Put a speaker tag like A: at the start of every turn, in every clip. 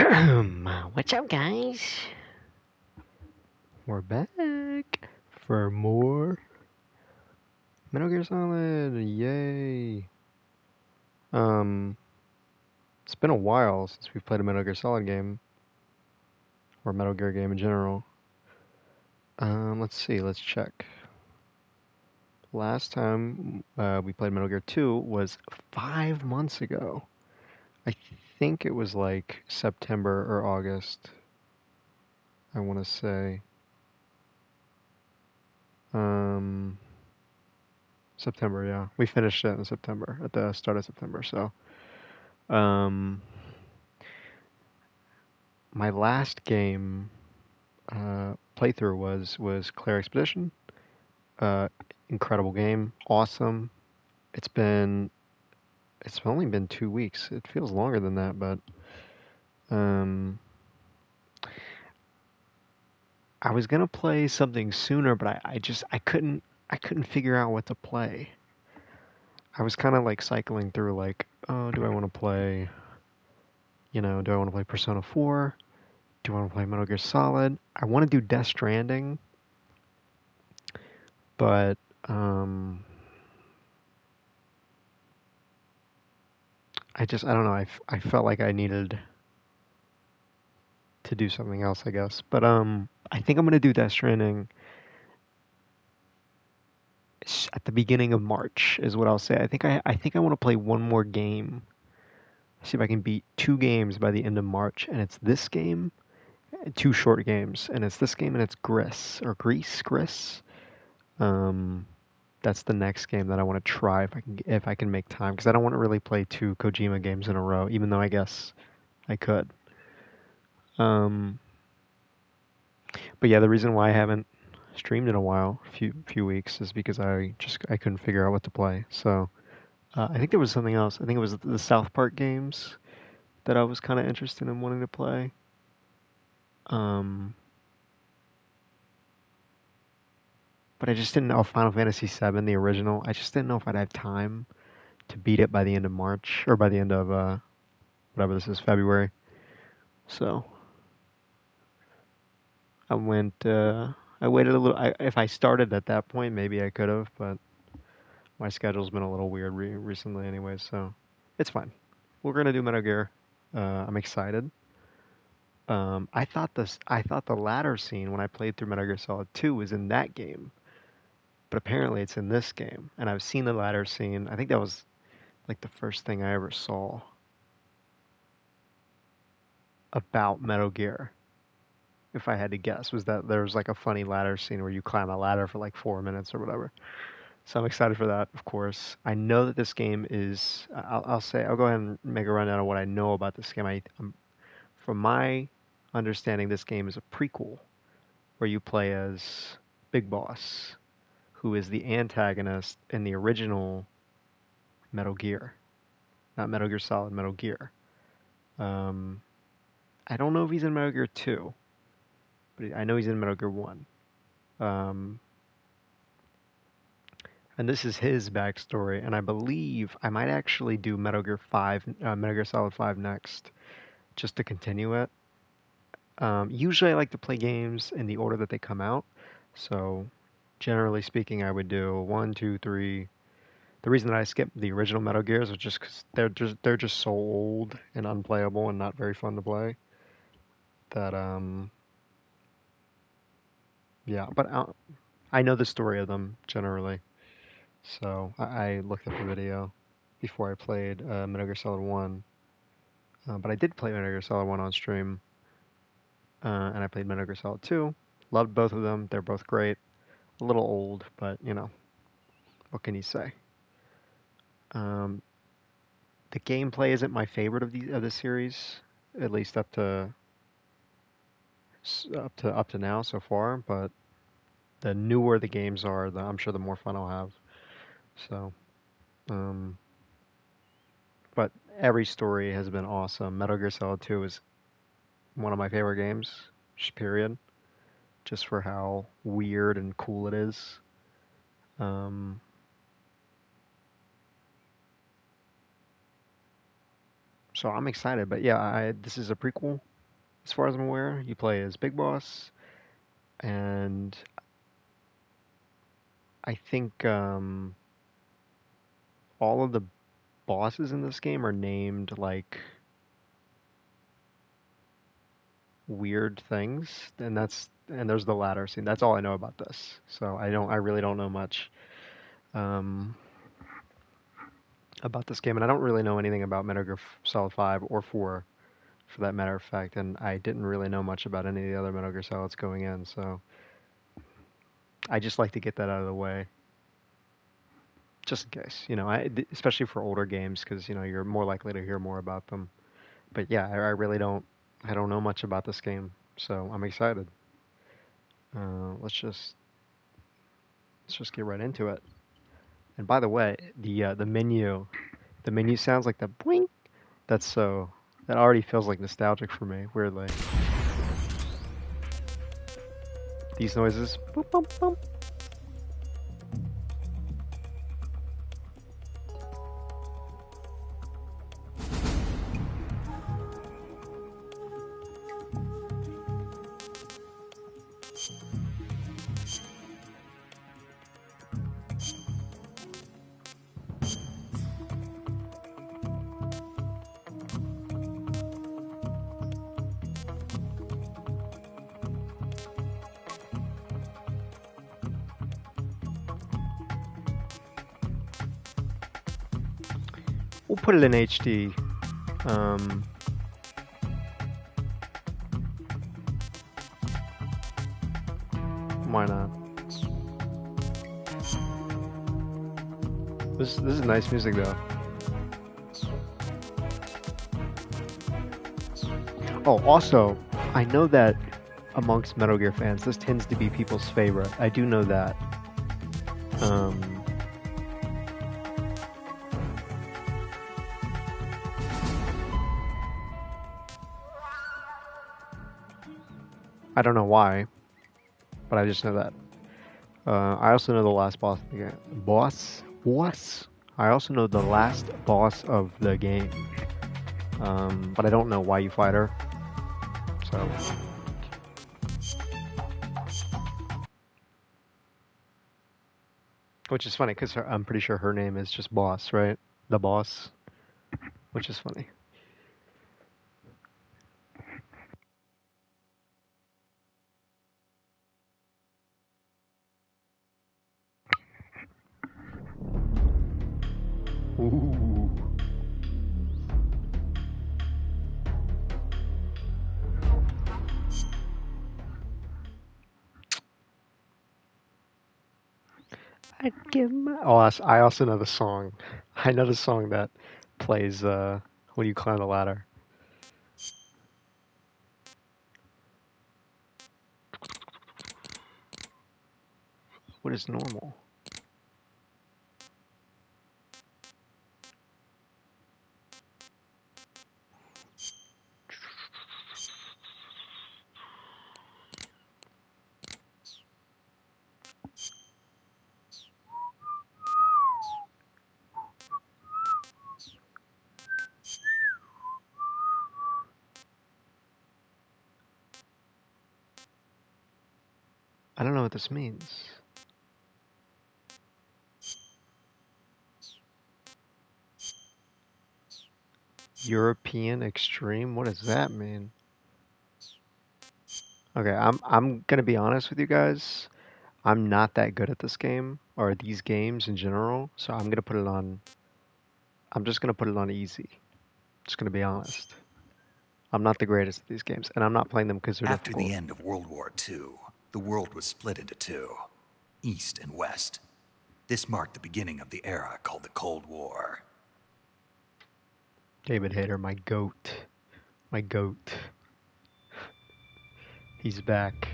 A: What's up, guys? We're back for more Metal Gear Solid. Yay! Um, it's been a while since we've played a Metal Gear Solid game or Metal Gear game in general. Let's see. Let's check. Last time we played Metal Gear 2 was 5 months ago. I think it was like September or August. I want to say. Um, September, yeah. We finished it in September, at the start of September, so. Um, my last game playthrough was Clair Expedition. Uh, Incredible game, awesome. It's been it's only been 2 weeks. It feels longer than that, but um, I was gonna play something sooner, but I couldn't figure out what to play. I was kind of like cycling through like, oh, do I want to play? Do I want to play Persona 4? Do I want to play Metal Gear Solid? I want to do Death Stranding, but um, I don't know. I felt like I needed to do something else, I guess. But I think I'm gonna do Death Stranding at the beginning of March is what I'll say. I think I want to play one more game. See if I can beat two games by the end of March, and it's this game, two short games, and it's this game and it's Gris. Um, that's the next game that I want to try if I can make time because I don't want to really play two Kojima games in a row, even though I guess I could. Um, but yeah, the reason why I haven't streamed in a while, few weeks, is because I couldn't figure out what to play. So I think there was something else. I think it was the South Park games that I was kind of interested in wanting to play. Um, but I just didn't know Final Fantasy VII, the original. I just didn't know if I'd have time to beat it by the end of March or by the end of whatever this is, February. So I went. I waited a little. If I started at that point, maybe I could have, but my schedule's been a little weird recently, anyway. So it's fine. We're gonna do Metal Gear. I'm excited. I thought the ladder scene when I played through Metal Gear Solid 2 was in that game, but apparently it's in this game. And I've seen the ladder scene. I think that was like the first thing I ever saw about Metal Gear, if I had to guess, was that there was like a funny ladder scene where you climb a ladder for like 4 minutes or whatever. So I'm excited for that, of course. I know that this game is. I'll go ahead and make a rundown of what I know about this game. From my understanding, this game is a prequel where you play as Big Boss, who is the antagonist in the original Metal Gear, not Metal Gear Solid, Metal Gear. Um, I don't know if he's in Metal Gear 2, but I know he's in Metal Gear 1. Um, and this is his backstory, and I believe I might actually do Metal Gear 5, Metal Gear Solid 5 next, just to continue it. Usually I like to play games in the order that they come out, so generally speaking, I would do one, two, three. The reason that I skipped the original Metal Gears was just because they're just so old and unplayable and not very fun to play. That yeah, but I know the story of them generally, so I looked at the video before I played Metal Gear Solid 1. But I did play Metal Gear Solid 1 on stream, and I played Metal Gear Solid 2. Loved both of them. They're both great. A little old, but what can you say? Um, the gameplay isn't my favorite of the series, at least up to now so far. But the newer the games are, I'm sure the more fun I'll have. So, um, but every story has been awesome. Metal Gear Solid 2 is one of my favorite games, just period. Just for how weird and cool it is. Um, so I'm excited. But yeah, this is a prequel. as far as I'm aware. You play as Big Boss, and I think all of the bosses in this game are named like weird things, and there's the ladder scene. That's all I know about this. So I really don't know much um, about this game, and I don't really know anything about Metal Gear Solid 5 or 4, for that matter of fact. And I didn't really know much about any of the other Metal Gear Solids going in, so I just like to get that out of the way, just in case, especially for older games, because you're more likely to hear more about them. But yeah, I really I don't know much about this game, so I'm excited. Let's just get right into it. And by the way, the menu sounds like the boing. That already feels like nostalgic for me, weirdly. These noises, boop, boop, boop. We'll put it in HD. Why not? This is nice music though. Oh, also, I know that amongst Metal Gear fans, this tends to be people's favorite. I do know that. I don't know why, but I just know that. I also know the last boss of the game. Boss? I also know the last boss of the game. But I don't know why you fight her. So. Which is funny, because I'm pretty sure her name is just Boss, right? The Boss. Which is funny. Ooh. I'd give my... Oh, I also know the song. I know the song that plays when you climb the ladder. What is normal? I don't know what this means. European Extreme? What does that mean? Okay, I'm gonna be honest with you guys. I'm not that good at this game, or these games in general, so I'm just gonna put it on easy. Just gonna be honest. I'm not the greatest at these games, and I'm not playing them because they're
B: After
A: difficult.
B: the end of World War II, the world was split into two, East and West. This marked the beginning of the era called the Cold War.
A: David Hayter, my goat. My goat. He's back.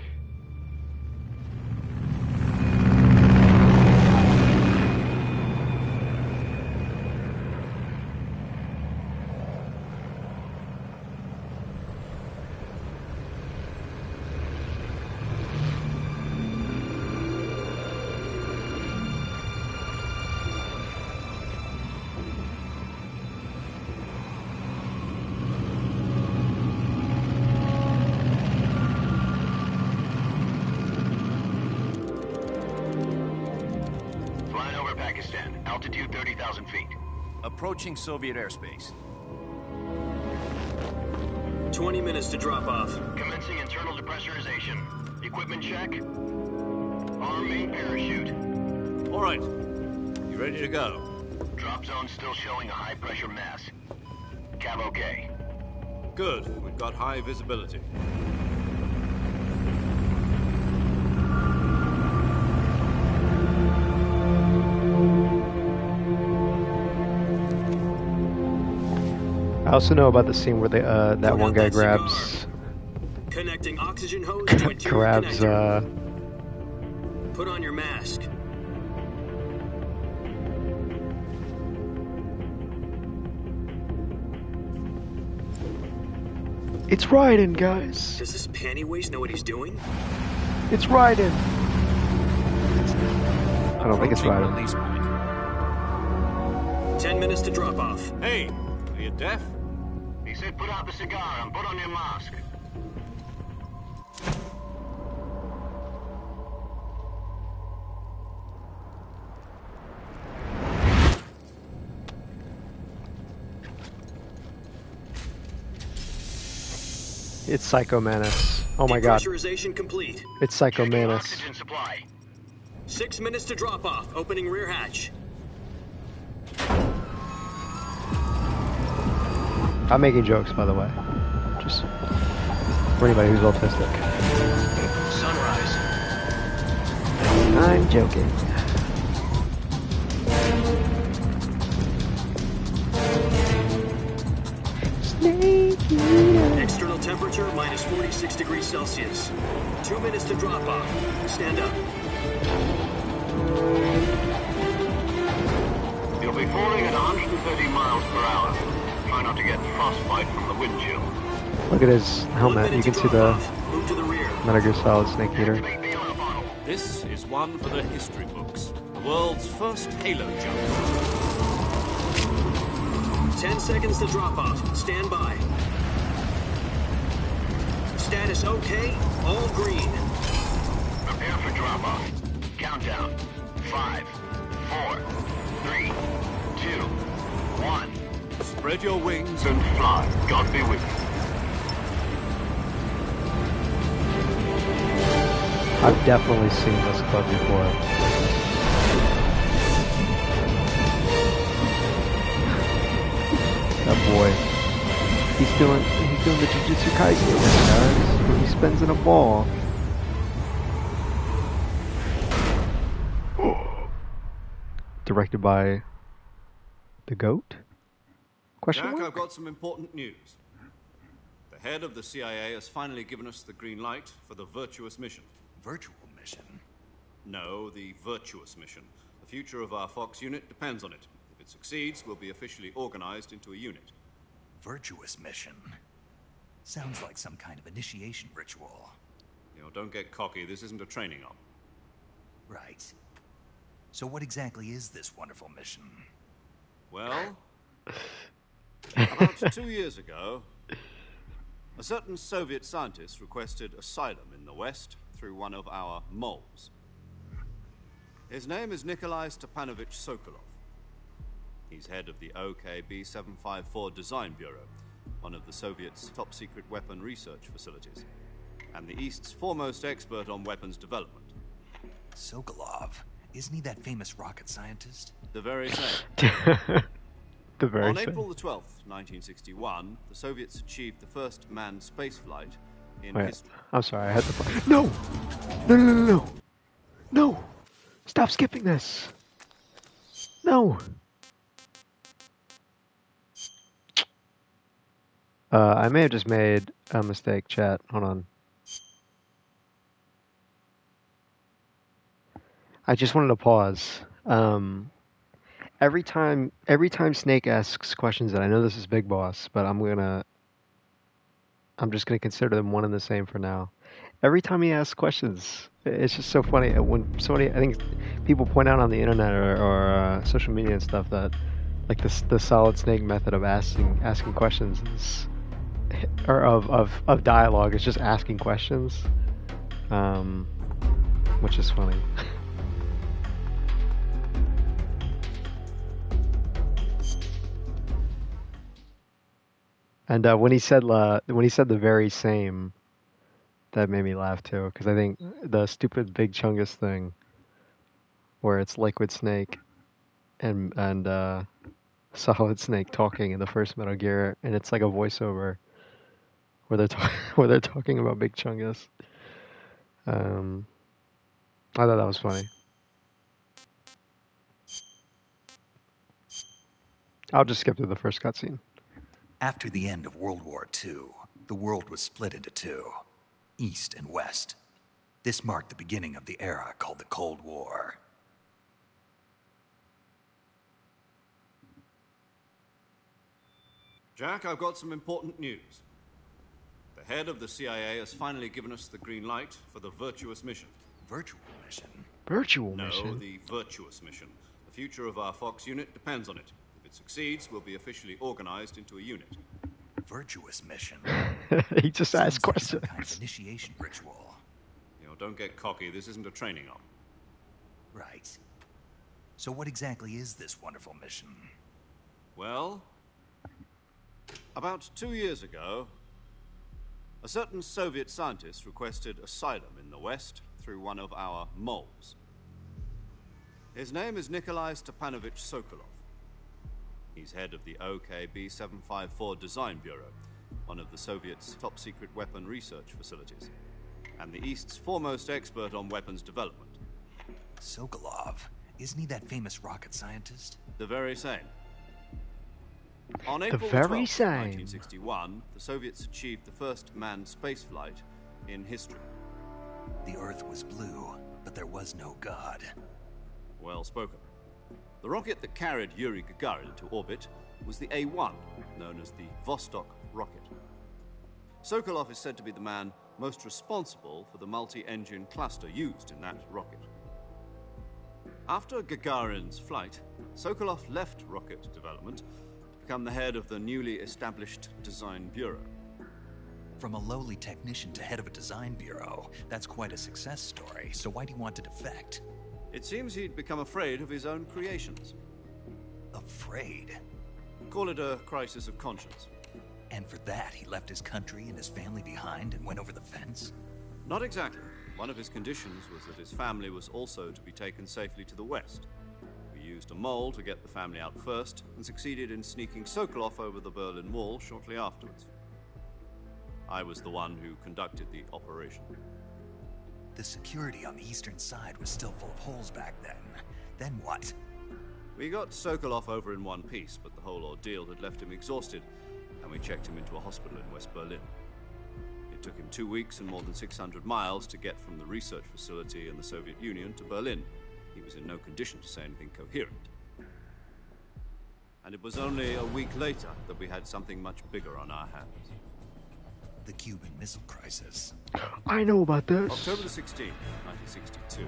C: Altitude 30,000 feet.
D: Approaching Soviet airspace.
E: 20 minutes to drop off.
C: Commencing internal depressurization. Equipment check. Arm main parachute.
D: All right. You ready to go?
C: Drop zone still showing a high pressure mass. Cav okay.
D: Good. We've got high visibility.
A: I also know about the scene where they, that one guy grabs
E: Connecting oxygen hose to interior
A: grabs
E: connector. Put on your mask.
A: It's Raiden, guys.
E: Does this panty waste know what he's doing?
A: It's Raiden. I don't think it's
D: Approaching
A: Raiden.
D: release point.
E: 10 minutes to drop off.
D: Hey, are you deaf?
C: He said put out the cigar and put on your mask.
A: It's Psycho Manus. Oh my god.
E: Depressurization complete.
A: It's Psycho
C: Checking
A: Manus.
C: oxygen supply.
E: 6 minutes to drop off. Opening rear hatch.
A: I'm making jokes, by the way. Just for anybody who's autistic.
C: Sunrise.
A: I'm joking.
E: External temperature minus 46 degrees Celsius. 2 minutes to drop off. Stand up.
C: You'll be falling at 130 miles per hour. Try not to get frostbite from the wind chill.
A: Look at his
E: 1
A: helmet.
E: minute
A: You
E: to
A: can see
E: drop
A: the
E: off. Move to the rear.
A: Metal Gear Solid Snake Eater.
C: Activate the oil bottle.
D: This is one for the history books. The world's first Halo jump.
E: 10 seconds to drop off. Stand by. Status okay. All green.
C: Prepare for drop off. Countdown. 5, 4, 3, 2, 1.
D: Spread your wings
C: And fly. God be with you.
A: I've definitely seen this clip before. That boy. He's doing the Jujutsu Kaisen again, guys. Where he spins in a ball. Directed by the GOAT? Question
D: Jack,
A: mark?
D: I've got some important news. The head of the CIA has finally given us the green light for the Virtuous mission.
B: Virtual mission?
D: No, the Virtuous mission. The future of our Fox unit depends on it. If it succeeds, we'll be officially organized into a unit.
B: Virtuous mission? Sounds like some kind of initiation ritual.
D: You know, don't get cocky. This isn't a training op.
B: Right. So what exactly is this wonderful mission?
D: Well, about 2 years ago, a certain Soviet scientist requested asylum in the West through one of our moles. His name is Nikolai Stepanovich Sokolov. He's head of the OKB-754 Design Bureau, one of the Soviets' top-secret weapon research facilities, and the East's foremost expert on weapons development.
B: Sokolov. Isn't he that famous rocket scientist?
D: The very same.
A: The very
D: On
A: same.
D: April the 12th, 1961, the Soviets achieved the first manned spaceflight in
A: Wait,
D: history.
A: I'm sorry, I had to. No! No, no, no, no! No! Stop skipping this! No! I may have just made a mistake, chat. Hold on. I just wanted to pause. Every time Snake asks questions, and I know this is Big Boss, but I'm just gonna consider them one and the same for now. Every time he asks questions, it's just so funny. When somebody, I think people point out on the internet or social media and stuff that like the Solid Snake method of asking questions is, or of dialogue is just asking questions, which is funny. And when he said the very same, that made me laugh too, because I think the stupid Big Chungus thing, where it's Liquid Snake and Solid Snake talking in the first Metal Gear, and it's like a voiceover where where they're talking about Big Chungus. I thought that was funny. I'll just skip to the first cutscene.
B: After the end of World War II, the world was split into two, East and West. This marked the beginning of the era called the Cold War.
D: Jack, I've got some important news. The head of the CIA has finally given us the green light for the Virtuous mission.
B: Virtual mission?
A: Virtual
D: No,
A: mission?
D: the Virtuous mission. The future of our Fox unit depends on it. If it succeeds, we'll be officially organized into a unit.
B: Virtuous mission?
A: He just asked
B: Sounds like
A: questions.
B: some kind of initiation ritual.
D: You know, don't get cocky. This isn't a training op.
B: Right. So what exactly is this wonderful mission?
D: Well, about 2 years ago, a certain Soviet scientist requested asylum in the West through one of our moles. His name is Nikolai Stepanovich Sokolov. He's head of the OKB 754 Design Bureau, one of the Soviets' top-secret weapon research facilities, and the East's foremost expert on weapons development.
B: Sokolov? Isn't he that famous rocket scientist?
D: The very same. On April
A: very
D: 12th,
A: same.
D: 1961, the Soviets achieved the first manned spaceflight in history.
B: The Earth was blue, but there was no God.
D: Well spoken. The rocket that carried Yuri Gagarin to orbit was the A-1, known as the Vostok rocket. Sokolov is said to be the man most responsible for the multi-engine cluster used in that rocket. After Gagarin's flight, Sokolov left rocket development to become the head of the newly established Design Bureau.
B: From a lowly technician to head of a design bureau, that's quite a success story. So why do you want to defect?
D: It seems he'd become afraid of his own creations.
B: Afraid?
D: Call it a crisis of conscience.
B: And for that, he left his country and his family behind and went over the fence?
D: Not exactly. One of his conditions was that his family was also to be taken safely to the West. We used a mole to get the family out first and succeeded in sneaking Sokolov over the Berlin Wall shortly afterwards. I was the one who conducted the operation.
B: The security on the eastern side was still full of holes back then. Then what?
D: We got Sokolov over in one piece, but the whole ordeal had left him exhausted, and we checked him into a hospital in West Berlin. It took him 2 weeks and more than 600 miles to get from the research facility in the Soviet Union to Berlin. He was in no condition to say anything coherent. And it was only a week later that we had something much bigger on our hands.
B: The Cuban Missile Crisis.
A: I know about this.
D: October the 16th, 1962,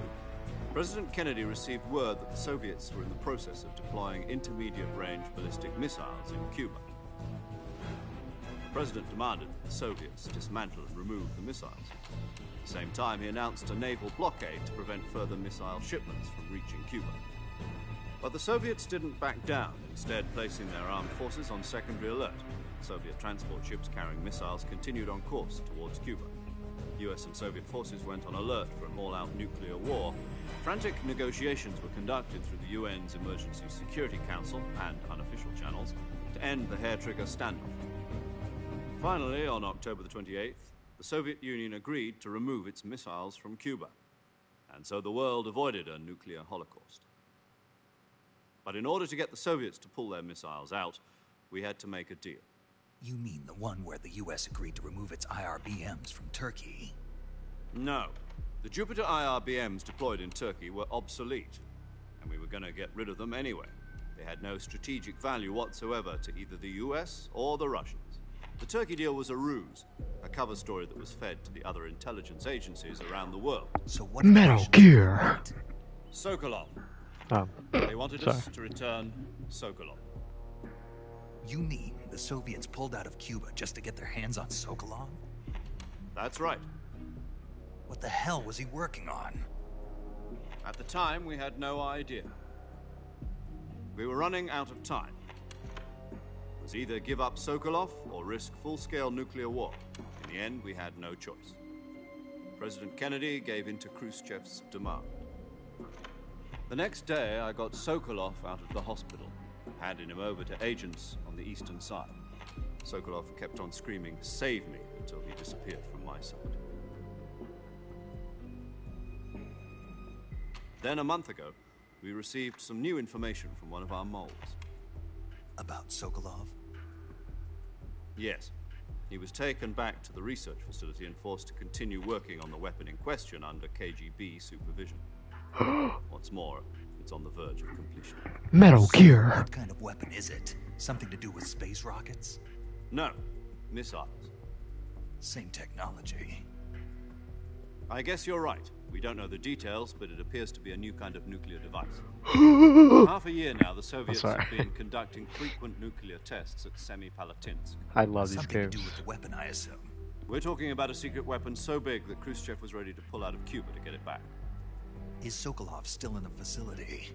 D: President Kennedy received word that the Soviets were in the process of deploying intermediate-range ballistic missiles in Cuba. The President demanded that the Soviets dismantle and remove the missiles. At the same time, he announced a naval blockade to prevent further missile shipments from reaching Cuba. But the Soviets didn't back down, instead placing their armed forces on secondary alert. Soviet transport ships carrying missiles continued on course towards Cuba. US and Soviet forces went on alert for an all-out nuclear war. Frantic negotiations were conducted through the UN's Emergency Security Council and unofficial channels to end the hair-trigger standoff. Finally, on October the 28th, the Soviet Union agreed to remove its missiles from Cuba, and so the world avoided a nuclear holocaust. But in order to get the Soviets to pull their missiles out, we had to make a deal.
B: You mean the one where the US agreed to remove its IRBMs from Turkey?
D: No. The Jupiter IRBMs deployed in Turkey were obsolete, and we were going to get rid of them anyway. They had no strategic value whatsoever to either the US or the Russians. The Turkey deal was a ruse, a cover story that was fed to the other intelligence agencies around the world.
B: So what?
A: Metal Gear.
D: Sokolov.
A: Oh,
D: They wanted us
A: sorry.
D: to return Sokolov.
B: You mean the Soviets pulled out of Cuba just to get their hands on Sokolov?
D: That's right.
B: What the hell was he working on?
D: At the time, we had no idea. We were running out of time. The was either give up Sokolov or risk full-scale nuclear war. In the end, we had no choice. President Kennedy gave in to Khrushchev's demand. The next day, I got Sokolov out of the hospital, handing him over to agents on the eastern side. Sokolov kept on screaming, "Save me," until he disappeared from my sight. Then, a month ago, we received some new information from one of our moles.
B: About Sokolov?
D: Yes. He was taken back to the research facility and forced to continue working on the weapon in question under KGB supervision. What's more, it's on the verge of completion.
A: Metal Gear.
B: What kind of weapon is it? Something to do with space rockets?
D: No, missiles.
B: Same technology.
D: I guess you're right. We don't know the details, but it appears to be a new kind of nuclear device. For half a year now, the Soviets have been conducting frequent nuclear tests at Semipalatinsk.
A: I love these
B: Something
A: games.
B: to do with the weapon, I assume.
D: We're talking about a secret weapon so big that Khrushchev was ready to pull out of Cuba to get it back.
B: Is Sokolov still in the facility?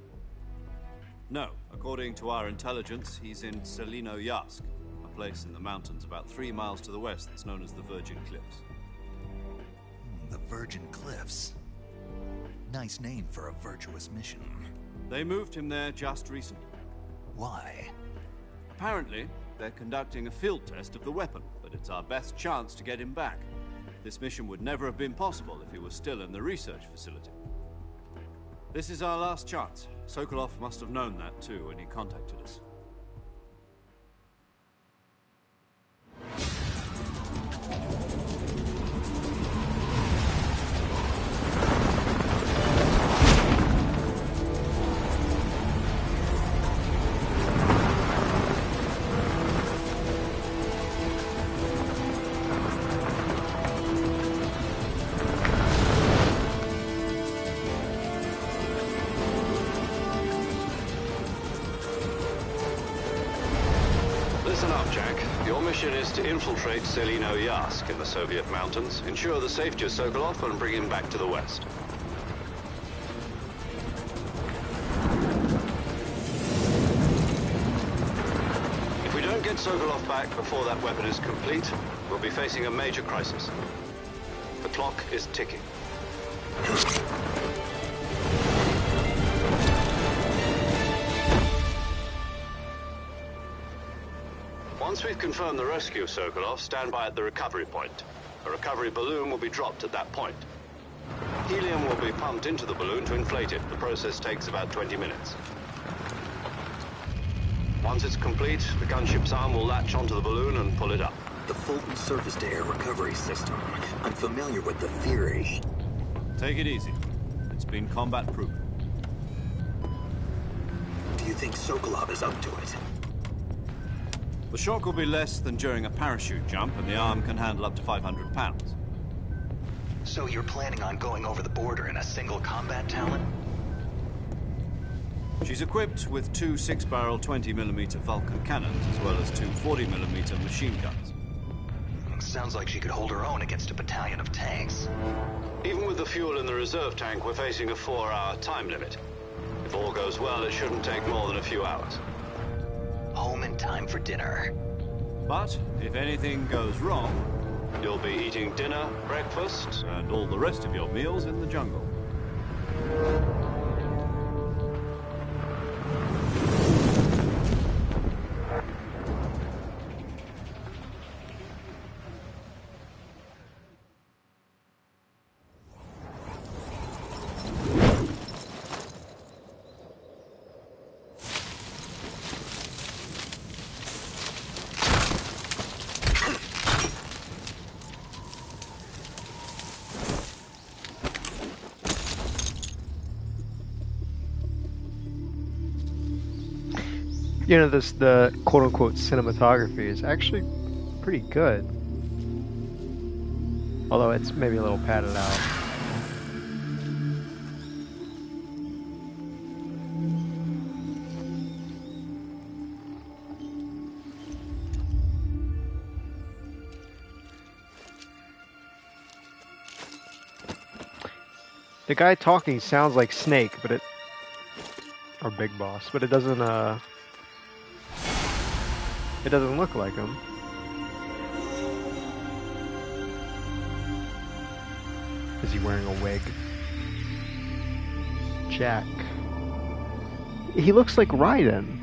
D: No. According to our intelligence, he's in Selino-Yarsk, a place in the mountains about 3 miles to the west that's known as the Virgin Cliffs.
B: The Virgin Cliffs. Nice name for a virtuous mission.
D: They moved him there just recently.
B: Why?
D: Apparently, they're conducting a field test of the weapon, but it's our best chance to get him back. This mission would never have been possible if he was still in the research facility. This is our last chance. Sokolov must have known that too when he contacted us. Listen up, Jack. Your mission is to infiltrate Selino-Yarsk in the Soviet mountains, ensure the safety of Sokolov, and bring him back to the west. If we don't get Sokolov back before that weapon is complete, we'll be facing a major crisis. The clock is ticking. Once we've confirmed the rescue of Sokolov, stand by at the recovery point. A recovery balloon will be dropped at that point. Helium will be pumped into the balloon to inflate it. The process takes about 20 minutes. Once it's complete, the gunship's arm will latch onto the balloon and pull it up.
E: The Fulton surface-to-air recovery system. I'm familiar with the theory.
D: Take it easy. It's been combat-proven.
E: Do you think Sokolov is up to it?
D: The shock will be less than during a parachute jump, and the arm can handle up to 500 pounds.
B: So you're planning on going over the border in a single combat talon?
D: She's equipped with 2 6-barrel 20mm Vulcan cannons, as well as 2 40mm machine guns.
B: Sounds like she could hold her own against a battalion of tanks.
D: Even with the fuel in the reserve tank, we're facing a 4-hour time limit. If all goes well, it shouldn't take more than a few hours.
B: Home in time for dinner.
D: But if anything goes wrong, you'll be eating dinner, breakfast, and all the rest of your meals in the jungle.
A: You know, the quote-unquote cinematography is actually pretty good. Although it's maybe a little padded out. The guy talking sounds like Snake, but it... or Big Boss, but it doesn't, It doesn't look like him. Is he wearing a wig? Jack. He looks like Raiden.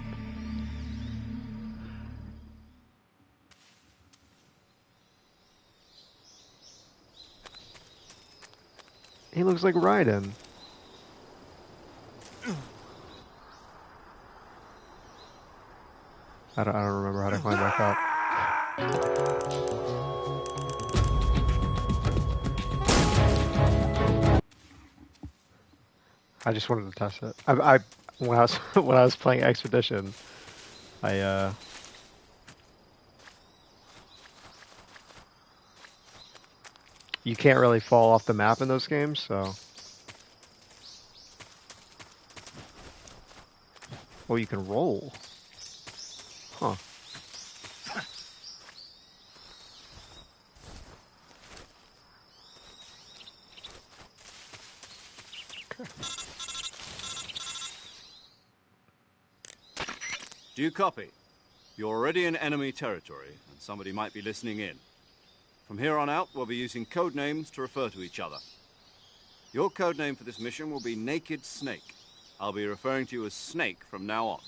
A: He looks like Raiden. I don't remember how to climb back up. I just wanted to test it. I when I was when I was playing Expedition, you can't really fall off the map in those games, so. Oh, you can roll. Huh.
D: Do you copy? You're already in enemy territory, and somebody might be listening in. From here on out, we'll be using code names to refer to each other. Your code name for this mission will be Naked Snake. I'll be referring to you as Snake from now on.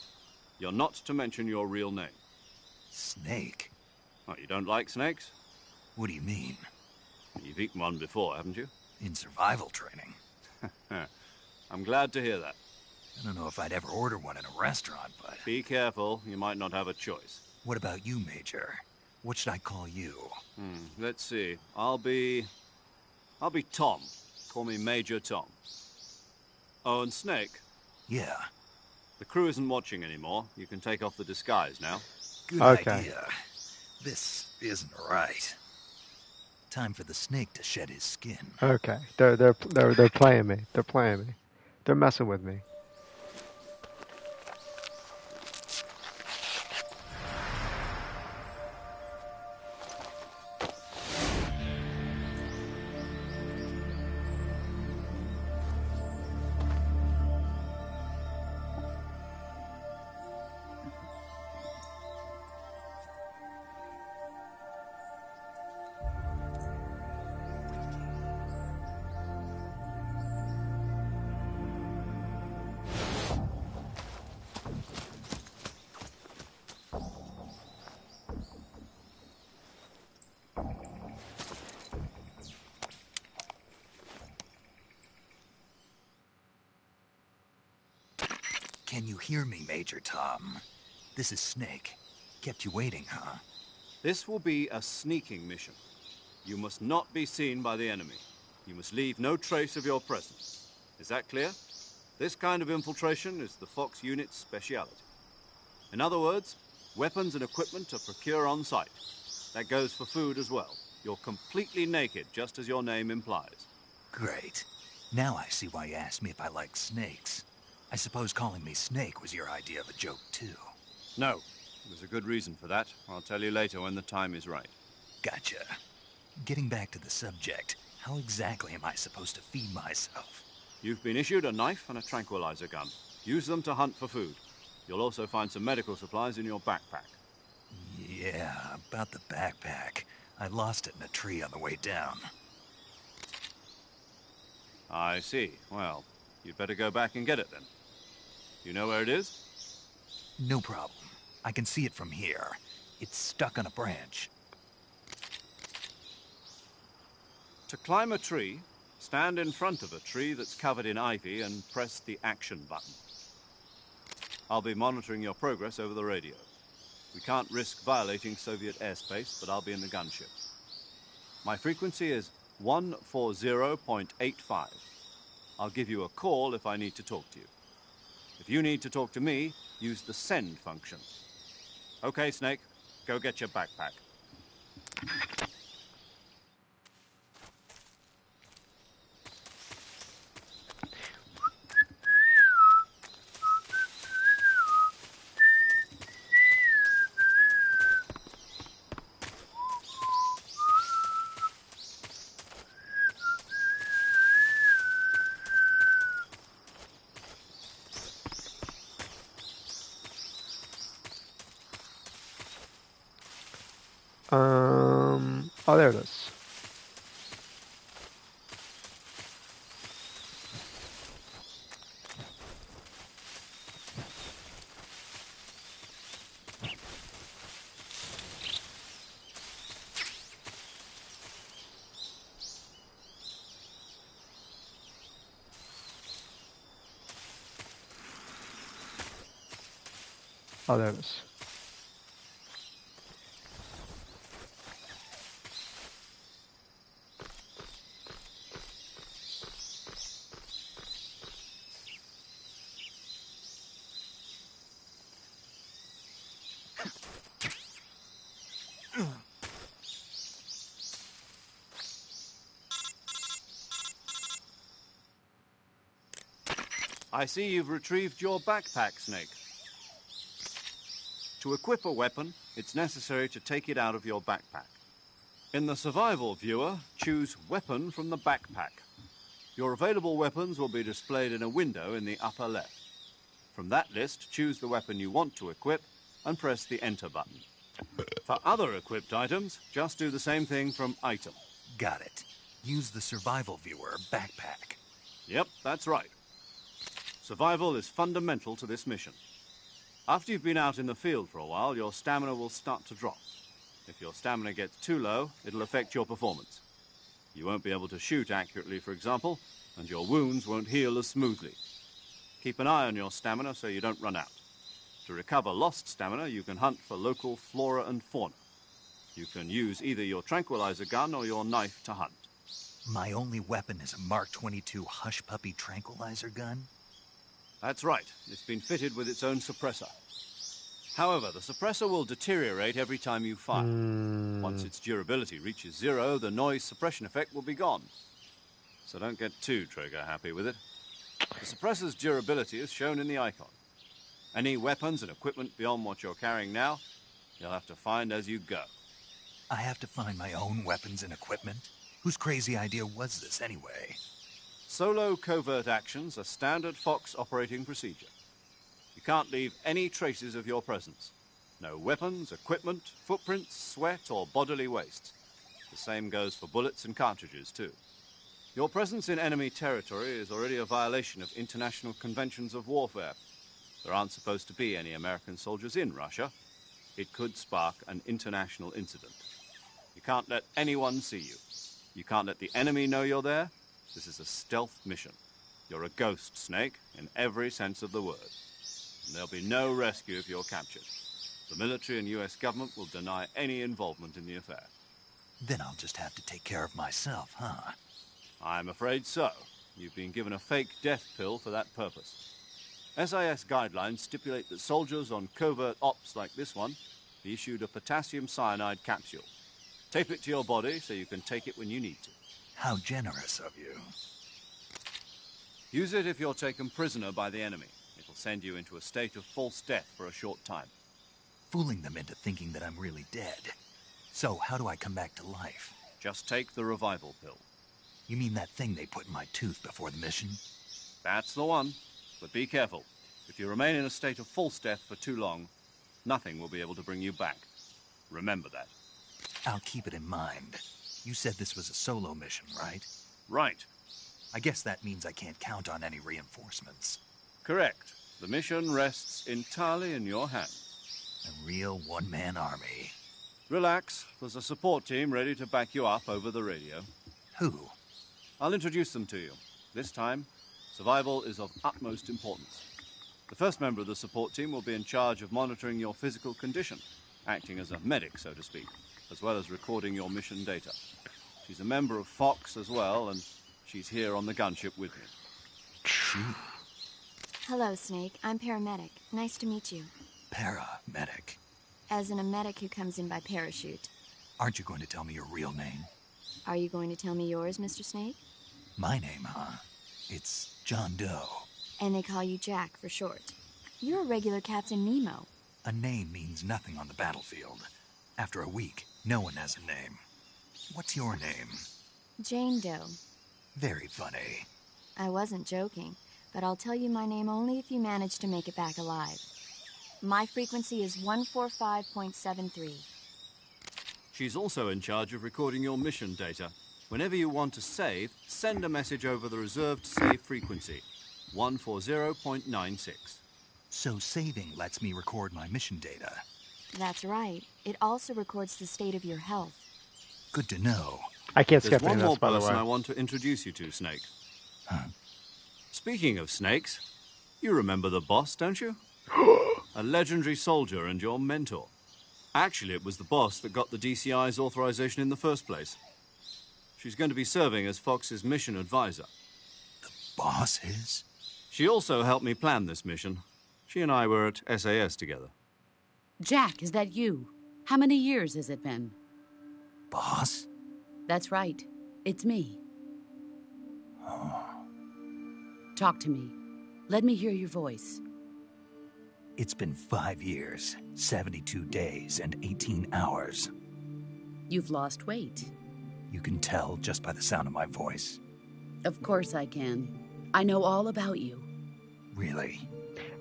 D: You're not to mention your real name.
B: Snake?
D: Oh, you don't like snakes?
B: What do you mean?
D: You've eaten one before, haven't you?
B: In survival training.
D: I'm glad to hear that.
B: I don't know if I'd ever order one in a restaurant, but...
D: Be careful, you might not have a choice.
B: What about you, Major? What should I call you?
D: Let's see. I'll be Tom. Call me Major Tom. Oh, and Snake?
B: Yeah.
D: The crew isn't watching anymore. You can take off the disguise now.
B: Good
A: Okay.
B: idea. This isn't right. Time for the snake to shed his skin.
A: Okay. They're playing me. They're playing me. They're messing with me.
B: Can you hear me, Major Tom? This is Snake. Kept you waiting, huh?
D: This will be a sneaking mission. You must not be seen by the enemy. You must leave no trace of your presence. Is that clear? This kind of infiltration is the Fox unit's speciality. In other words, weapons and equipment are procured on site. That goes for food as well. You're completely naked, just as your name implies.
B: Great. Now I see why you asked me if I like snakes. I suppose calling me Snake was your idea of a joke, too.
D: No. There's a good reason for that. I'll tell you later when the time is right.
B: Gotcha. Getting back to the subject, how exactly am I supposed to feed myself?
D: You've been issued a knife and a tranquilizer gun. Use them to hunt for food. You'll also find some medical supplies in your backpack.
B: Yeah, about the backpack. I lost it in a tree on the way down.
D: I see. Well, you'd better go back and get it then. You know where it is?
B: No problem. I can see it from here. It's stuck on a branch.
D: To climb a tree, stand in front of a tree that's covered in ivy and press the action button. I'll be monitoring your progress over the radio. We can't risk violating Soviet airspace, but I'll be in the gunship. My frequency is 140.85. I'll give you a call if I need to talk to you. If you need to talk to me, use the send function. Okay, Snake, go get your backpack.
A: Oh, there it is. Oh, there it is.
D: I see you've retrieved your backpack, Snake. To equip a weapon, it's necessary to take it out of your backpack. In the survival viewer, choose Weapon from the backpack. Your available weapons will be displayed in a window in the upper left. From that list, choose the weapon you want to equip and press the Enter button. For other equipped items, just do the same thing from Item.
B: Got it. Use the survival viewer backpack.
D: Yep, that's right. Survival is fundamental to this mission. After you've been out in the field for a while, your stamina will start to drop. If your stamina gets too low, it'll affect your performance. You won't be able to shoot accurately, for example, and your wounds won't heal as smoothly. Keep an eye on your stamina so you don't run out. To recover lost stamina, you can hunt for local flora and fauna. You can use either your tranquilizer gun or your knife to hunt.
B: My only weapon is a Mark 22 Hush Puppy tranquilizer gun?
D: That's right. It's been fitted with its own suppressor. However, the suppressor will deteriorate every time you fire. Once its durability reaches 0, the noise suppression effect will be gone. So don't get too trigger-happy with it. The suppressor's durability is shown in the icon. Any weapons and equipment beyond what you're carrying now, you'll have to find as you go.
B: I have to find my own weapons and equipment? Whose crazy idea was this anyway?
D: Solo covert actions are standard Fox operating procedure. You can't leave any traces of your presence. No weapons, equipment, footprints, sweat, or bodily waste. The same goes for bullets and cartridges, too. Your presence in enemy territory is already a violation of international conventions of warfare. There aren't supposed to be any American soldiers in Russia. It could spark an international incident. You can't let anyone see you. You can't let the enemy know you're there. This is a stealth mission. You're a ghost, Snake, in every sense of the word. And there'll be no rescue if you're captured. The military and US government will deny any involvement in the affair.
B: Then I'll just have to take care of myself, huh?
D: I'm afraid so. You've been given a fake death pill for that purpose. SIS guidelines stipulate that soldiers on covert ops like this one be issued a potassium cyanide capsule. Tape it to your body so you can take it when you need to.
B: How generous of you.
D: Use it if you're taken prisoner by the enemy. It'll send you into a state of false death for a short time.
B: Fooling them into thinking that I'm really dead. So, how do I come back to life?
D: Just take the revival pill.
B: You mean that thing they put in my tooth before the mission?
D: That's the one. But be careful. If you remain in a state of false death for too long, nothing will be able to bring you back. Remember that.
B: I'll keep it in mind. You said this was a solo mission, right?
D: Right.
B: I guess that means I can't count on any reinforcements.
D: Correct. The mission rests entirely in your hands.
B: A real one-man army.
D: Relax. There's a support team ready to back you up over the radio.
B: Who?
D: I'll introduce them to you. This time, survival is of utmost importance. The first member of the support team will be in charge of monitoring your physical condition, acting as a medic, so to speak, as well as recording your mission data. She's a member of Fox as well, and she's here on the gunship with me.
F: Hello, Snake. I'm paramedic. Nice to meet you.
B: Paramedic.
F: As in a medic who comes in by parachute.
B: Aren't you going to tell me your real name?
F: Are you going to tell me yours, Mr. Snake?
B: My name, huh? It's John Doe.
F: And they call you Jack for short. You're a regular Captain Nemo.
B: A name means nothing on the battlefield. After a week, no one has a name. What's your name?
F: Jane Doe.
B: Very funny.
F: I wasn't joking, but I'll tell you my name only if you manage to make it back alive. My frequency is 145.73.
D: She's also in charge of recording your mission data. Whenever you want to save, send a message over the reserved save frequency, 140.96.
B: So saving lets me record my mission data.
F: That's right. It also records the state of your health.
B: Good to know.
A: I can't
D: There's
A: skip any
D: one
A: of
D: more
A: this, by the
D: person I
A: way.
D: want to introduce you to, Snake.
B: Huh?
D: Speaking of snakes, you remember the boss, don't you? A legendary soldier and your mentor. Actually, it was the boss that got the DCI's authorization in the first place. She's going to be serving as Fox's mission advisor.
B: Boss is?
D: She also helped me plan this mission. She and I were at SAS together.
G: Jack, is that you? How many years has it been?
B: Boss?
G: That's right. It's me. Talk to me. Let me hear your voice.
B: It's been 5 years, 72 days, and 18 hours.
G: You've lost weight.
B: You can tell just by the sound of my voice.
G: Of course I can. I know all about you.
B: Really?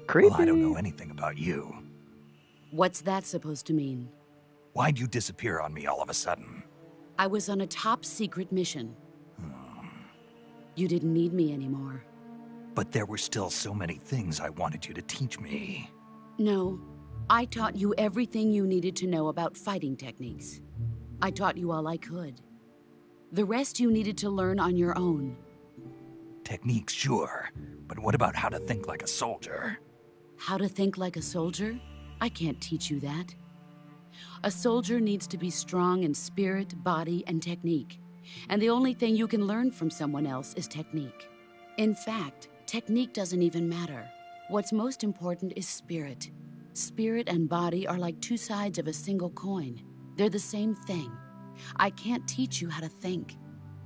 A: Creepy.
B: Well, I don't know anything about you.
G: What's that supposed to mean?
B: Why'd you disappear on me all of a sudden?
G: I was on a top-secret mission. You didn't need me anymore.
B: But there were still so many things I wanted you to teach me.
G: No, I taught you everything you needed to know about fighting techniques. I taught you all I could. The rest you needed to learn on your own.
B: Techniques, sure. But what about how to think like a soldier?
G: How to think like a soldier? I can't teach you that. A soldier needs to be strong in spirit, body, and technique. And the only thing you can learn from someone else is technique. In fact, technique doesn't even matter. What's most important is spirit. Spirit and body are like two sides of a single coin. They're the same thing. I can't teach you how to think.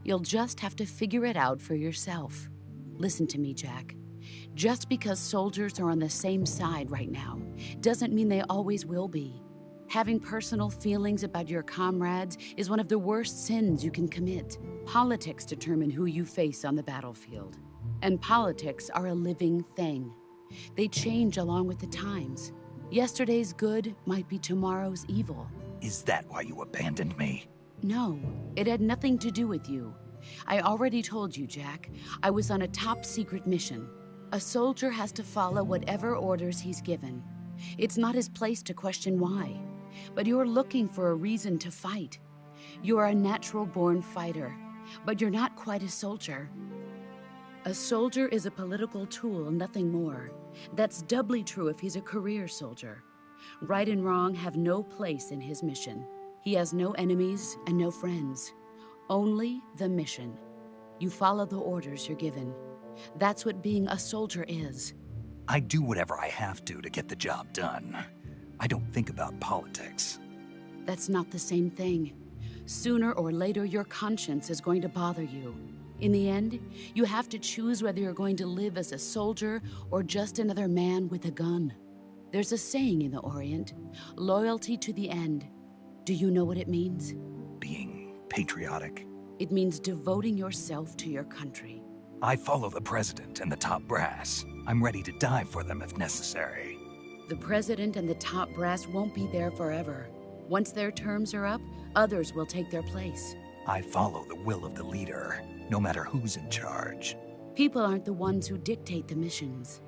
G: You'll just have to figure it out for yourself. Listen to me, Jack. Just because soldiers are on the same side right now doesn't mean they always will be. Having personal feelings about your comrades is one of the worst sins you can commit. Politics determine who you face on the battlefield. And politics are a living thing. They change along with the times. Yesterday's good might be tomorrow's evil.
B: Is that why you abandoned me?
G: No, it had nothing to do with you. I already told you, Jack. I was on a top-secret mission. A soldier has to follow whatever orders he's given. It's not his place to question why. But you're looking for a reason to fight. You're a natural-born fighter, but you're not quite a soldier. A soldier is a political tool, nothing more. That's doubly true if he's a career soldier. Right and wrong have no place in his mission. He has no enemies and no friends. Only the mission. You follow the orders you're given. That's what being a soldier is.
B: I do whatever I have to get the job done. I don't think about politics.
G: That's not the same thing. Sooner or later, your conscience is going to bother you. In the end, you have to choose whether you're going to live as a soldier or just another man with a gun. There's a saying in the Orient, loyalty to the end. Do you know what it means?
B: Being patriotic.
G: It means devoting yourself to your country.
B: I follow the president and the top brass. I'm ready to die for them if necessary.
G: The president and the top brass won't be there forever. Once their terms are up, others will take their place.
B: I follow the will of the leader, no matter who's in charge.
G: People aren't the ones who dictate the missions.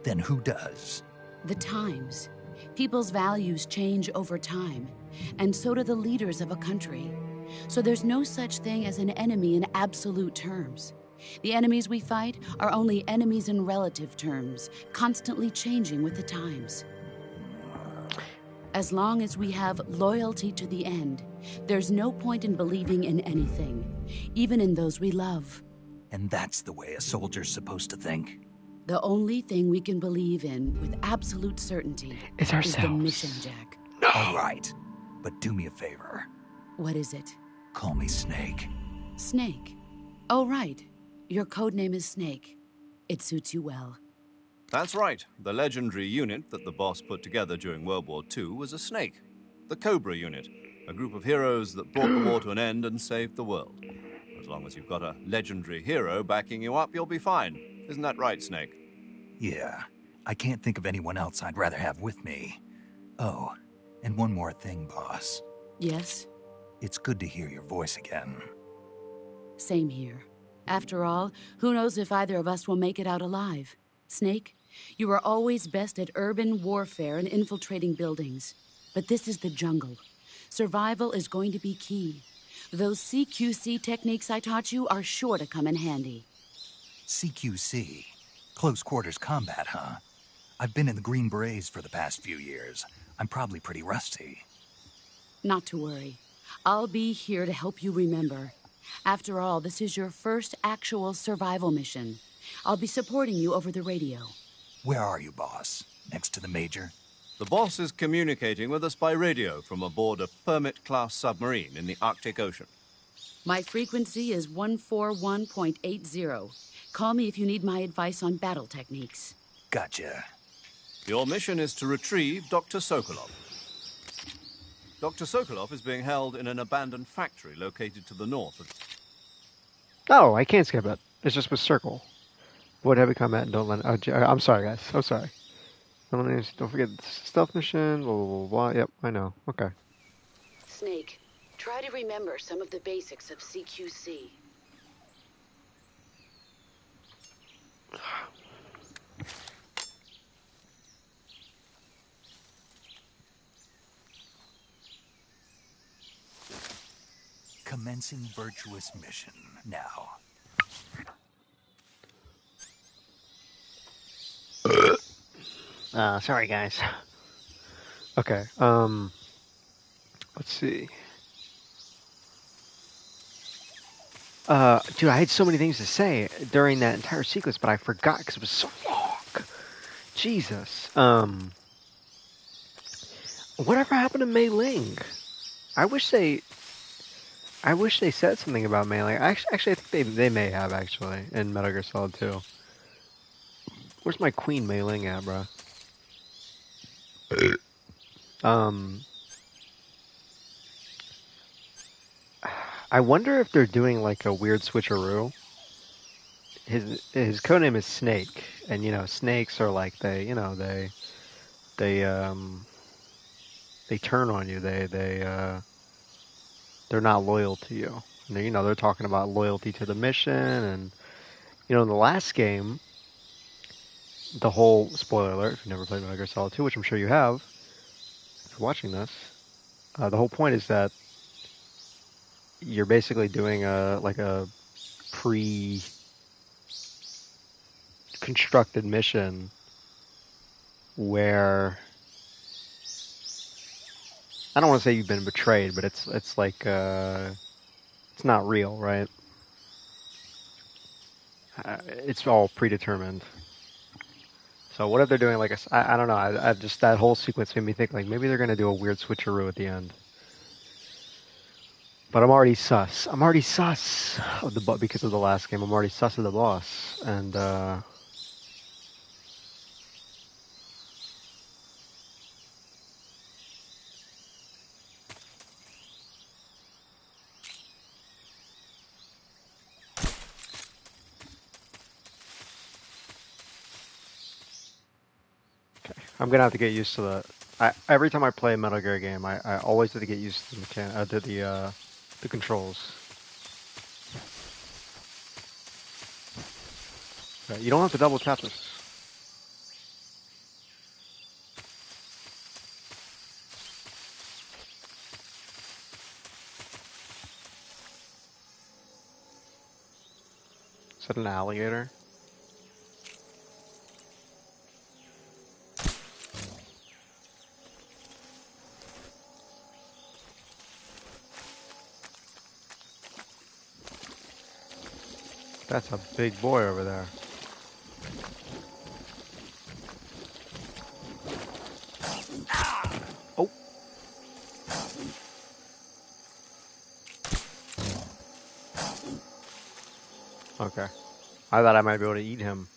B: Then who does?
G: The times. People's values change over time, and so do the leaders of a country. So there's no such thing as an enemy in absolute terms. The enemies we fight are only enemies in relative terms, constantly changing with the times. As long as we have loyalty to the end, there's no point in believing in anything, even in those we love.
B: And that's the way a soldier's supposed to think?
G: The only thing we can believe in with absolute certainty
A: It's
G: is the
A: ourselves.
G: mission, Jack.
B: All right, but do me a favor.
G: What is it?
B: Call me Snake.
G: Snake. Oh, right. Your code name is Snake. It suits you well.
D: That's right. The legendary unit that the boss put together during World War II was a snake. The Cobra unit, a group of heroes that brought the war to an end and saved the world. As long as you've got a legendary hero backing you up, you'll be fine. Isn't that right, Snake?
B: Yeah, I can't think of anyone else I'd rather have with me. Oh, and one more thing, boss.
G: Yes?
B: It's good to hear your voice again.
G: Same here. After all, who knows if either of us will make it out alive? Snake, you are always best at urban warfare and infiltrating buildings. But this is the jungle. Survival is going to be key. Those CQC techniques I taught you are sure to come in handy.
B: CQC? Close quarters combat, huh? I've been in the Green Berets for the past few years. I'm probably pretty rusty.
G: Not to worry. I'll be here to help you remember. After all, this is your first actual survival mission. I'll be supporting you over the radio.
B: Where are you, boss? Next to the Major?
D: The boss is communicating with us by radio from aboard a Permit-class submarine in the Arctic Ocean.
G: My frequency is 141.80. Call me if you need my advice on battle techniques.
B: Gotcha.
D: Your mission is to retrieve Dr. Sokolov. Dr. Sokolov is being held in an abandoned factory located to the north of...
A: Oh, I can't skip it. It's just with circle. Avoid heavy combat and don't let... Oh, I'm sorry, guys. I'm sorry. Don't forget the stealth mission, blah, blah, blah, blah. Yep, I know. Okay.
G: Snake, try to remember some of the basics of CQC.
B: Commencing virtuous mission now.
A: Sorry, guys. Okay, let's see. Dude, I had so many things to say during that entire sequence, but I forgot because it was so long. Jesus. Whatever happened to Mei Ling? I wish they said something about Mei Ling. Actually, I think they may have, actually, in Metal Gear Solid 2. Where's my Queen Mei Ling at, bro? I wonder if they're doing like a weird switcheroo. His codename is Snake, and you know snakes are like they turn on you. They're not loyal to you. And they're talking about loyalty to the mission, and in the last game, the whole spoiler alert if you've never played Metal Gear Solid 2, which I'm sure you have. If you're watching this, the whole point is that you're basically doing a pre-constructed mission where I don't want to say you've been betrayed, but it's like it's not real, right? It's all predetermined. So what if they're doing like I don't know. I just that whole sequence made me think like maybe they're gonna do a weird switcheroo at the end. But I'm already sus. I'm already sus of the because of the last game. I'm already sus of the boss, and I'm gonna have to get used to the. Every time I play a Metal Gear game, I always have to get used to the controls. Okay, you don't have to double tap this. Is that an alligator? That's a big boy over there. Oh. Okay. I thought I might be able to eat him.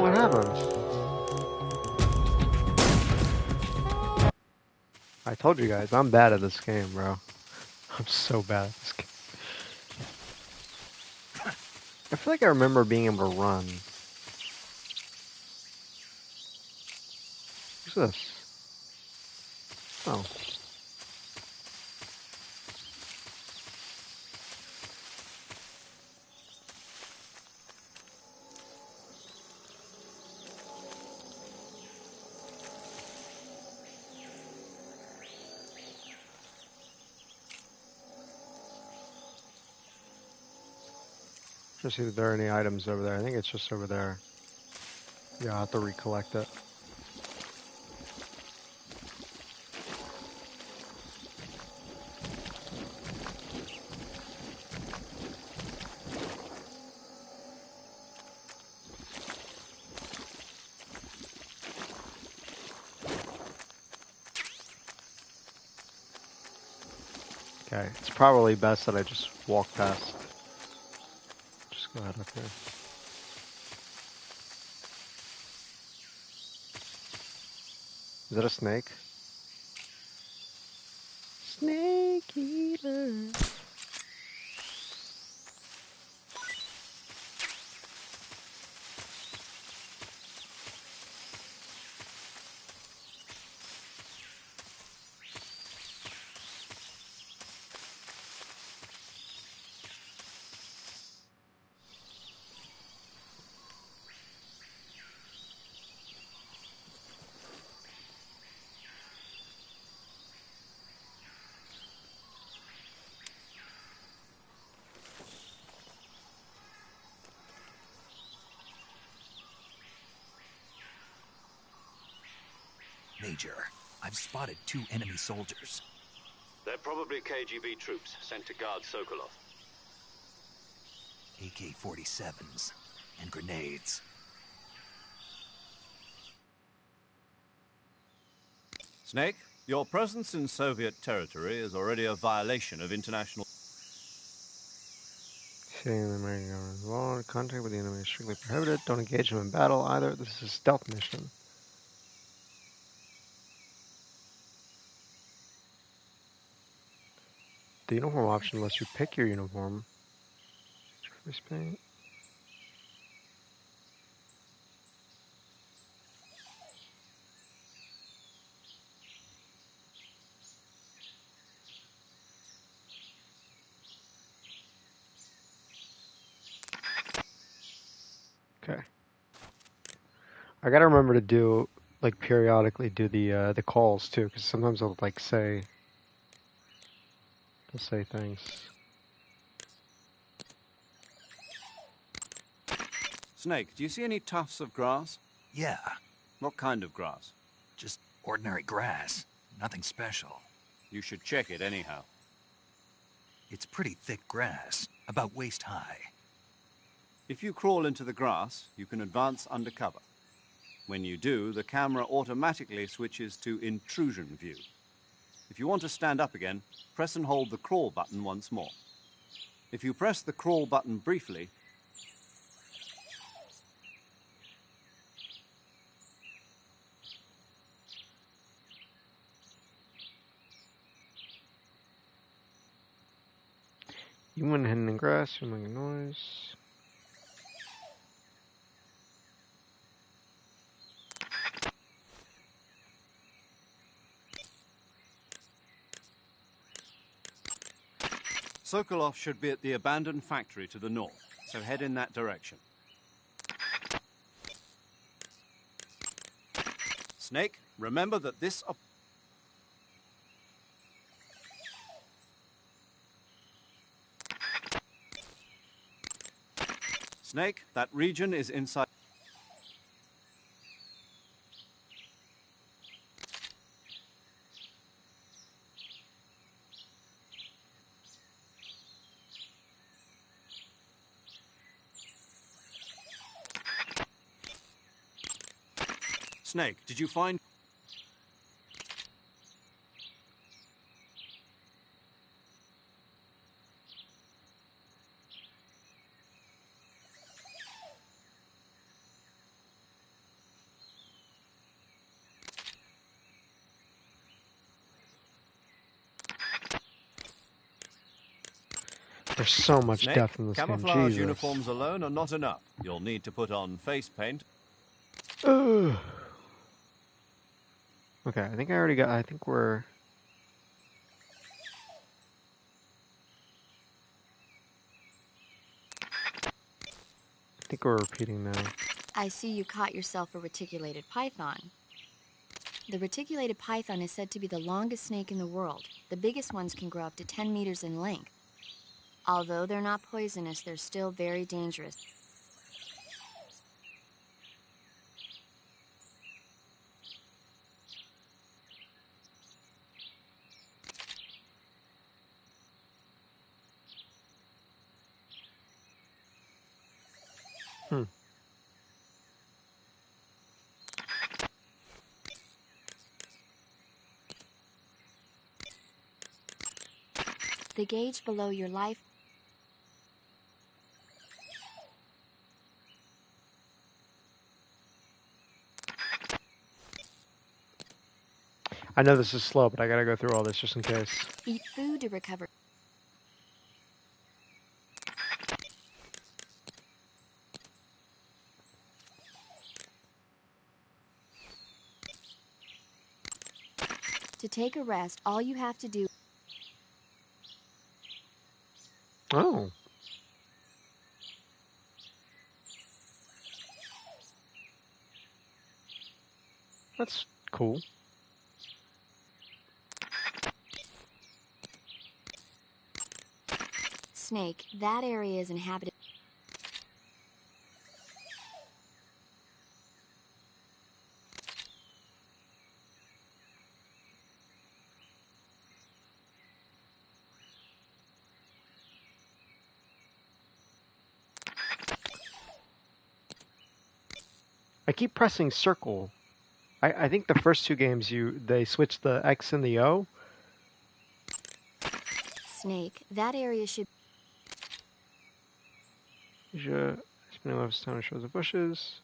A: What happened? I told you guys, I'm bad at this game, bro. I'm so bad at this game. I feel like I remember being able to run. What's this? Oh. Just see if there are any items over there. I think it's just over there. Yeah, I'll have to recollect it. Okay, it's probably best that I just walk past. Just go ahead up here. Is that a snake? Snake eater.
B: Major, I've spotted 2 enemy soldiers.
C: They're probably KGB troops sent to guard Sokolov.
B: AK-47s and grenades.
D: Snake, your presence in Soviet territory is already a violation of international...
A: Seeing the American government involved. Contact with the enemy is strictly prohibited. Don't engage them in battle either. This is a stealth mission. The uniform option lets you pick your uniform. Face paint. Okay. I gotta remember to do, like, periodically do the calls too, because sometimes they'll like say things.
D: Snake, do you see any tufts of grass?
B: Yeah,
D: What kind of grass?
B: just ordinary grass. Nothing special.
D: You should check it anyhow.
B: It's pretty thick grass, about waist high.
D: If you crawl into the grass, you can advance undercover. When you do, the camera automatically switches to intrusion view. If you want to stand up again, press and hold the crawl button once more. If you press the crawl button briefly,
A: You went hidden in grass, you make a noise.
D: Sokolov should be at the abandoned factory to the north, so head in that direction. Snake, remember that this... Snake, that region is inside... Snake, did you find...
A: There's so much
D: Snake,
A: depth in this game.
D: camouflage
A: Jesus.
D: uniforms alone are not enough. You'll need to put on face paint.
A: Ugh. Okay, I think I already got. I think we're. I think we're repeating now.
F: I see you caught yourself a reticulated python. The reticulated python is said to be the longest snake in the world. The biggest ones can grow up to 10 meters in length. Although they're not poisonous, they're still very dangerous.
A: Hmm.
F: The gauge below your life.
A: I know this is slow, but I gotta go through all this just in case.
F: Eat food to recover. To take a rest, all you have to do.
A: Oh. That's cool.
F: Snake, that area is inhabited.
A: I keep pressing circle. I think the first two games they switched the X and the O.
F: Snake, that area should.
A: Asia, spinning left stone shows the bushes.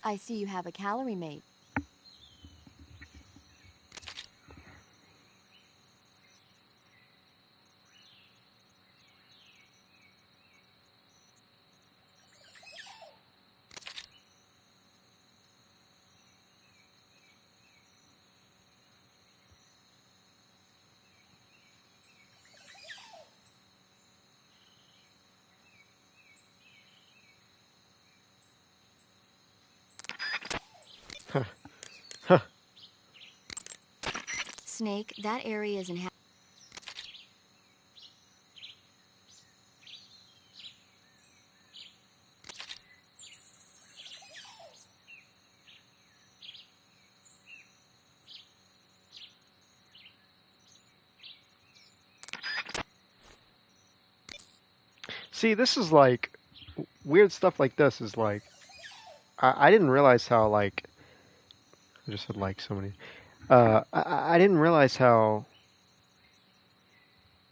F: I see you have a calorie mate. Snake, that area is inhabited.
A: See, this is like weird stuff like this is like I didn't realize how like I just said like so many. I didn't realize how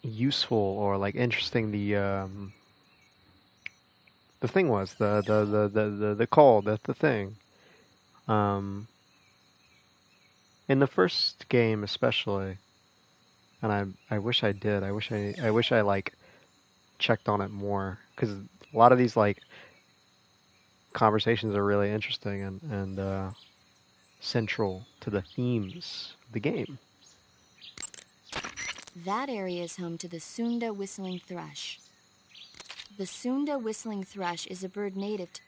A: useful or like interesting the thing was the call the thing. In the first game especially, and I wish I did. I wish I like checked on it more because a lot of these like conversations are really interesting and central to the themes of the game.
F: That area is home to the Sunda whistling thrush. The Sunda whistling thrush is a bird native to.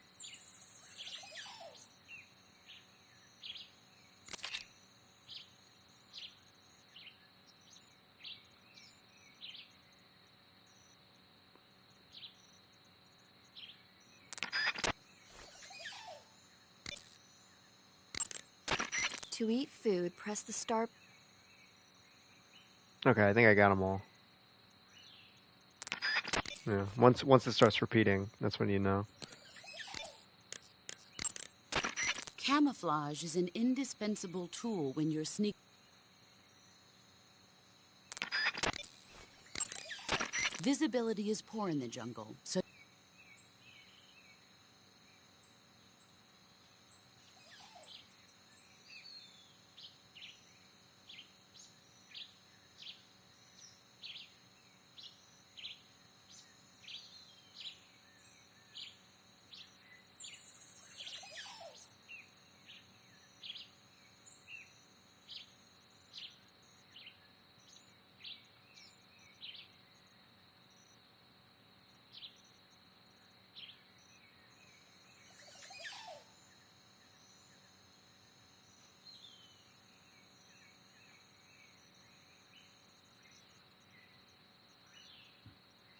F: To eat food, press the start.
A: Okay, I think I got them all. Yeah. Once it starts repeating, that's when you know.
G: Camouflage is an indispensable tool when you're sneaking. Visibility is poor in the jungle, so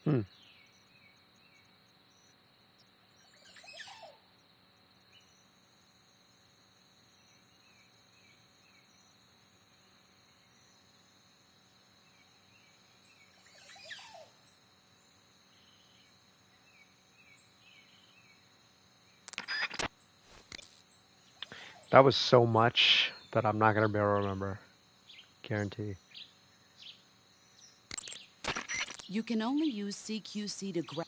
A: Hmm. That was so much that I'm not gonna be able to remember. Guarantee.
G: you can only use CQC to grab.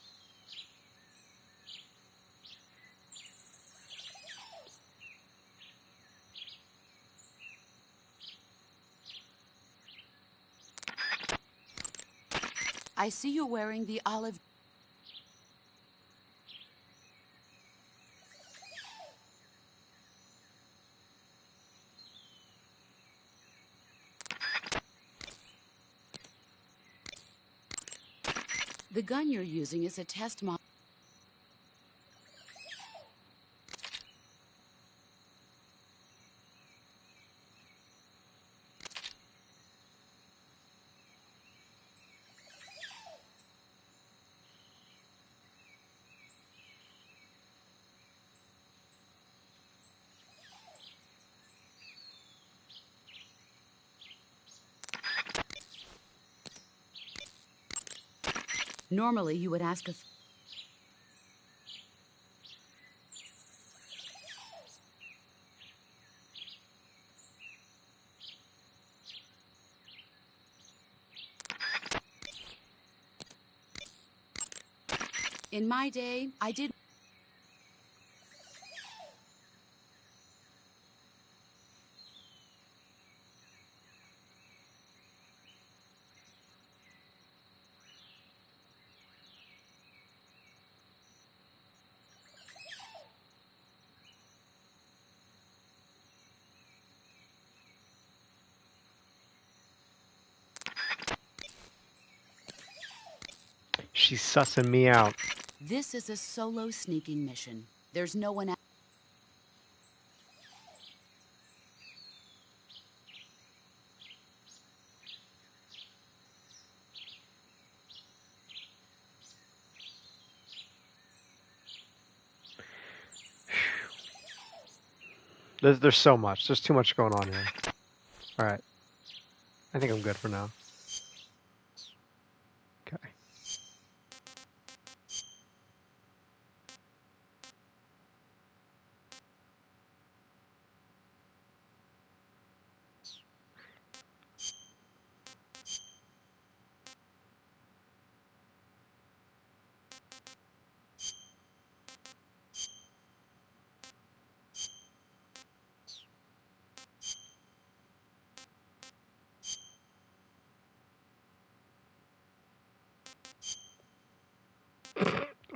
G: I see you're wearing the olive. The gun you're using is a test model. Normally, you would ask a. In my day, I did.
A: She's sussing me out.
G: This is a solo sneaking mission. There's no one.
A: There's so much. There's too much going on here. All right. I think I'm good for now. Okay.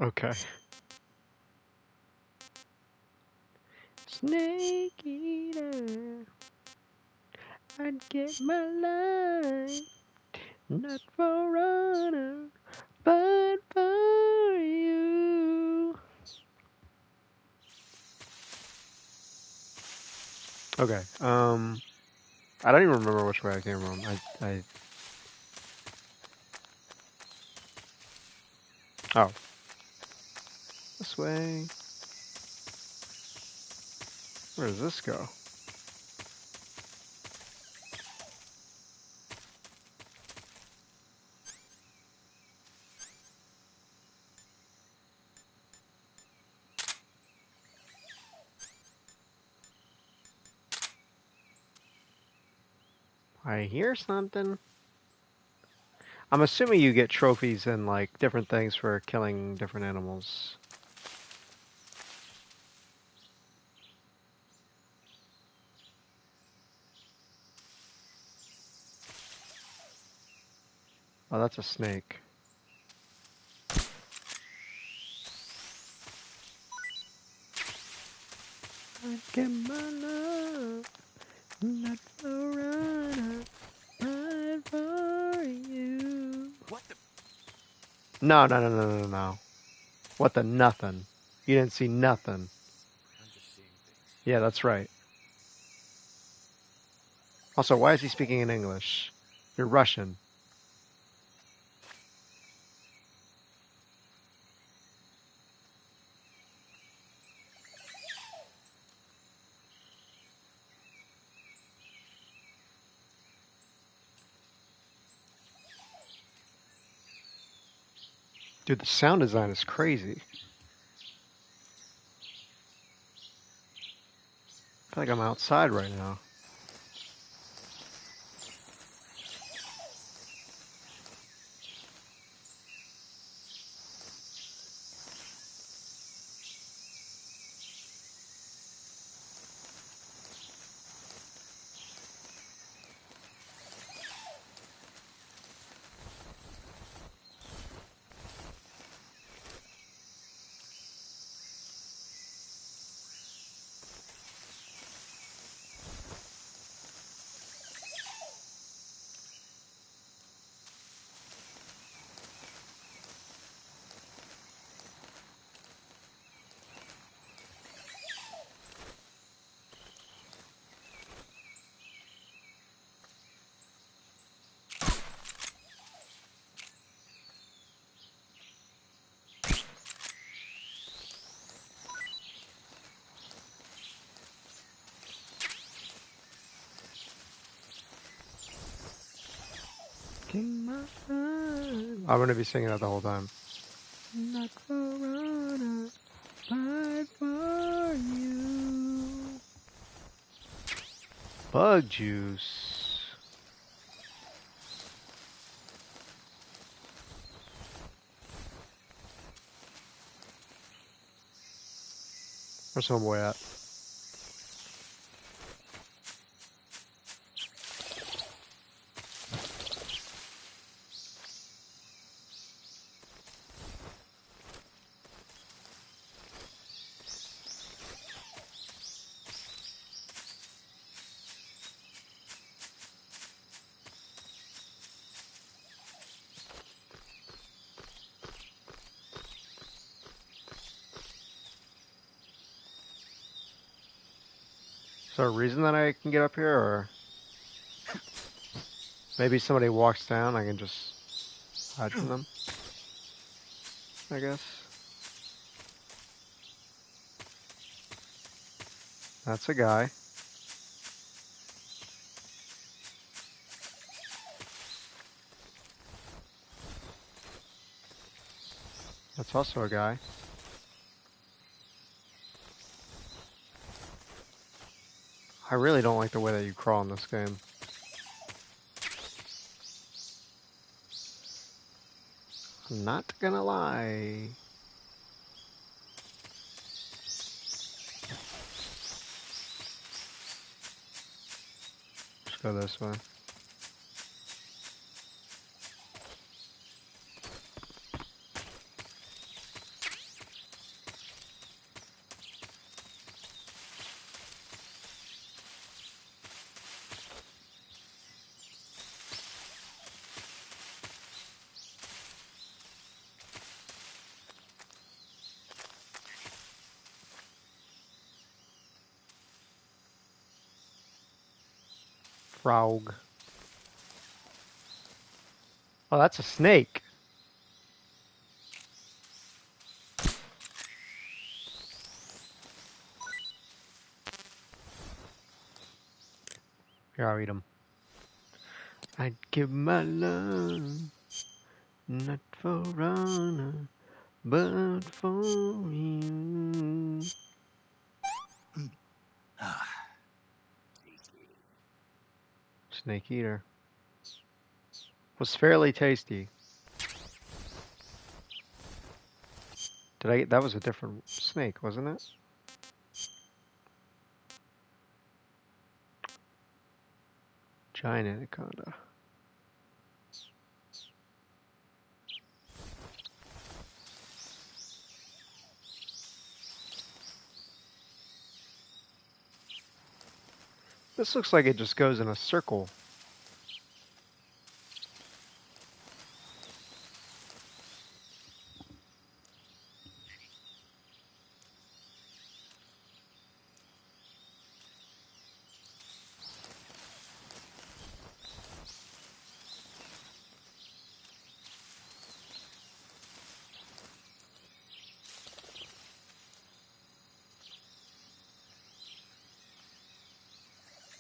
A: Okay. Snake eater, I'd get my line, not for runner, but for you. Okay. I don't even remember which way I came from. Oh, this way. Where does this go? I hear something. I'm assuming you get trophies and like different things for killing different animals. Oh, that's a snake. I get my love, not for runner, but for you.
B: What the?
A: No. What the nothing? You didn't see nothing.
B: I'm just seeing things.
A: Yeah, that's right. Also, why is he speaking in English? You're Russian. Dude, the sound design is crazy. I feel like I'm outside right now. I'm gonna be singing that the whole time. Not for runner, but for you. Bug juice. Where's homeboy at? Is there a reason that I can get up here, or maybe somebody walks down, I can just hide from them? I guess. That's a guy. That's also a guy. I really don't like the way that you crawl in this game. I'm not gonna lie. Let's go this way. Frog. Oh, that's a snake. Here, I'll eat him. I'd give my love, not for honor, but for you. Snake eater. Was fairly tasty. That was a different snake, wasn't it? Giant anaconda. This looks like it just goes in a circle.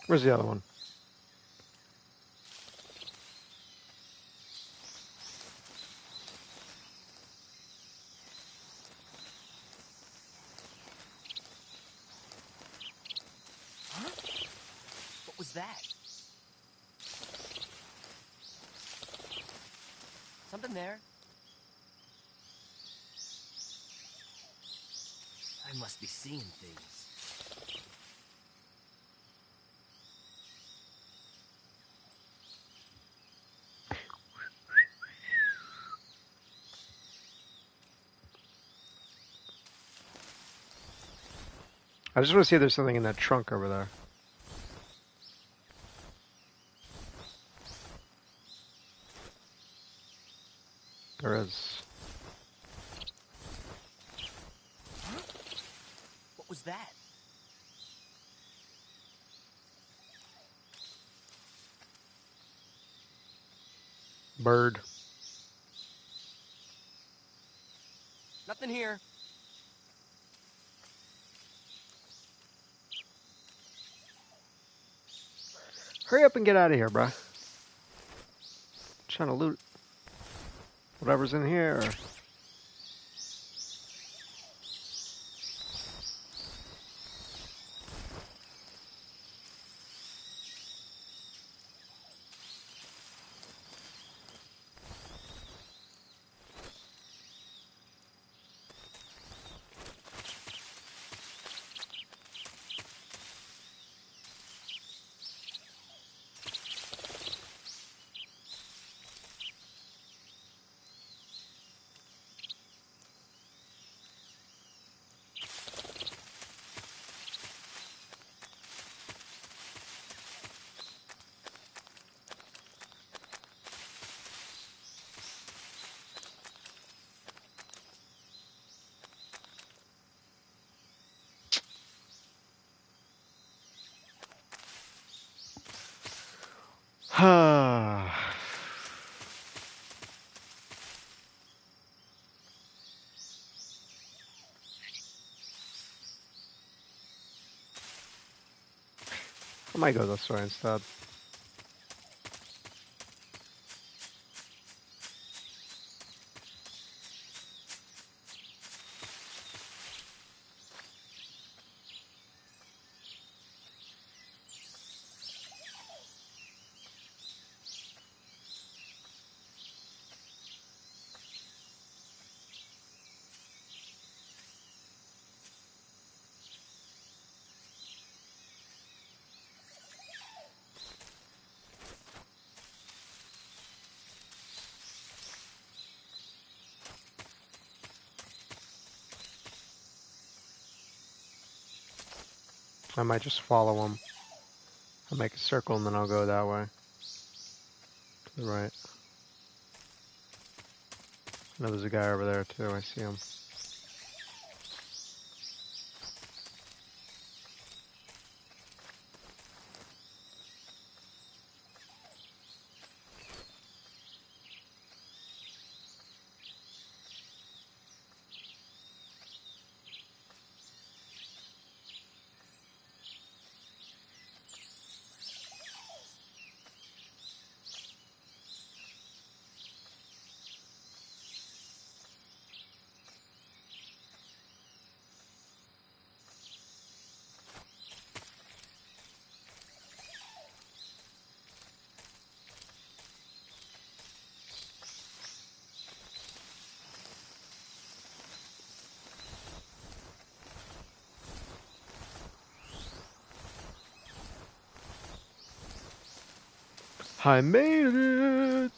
A: Where's the other one?
H: Huh? What was that? Something there? I must be seeing things.
A: I just want to see if there's something in that trunk over there. There is.
H: Huh? What was that?
A: Bird.
H: Nothing here.
A: Hurry up and get out of here, bruh. Trying to loot whatever's in here. I might go this way instead. I might just follow him. I'll make a circle and then I'll go that way. To the right. I know there's a guy over there too, I see him. I made it!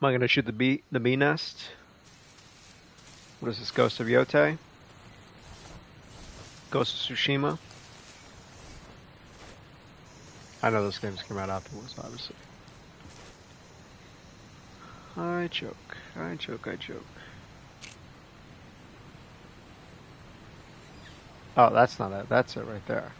A: Am I gonna shoot the bee nest? What is this, Ghost of Yotei? Ghost of Tsushima? I know those games came out afterwards, obviously. I joke, I joke, I joke. Oh, that's not it. That's it right there.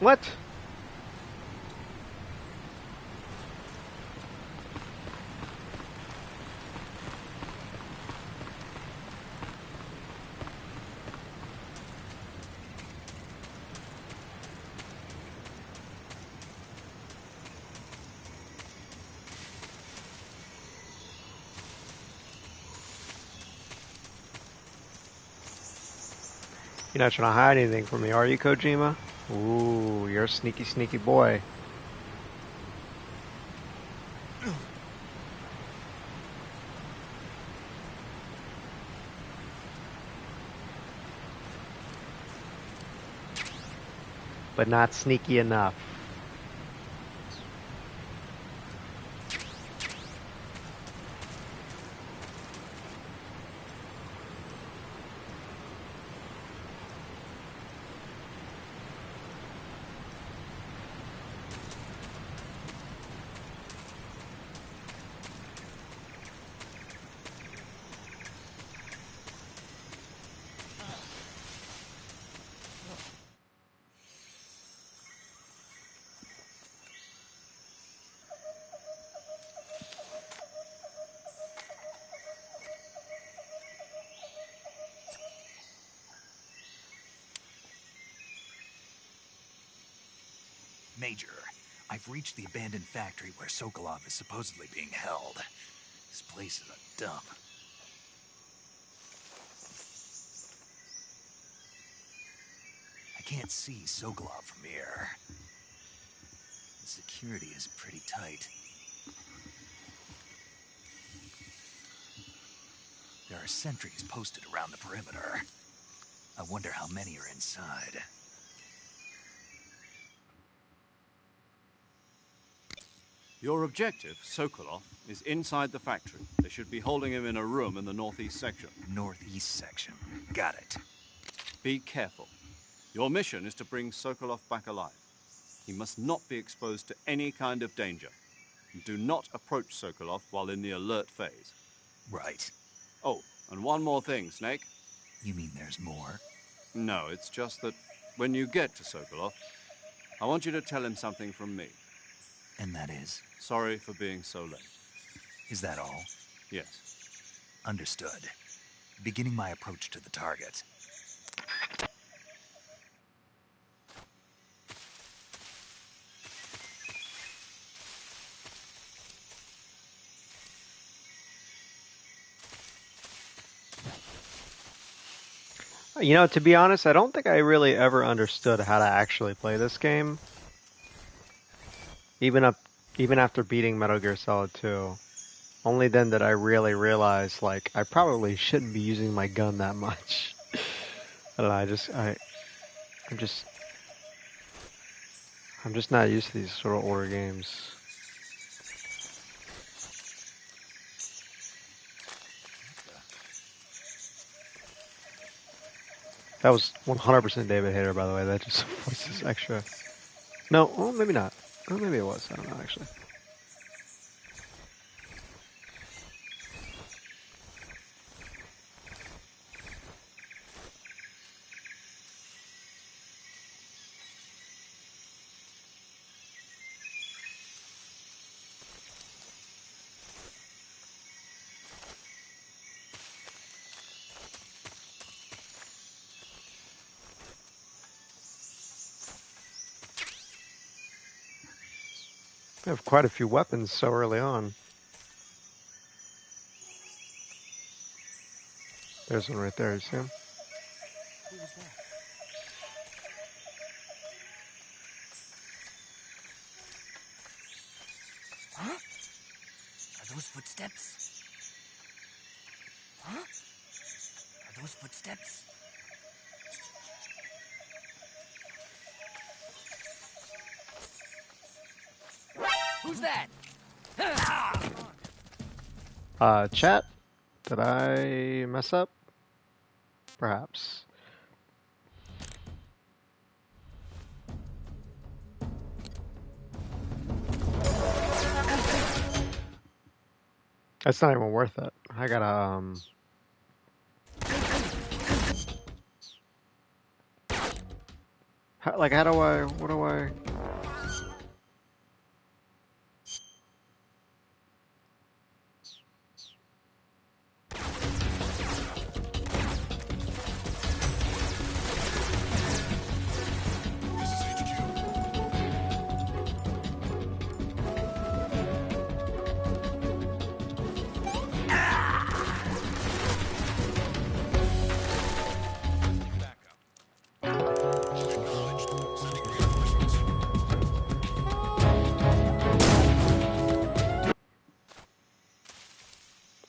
A: What? You're not trying to hide anything from me, are you, Kojima? Ooh, you're a sneaky, sneaky boy. But not sneaky enough.
B: Major, I've reached the abandoned factory where Sokolov is supposedly being held. This place is a dump. I can't see Sokolov from here. The security is pretty tight. There are sentries posted around the perimeter. I wonder how many are inside.
D: Your objective, Sokolov, is inside the factory. They should be holding him in a room in the northeast section.
B: Northeast section. Got it.
D: Be careful. Your mission is to bring Sokolov back alive. He must not be exposed to any kind of danger. Do not approach Sokolov while in the alert phase.
B: Right.
D: Oh, and one more thing, Snake.
B: You mean there's more?
D: No, it's just that when you get to Sokolov, I want you to tell him something from me.
B: And that is?
D: Sorry for being so late.
B: Is that all?
D: Yes.
B: Understood. Beginning my approach to the target.
A: You know, to be honest, I don't think I really ever understood how to actually play this game. Even after beating Metal Gear Solid 2. Only then did I really realize, like, I probably shouldn't be using my gun that much. I don't know, I'm just not used to these sort of older games. That was 100% David Hayter, by the way. That just was this extra. No, well, maybe not. Oh, maybe it was. I don't know, actually. I have quite a few weapons so early on. There's one right there, you see him?
H: Who was that? Huh? Are those footsteps? Huh? Are those footsteps? Who's that?
A: Chat, did I mess up? Perhaps. That's not even worth it. I gotta, how do I, what do I?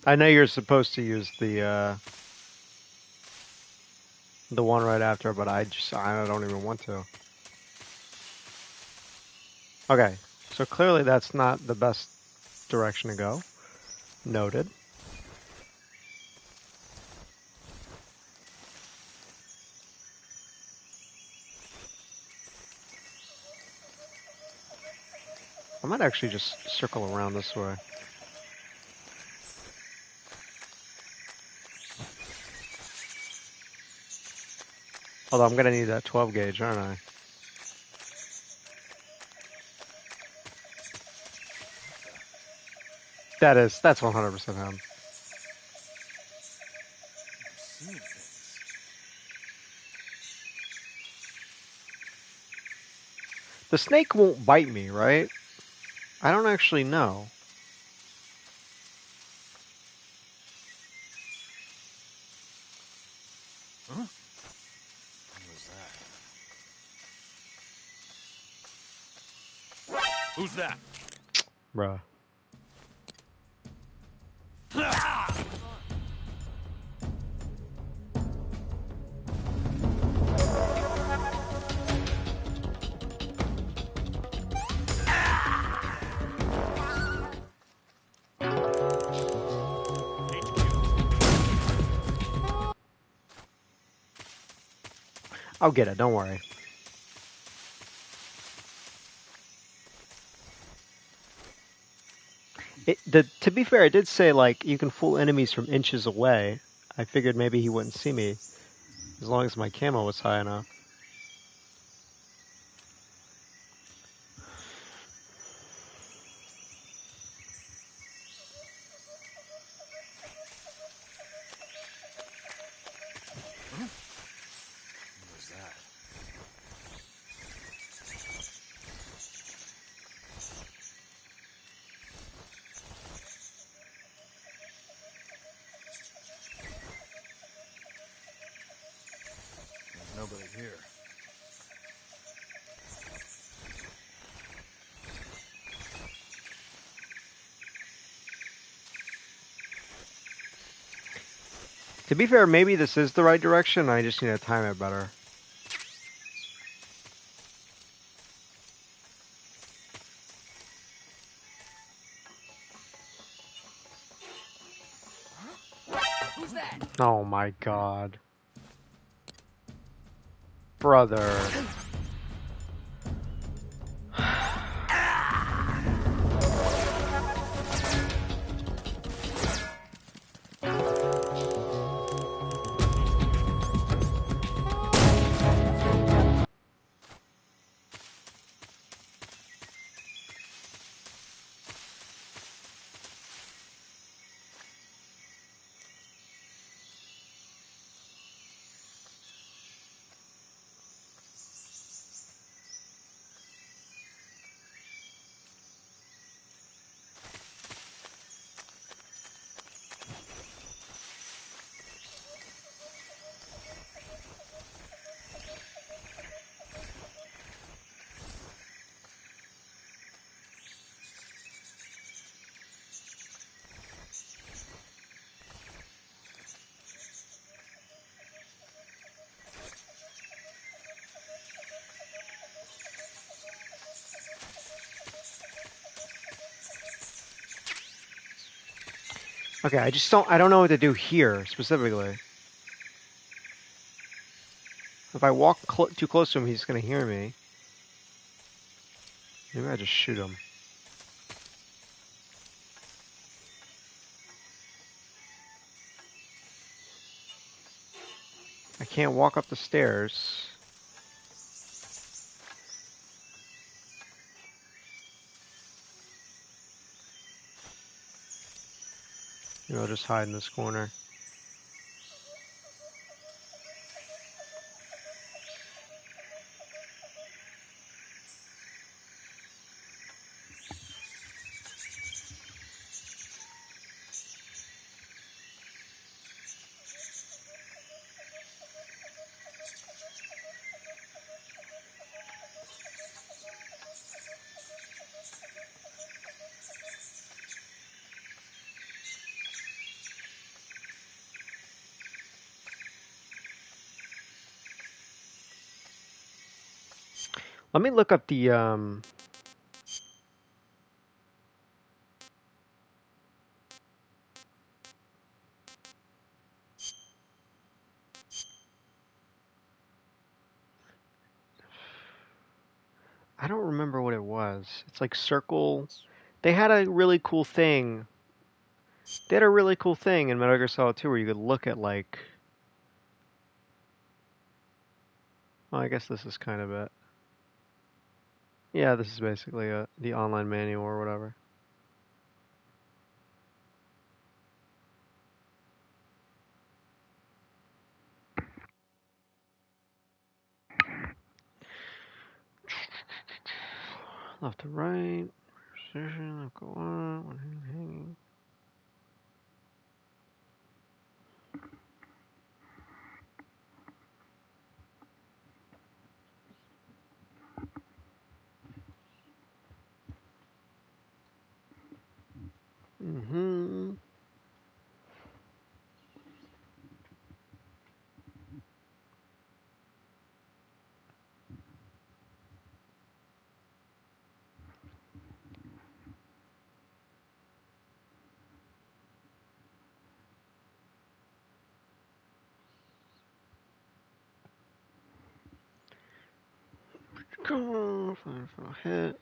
A: I know you're supposed to use the one right after, but I don't even want to. Okay, so clearly that's not the best direction to go. Noted. I might actually just circle around this way. Although I'm gonna need that 12 gauge, aren't I? That's 100% him. The snake won't bite me, right? I don't actually know.
H: Huh? Who's that?
A: Bruh. I'll get it, don't worry. To be fair, it did say, like, you can fool enemies from inches away. I figured maybe he wouldn't see me, as long as my camo was high enough.
H: Nobody here.
A: To be fair, maybe this is the right direction, I just need to time it better.
H: Who's that?
A: Oh my god. Brother. Okay, I don't know what to do here specifically. If I walk too close to him, he's gonna hear me. Maybe I just shoot him. I can't walk up the stairs. Maybe I'll just hide in this corner. Let me look up the I don't remember what it was. It's like circle. They had a really cool thing. They had a really cool thing in Metal Gear Solid 2 where you could look at like. Well, I guess this is kind of it. Yeah, this is basically the online manual or whatever. Left to right. Precision. Go on. One hand hanging. Mm-hmm. Come on. Final hit.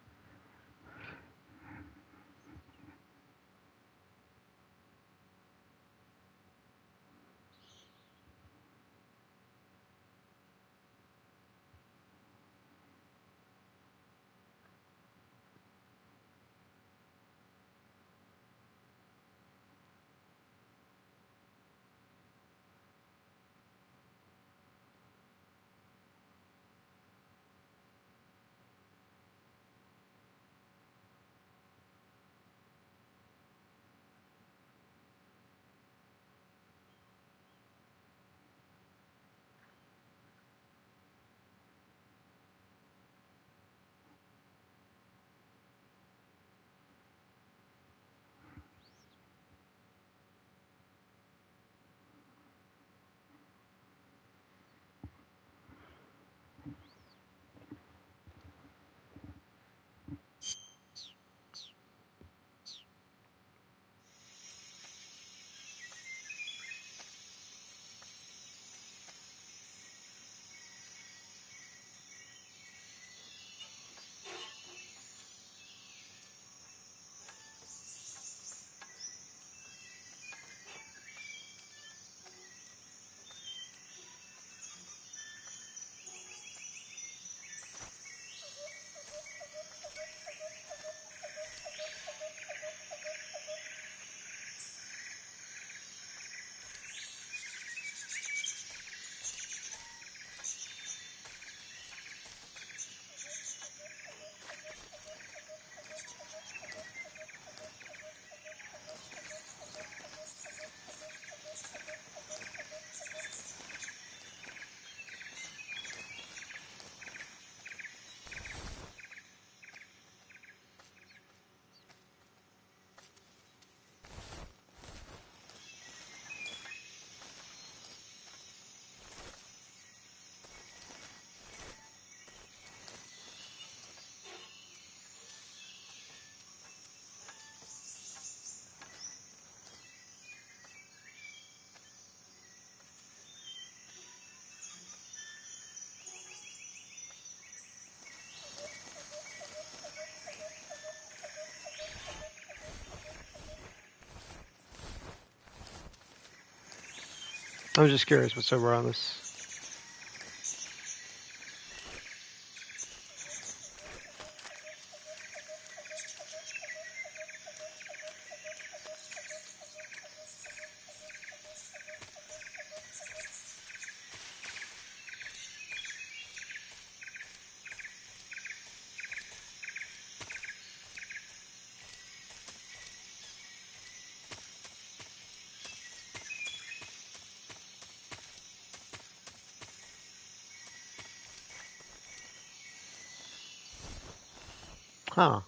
A: I was just curious what's over on this. Huh.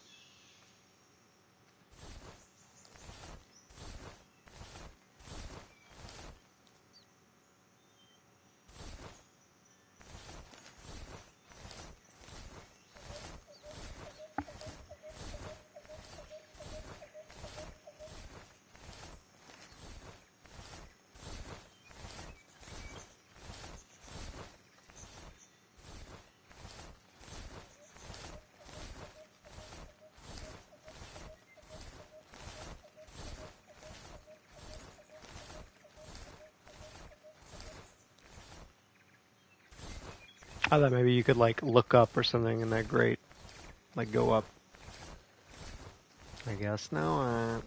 A: I thought maybe you could like look up or something in that grate. Like go up. I guess not.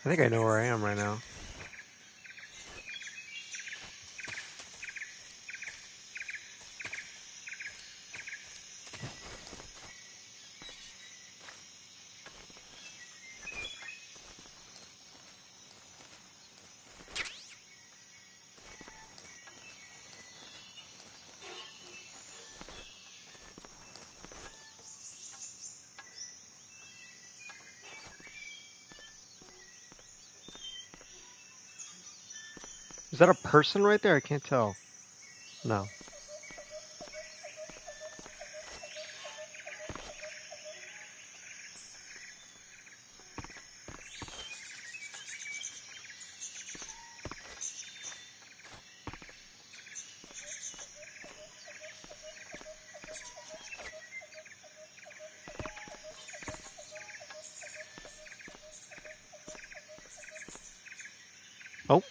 A: I think I know where I am right now. Is that a person right there? I can't tell. No. Oh.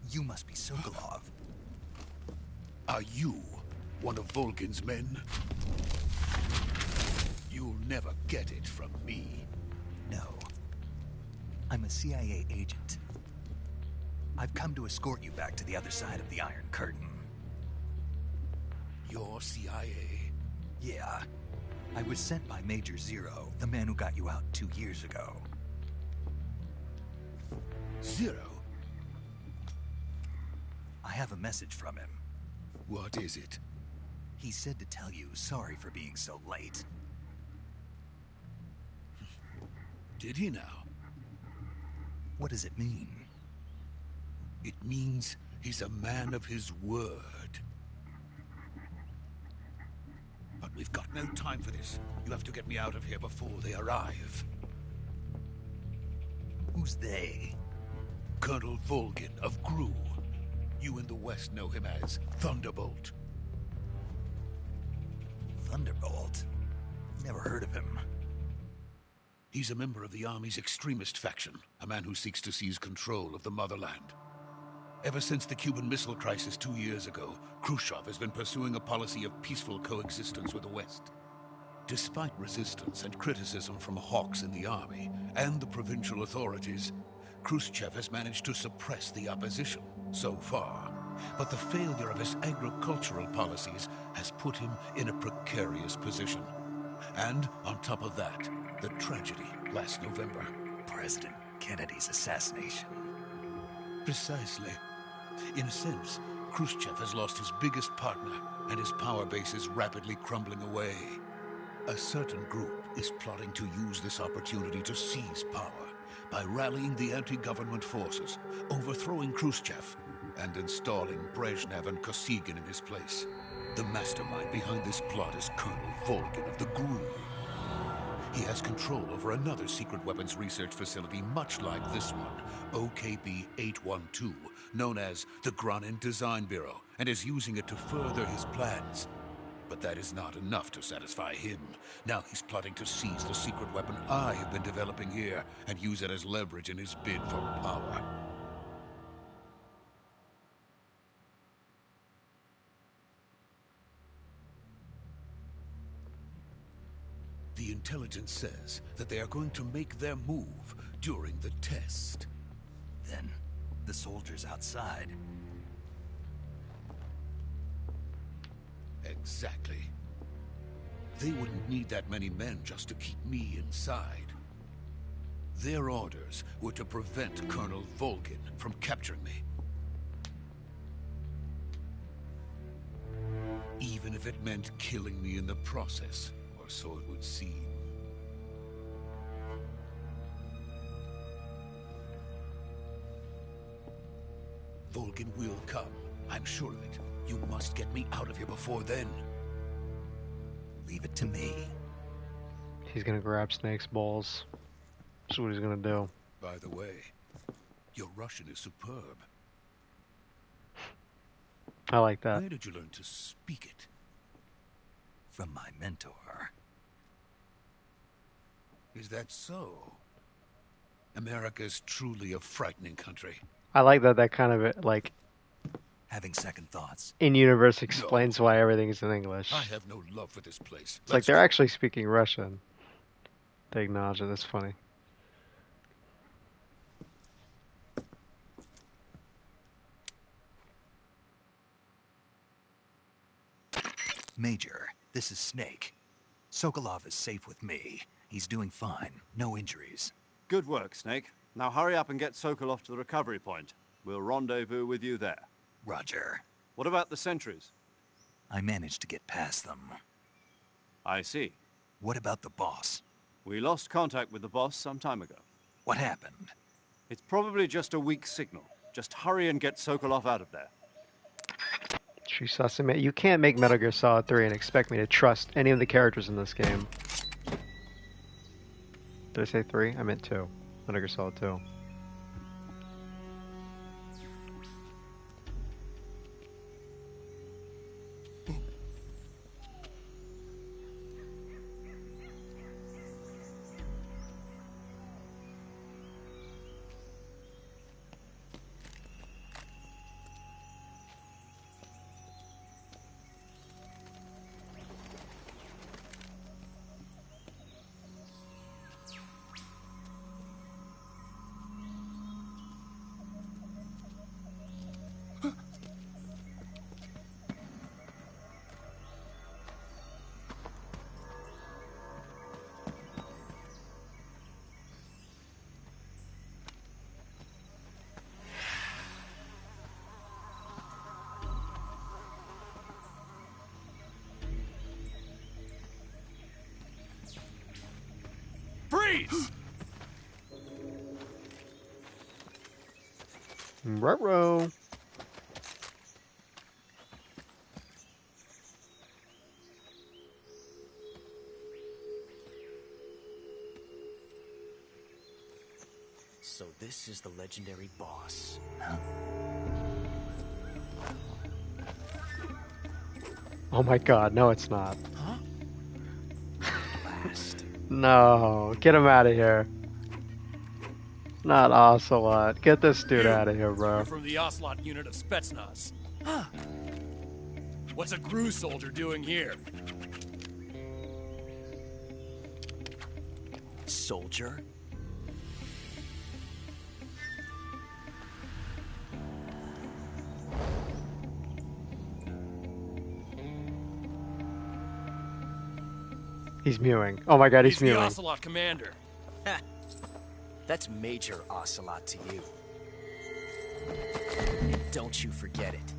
B: You must be Sokolov.
I: Are you one of Volgin's men? You'll never get it from me.
B: No. I'm a CIA agent. I've come to escort you back to the other side of the Iron Curtain.
I: You're CIA?
B: Yeah. I was sent by Major Zero, the man who got you out 2 years ago.
I: Zero?
B: I have a message from him.
I: What is it?
B: He said to tell you sorry for being so late.
I: Did he now?
B: What does it mean?
I: It means he's a man of his word. But we've got no time for this. You have to get me out of here before they arrive.
B: Who's they?
I: Colonel Volgin of Gru. You in the West know him as Thunderbolt.
B: Thunderbolt? Never heard of him.
I: He's a member of the Army's extremist faction, a man who seeks to seize control of the motherland. Ever since the Cuban Missile Crisis 2 years ago, Khrushchev has been pursuing a policy of peaceful coexistence with the West. Despite resistance and criticism from hawks in the army and the provincial authorities, Khrushchev has managed to suppress the opposition so far. But the failure of his agricultural policies has put him in a precarious position. And on top of that, the tragedy last November.
B: President Kennedy's assassination.
I: Precisely. In a sense, Khrushchev has lost his biggest partner, and his power base is rapidly crumbling away. A certain group is plotting to use this opportunity to seize power by rallying the anti-government forces, overthrowing Khrushchev, and installing Brezhnev and Kosygin in his place. The mastermind behind this plot is Colonel Volgin of the GRU. He has control over another secret weapons research facility much like this one, OKB-812, known as the Granin Design Bureau, and is using it to further his plans. But that is not enough to satisfy him. Now he's plotting to seize the secret weapon I have been developing here and use it as leverage in his bid for power. The intelligence says that they are going to make their move during the test.
B: Then, the soldiers outside.
I: Exactly. They wouldn't need that many men just to keep me inside. Their orders were to prevent Colonel Volgin from capturing me. Even if it meant killing me in the process, or so it would seem. Volgin will come, I'm sure of it. You must get me out of here before then.
B: Leave it to me.
A: He's gonna grab Snake's balls. That's what he's gonna do.
I: By the way, your Russian is superb.
A: I like that.
I: Where did you learn to speak it?
B: From my mentor.
I: Is that so? America is truly a frightening country.
A: I like that kind of, like,
B: Having second thoughts.
A: in-universe explains why everything is in English.
I: I have no love for this place.
A: It's like they're actually speaking Russian. They acknowledge it. That's funny.
B: Major, this is Snake. Sokolov is safe with me. He's doing fine. No injuries.
D: Good work, Snake. Now hurry up and get Sokolov to the recovery point. We'll rendezvous with you there.
B: Roger.
D: What about the sentries?
B: I managed to get past them.
D: I see.
B: What about the boss?
D: We lost contact with the boss some time ago.
B: What happened?
D: It's probably just a weak signal. Just hurry and get Sokolov out of there.
A: Shisasime, you can't make Metal Gear Solid 3 and expect me to trust any of the characters in this game. Did I say 3? I meant 2. Metal Gear Solid 2.
H: Freeze!
A: Ruh-roh.
E: So this is the legendary boss.
A: Oh my god, no it's not.
E: Huh?
A: No, get him out of here. Not Ocelot. Get this dude
H: You.
A: out of here, bro.
H: You're from the Ocelot unit of Spetsnaz. What's a GRU soldier doing here?
E: Soldier?
A: He's mewing. Oh my god, he's
H: He's the
A: mewing.
H: Ocelot commander.
E: That's Major Ocelot to you. And don't you forget it.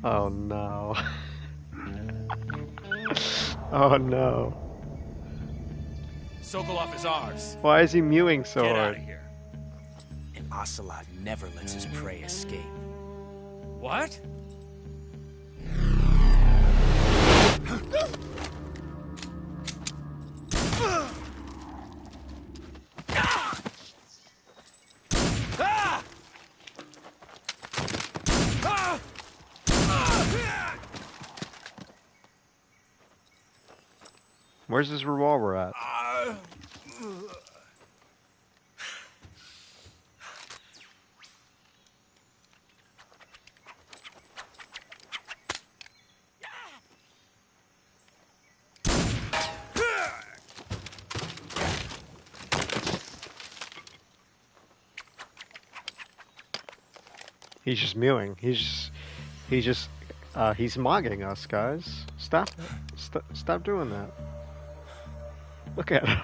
A: Oh no. Oh no.
H: Sokolov is ours.
A: Why is he mewing so
H: Get out
A: hard?
H: of here.
E: And Ocelot never lets his prey escape.
H: What?
A: Where's his revolver at? He's just mewing. He's mogging us, guys. Stop doing that. Look at him.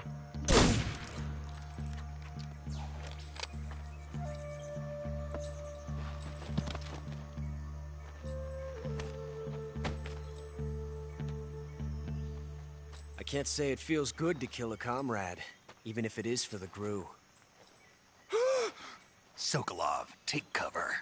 E: I can't say it feels good to kill a comrade, even if it is for the GRU.
B: Sokolov, take cover.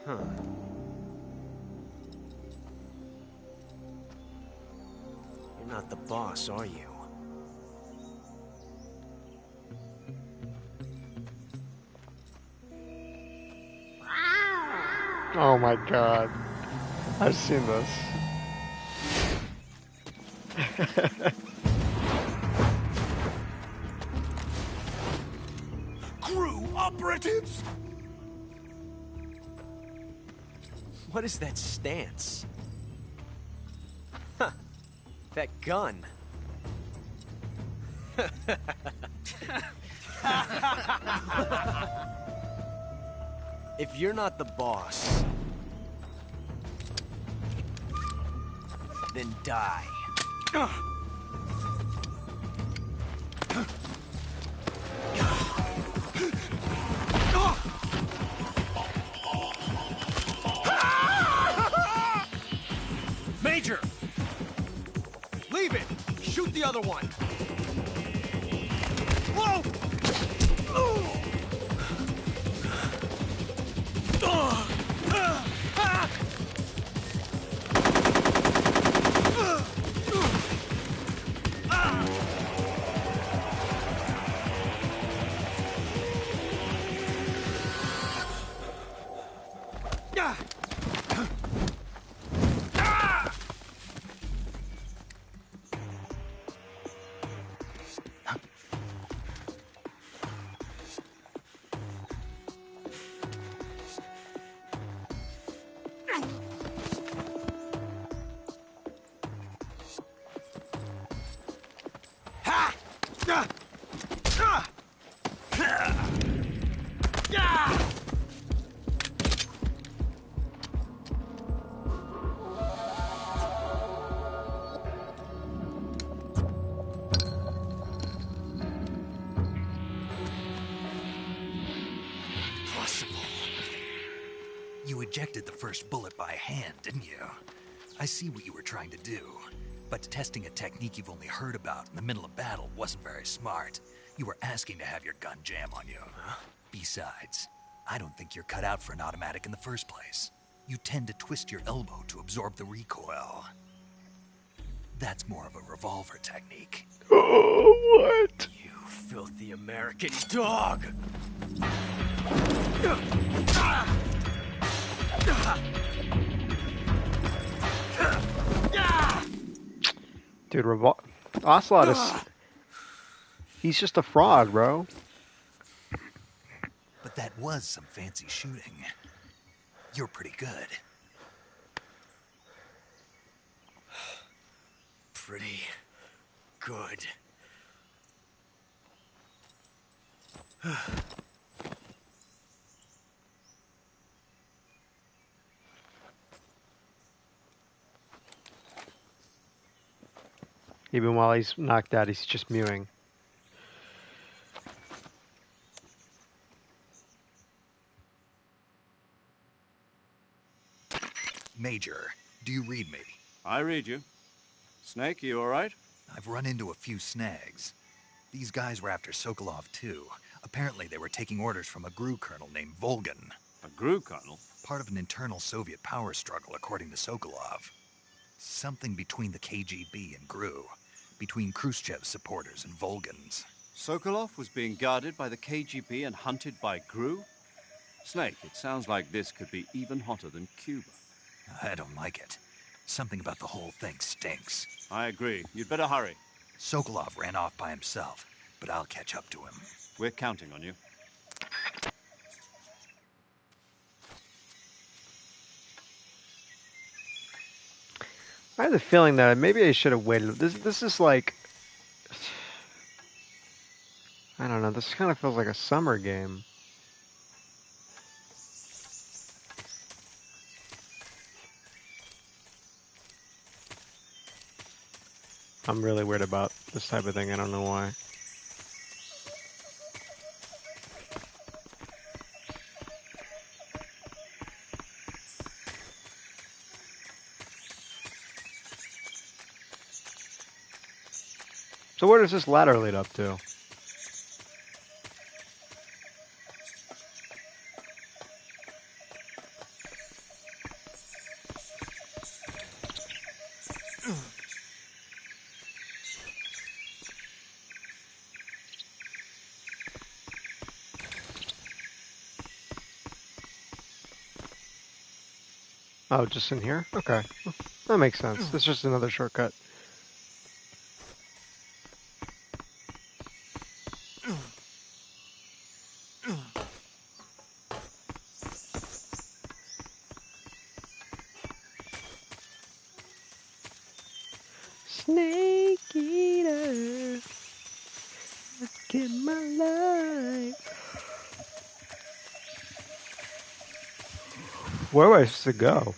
E: Huh. You're not the boss, are you?
A: Oh my god. I've seen this.
I: GRU operatives?
E: What is that stance? Huh. That gun. If you're not the boss, then die.
H: Major! Leave it! Shoot the other one! Whoa!
B: You ejected the first bullet by hand, didn't you? I see what you were trying to do. But testing a technique you've only heard about in the middle of battle wasn't very smart. You were asking to have your gun jam on you. Besides, I don't think you're cut out for an automatic in the first place. You tend to twist your elbow to absorb the recoil. That's more of a revolver technique.
A: Oh, what?
E: You filthy American dog!
A: Dude, Ocelot is... He's just a fraud, bro.
B: But that was some fancy shooting. You're pretty good.
E: Pretty good.
A: Even while he's knocked out, he's just mewing.
B: Major, do you read me?
D: I read you. Snake, you all right?
B: I've run into a few snags. These guys were after Sokolov too. Apparently they were taking orders from a GRU colonel named Volgin.
D: A GRU colonel?
B: Part of an internal Soviet power struggle, according to Sokolov. Something between the KGB and GRU. Between Khrushchev's supporters and Volgin's.
D: Sokolov was being guarded by the KGB and hunted by GRU? Snake, it sounds like this could be even hotter than Cuba.
B: I don't like it. Something about the whole thing stinks.
D: I agree. You'd better hurry.
B: Sokolov ran off by himself, but I'll catch up to him.
D: We're counting on you.
A: I have the feeling that maybe I should have waited. This is like... I don't know, this kind of feels like a summer game. I'm really weird about this type of thing, I don't know why. So where does this ladder lead up to? Oh, just in here? Okay. That makes sense. It's just another shortcut. Snake eater, look at my life. Where am I supposed to go?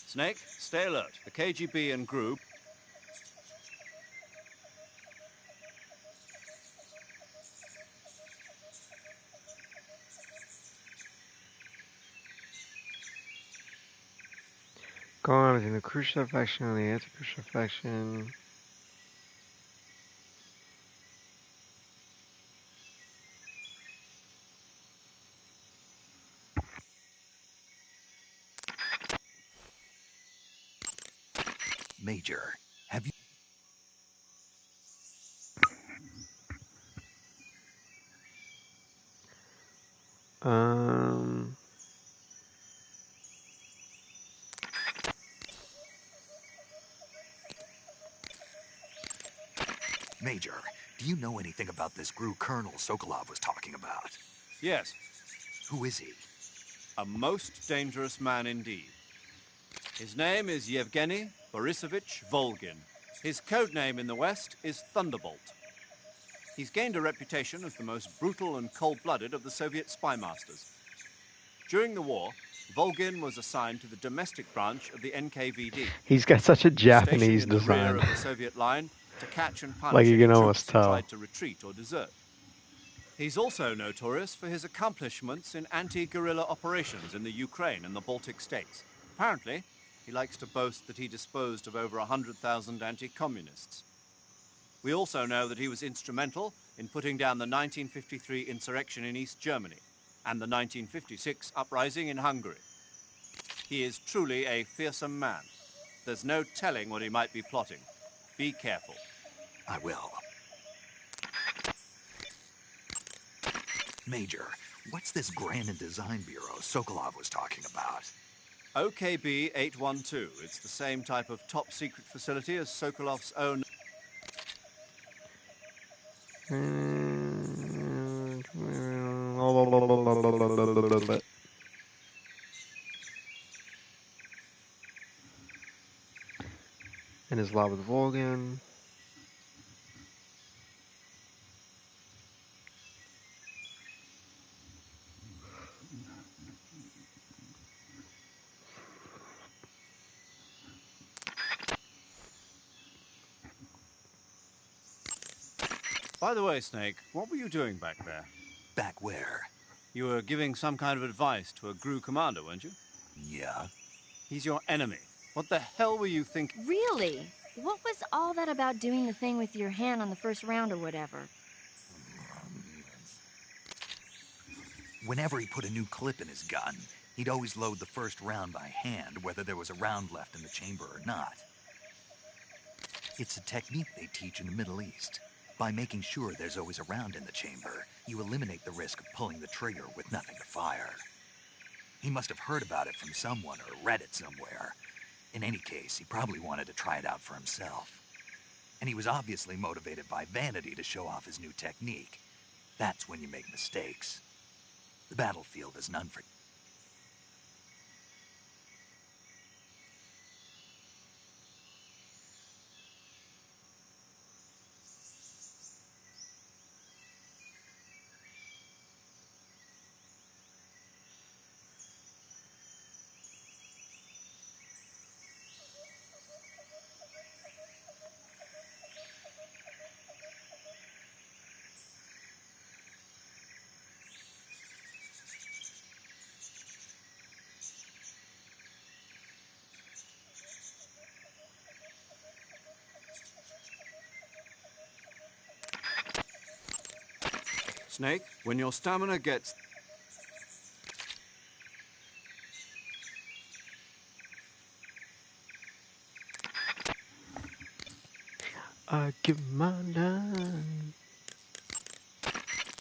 D: Snake, stay alert. The KGB and GRU...
A: Go on between the Khrushchev faction and the anti-Khrushchev faction.
B: Major, have you... Major, do you know anything about this GRU colonel Sokolov was talking about?
D: Yes,
B: Who is he?
D: a most dangerous man indeed. His name is Yevgeny Borisovich Volgin. His code name in the West is Thunderbolt. He's gained a reputation as the most brutal and cold-blooded of the Soviet spy masters. During the war, Volgin was assigned to the domestic branch of the NKVD.
A: He's got such a Japanese
D: stationed in the rear
A: design.
D: of the Soviet line to catch and punish
A: Like you
D: any
A: can almost
D: troops who
A: tell.
D: tried to retreat or desert. He's also notorious for his accomplishments in anti-guerrilla operations in the Ukraine and the Baltic states. Apparently, he likes to boast that he disposed of over 100,000 anti-communists. We also know that he was instrumental in putting down the 1953 insurrection in East Germany and the 1956 uprising in Hungary. He is truly a fearsome man. There's no telling what he might be plotting. Be careful.
B: I will. Major, what's this Grand Design Bureau Sokolov was talking about?
D: OKB 812. It's the same type of top secret facility as Sokolov's own.
A: And his lab with Volgan.
D: By the way, Snake, what were you doing back there?
B: Back where?
D: You were giving some kind of advice to a GRU commander, weren't you?
B: Yeah?
D: He's your enemy. What the hell were you thinking?
F: Really? What was all that about doing the thing with your hand on the first round or whatever?
B: Whenever he put a new clip in his gun, he'd always load the first round by hand, whether there was a round left in the chamber or not. It's a technique they teach in the Middle East. By making sure there's always a round in the chamber, you eliminate the risk of pulling the trigger with nothing to fire. He must have heard about it from someone or read it somewhere. In any case, he probably wanted to try it out for himself. And he was obviously motivated by vanity to show off his new technique. That's when you make mistakes. The battlefield is none for...
D: Snake, when your stamina gets...
A: I give my nine.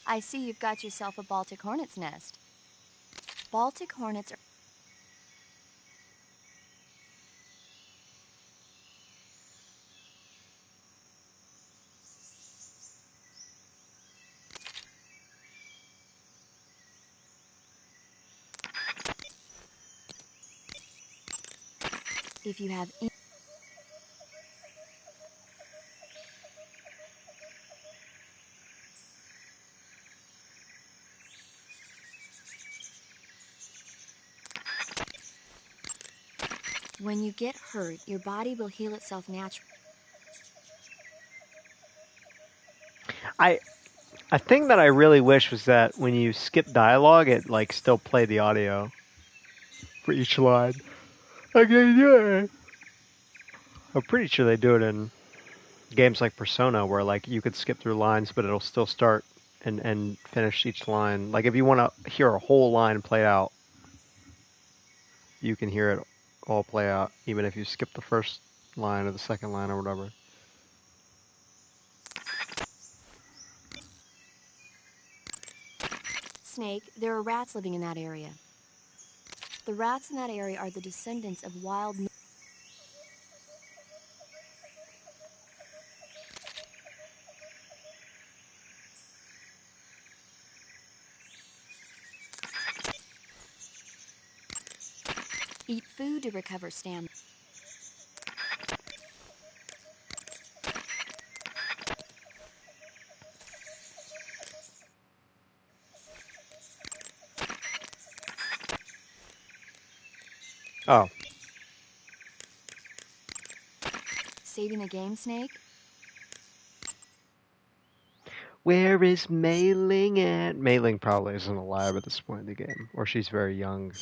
F: I see you've got yourself a Baltic hornet's nest. Baltic hornets are... If you have... When you get hurt, your body will heal itself naturally.
A: A thing that I really wish was that when you skip dialogue, it like still played the audio for each line. I can do it. I'm pretty sure they do it in games like Persona, where like you could skip through lines, but it'll still start and finish each line. Like if you want to hear a whole line play out, you can hear it all play out, even if you skip the first line or the second line or whatever.
F: Snake, there are rats living in that area. The rats in that area are the descendants of wild... Eat food to recover stamina.
A: Oh.
F: Saving the game, Snake?
A: Where is Mei Ling at? Mei Ling probably isn't alive at this point in the game, or she's very young.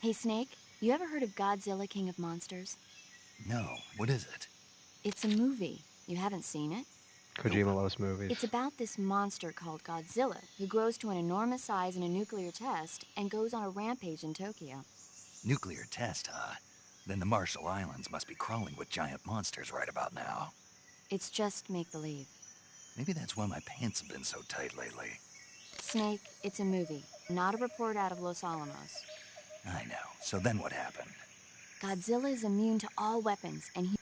F: Hey, Snake, you ever heard of Godzilla, King of Monsters?
B: No, what is it?
F: It's a movie. You haven't seen it?
A: Kojima loves movies.
F: It's about this monster called Godzilla, who grows to an enormous size in a nuclear test and goes on a rampage in Tokyo.
B: Nuclear test, huh? Then the Marshall Islands must be crawling with giant monsters right about now.
F: It's just make-believe.
B: Maybe that's why my pants have been so tight lately.
F: Snake, it's a movie, not a report out of Los Alamos.
B: I know. So then what happened?
F: Godzilla is immune to all weapons, and he...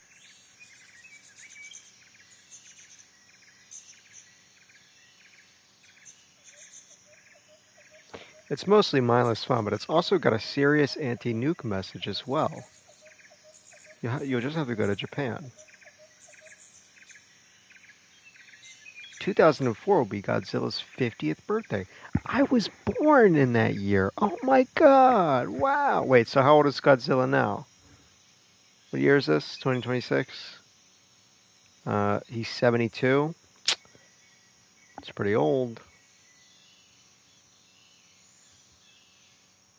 A: It's mostly mindless fun, but it's also got a serious anti-nuke message as well. You'll just have to go to Japan. 2004 will be Godzilla's 50th birthday. I was born in that year. Oh my god. Wow. Wait, so how old is Godzilla now? What year is this? 2026? He's 72. It's pretty old.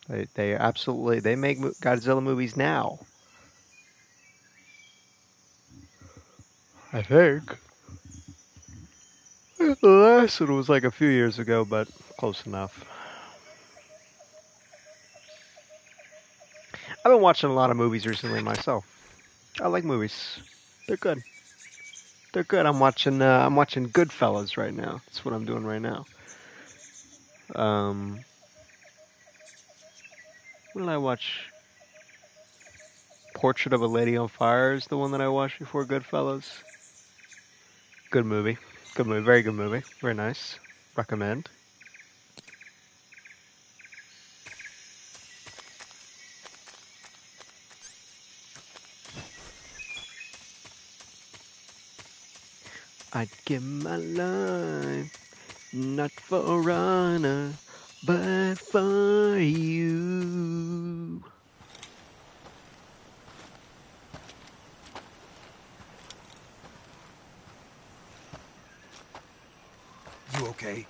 A: They absolutely, they make Godzilla movies now. I think. The last one was like a few years ago, but close enough. I've been watching a lot of movies recently myself. I like movies. They're good. They're good. I'm watching Goodfellas right now. That's what I'm doing right now. What did I watch? Portrait of a Lady on Fire is the one that I watched before Goodfellas. Good movie. Good movie. Very good movie. Very nice. Recommend. I'd give my life, not for honor, but for you.
B: You okay?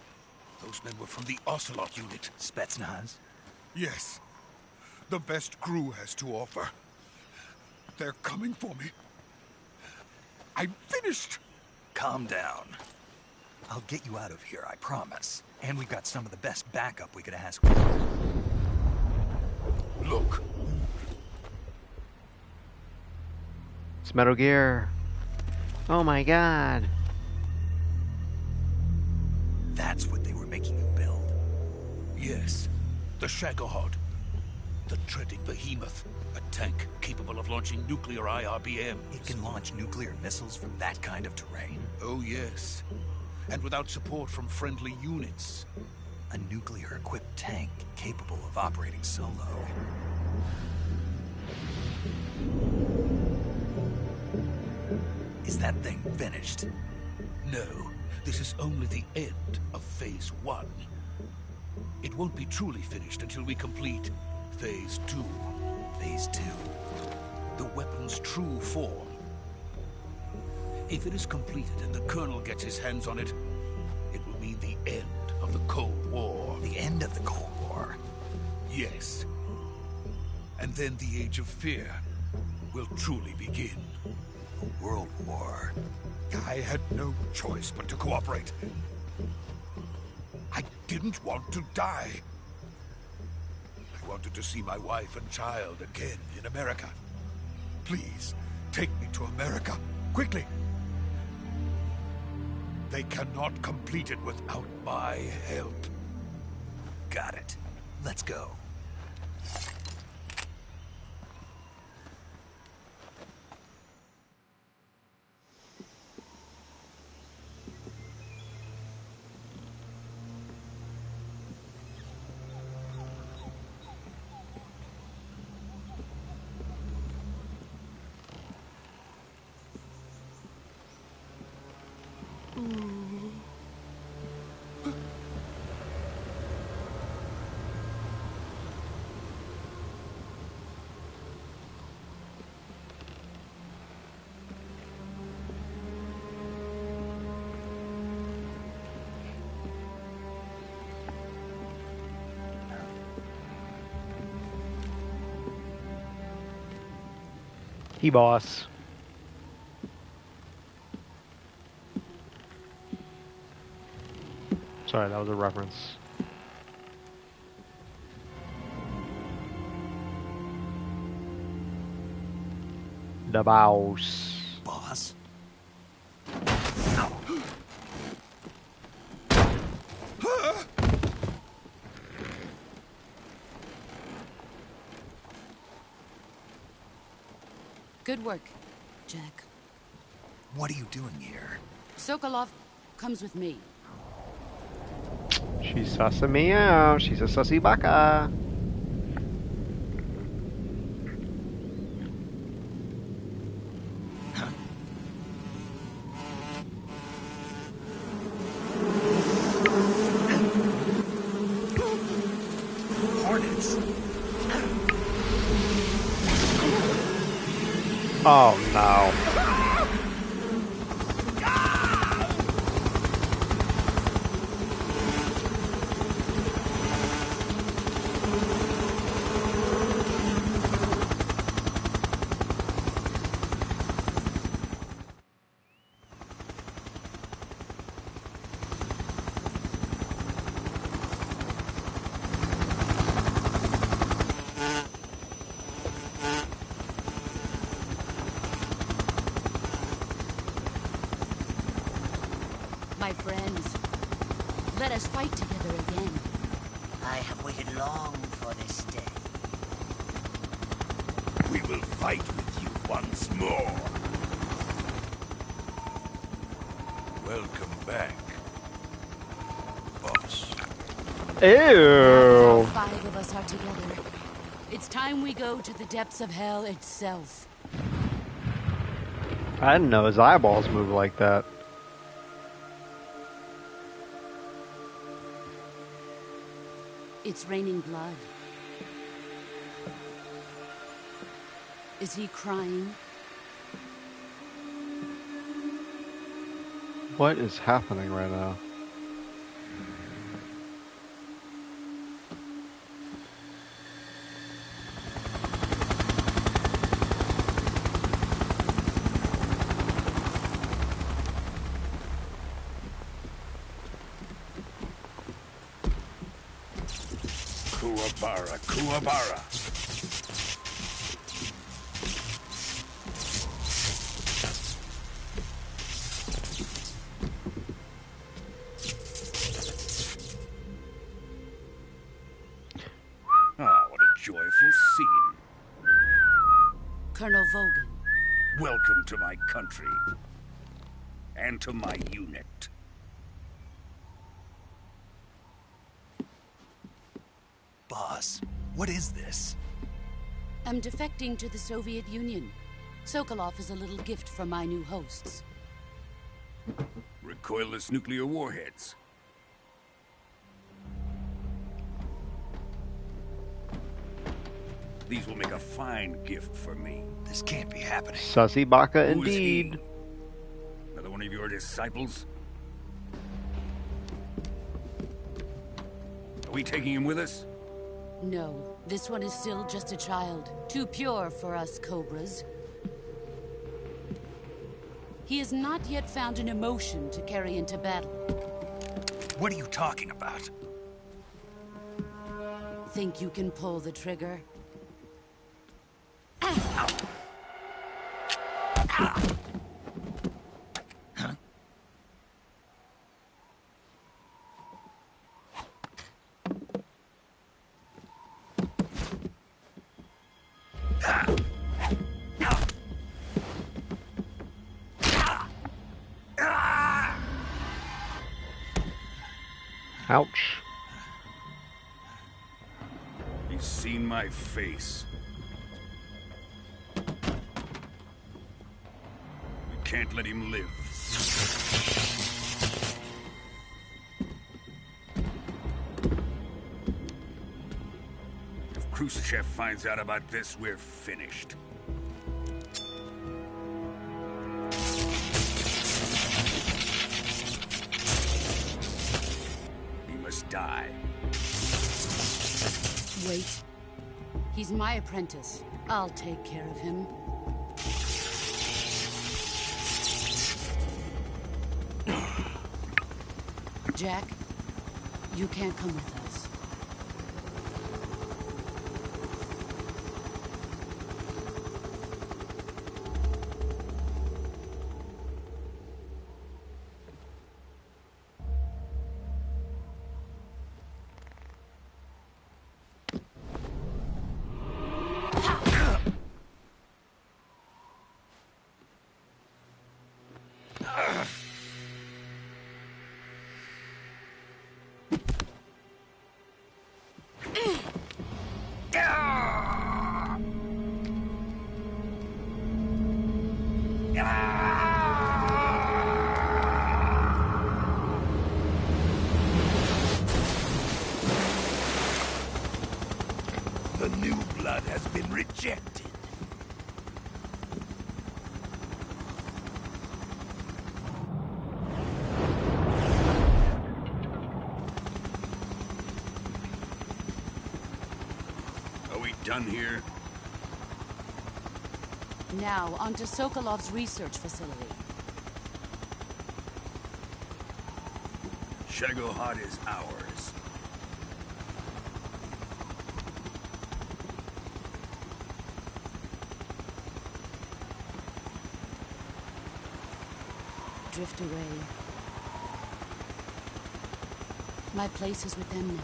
I: Those men were from the Ocelot unit.
B: Spetsnaz?
I: Yes. The best crew has to offer. They're coming for me. I'm finished.
B: Calm down. I'll get you out of here, I promise. And we've got some of the best backup we could ask for.
I: Look.
A: It's Metal Gear. Oh my god.
B: That's what they were making you build.
I: Yes. The Shagohod. The treading behemoth. A tank capable of launching nuclear IRBMs.
B: It can launch nuclear missiles from that kind of terrain?
I: Oh, yes. And without support from friendly units.
B: A nuclear-equipped tank capable of operating solo. Is that thing finished?
I: No. This is only the end of Phase 1. It won't be truly finished until we complete Phase 2.
B: Phase 2?
I: The weapon's true form. If it is completed and the Colonel gets his hands on it, it will mean the end of the Cold War.
B: The end of the Cold War?
I: Yes. And then the Age of Fear will truly begin.
B: A world war.
I: I had no choice but to cooperate. I didn't want to die. I wanted to see my wife and child again in America. Please, take me to America, quickly. They cannot complete it without my help.
B: Got it. Let's go.
A: He boss. Sorry, that was a reference. The boss.
B: Boss?
G: Good work, Jack.
B: What are you doing here?
G: Sokolov comes with me.
A: She's sussing me out. She's a sussy baka.
B: Hornets.
A: Oh no.
G: My friends, let us fight together again.
J: I have waited long for this day.
H: We will fight with you once more. Welcome back, boss.
A: Ew.
G: All 5 of us are together. It's time we go to the depths of hell itself.
A: I didn't know his eyeballs move like that.
G: It's raining blood. Is he crying?
A: What is happening right now?
H: Kuwabara, Kuwabara. Ah, what a joyful scene.
G: Colonel Vogan.
H: Welcome to my country. And to my unit.
B: Boss, what is this?
G: I'm defecting to the Soviet Union. Sokolov is a little gift from my new hosts.
H: Recoilless nuclear warheads. These will make a fine gift for me.
B: This can't be happening.
A: Sussy baka
H: Who is he?
A: indeed.
H: Another one of your disciples? Are we taking him with us?
G: No, this one is still just a child. Too pure for us Cobras. He has not yet found an emotion to carry into battle.
B: What are you talking about?
G: Think you can pull the trigger?
A: Ouch.
H: He's seen my face. We can't let him live. If Khrushchev finds out about this, we're finished. He must die.
G: Wait. He's my apprentice. I'll take care of him. Jack, you can't come with us.
I: done here?
G: Now, on to Sokolov's research facility.
H: Shagohod is ours.
G: Drift away. My place is with them now.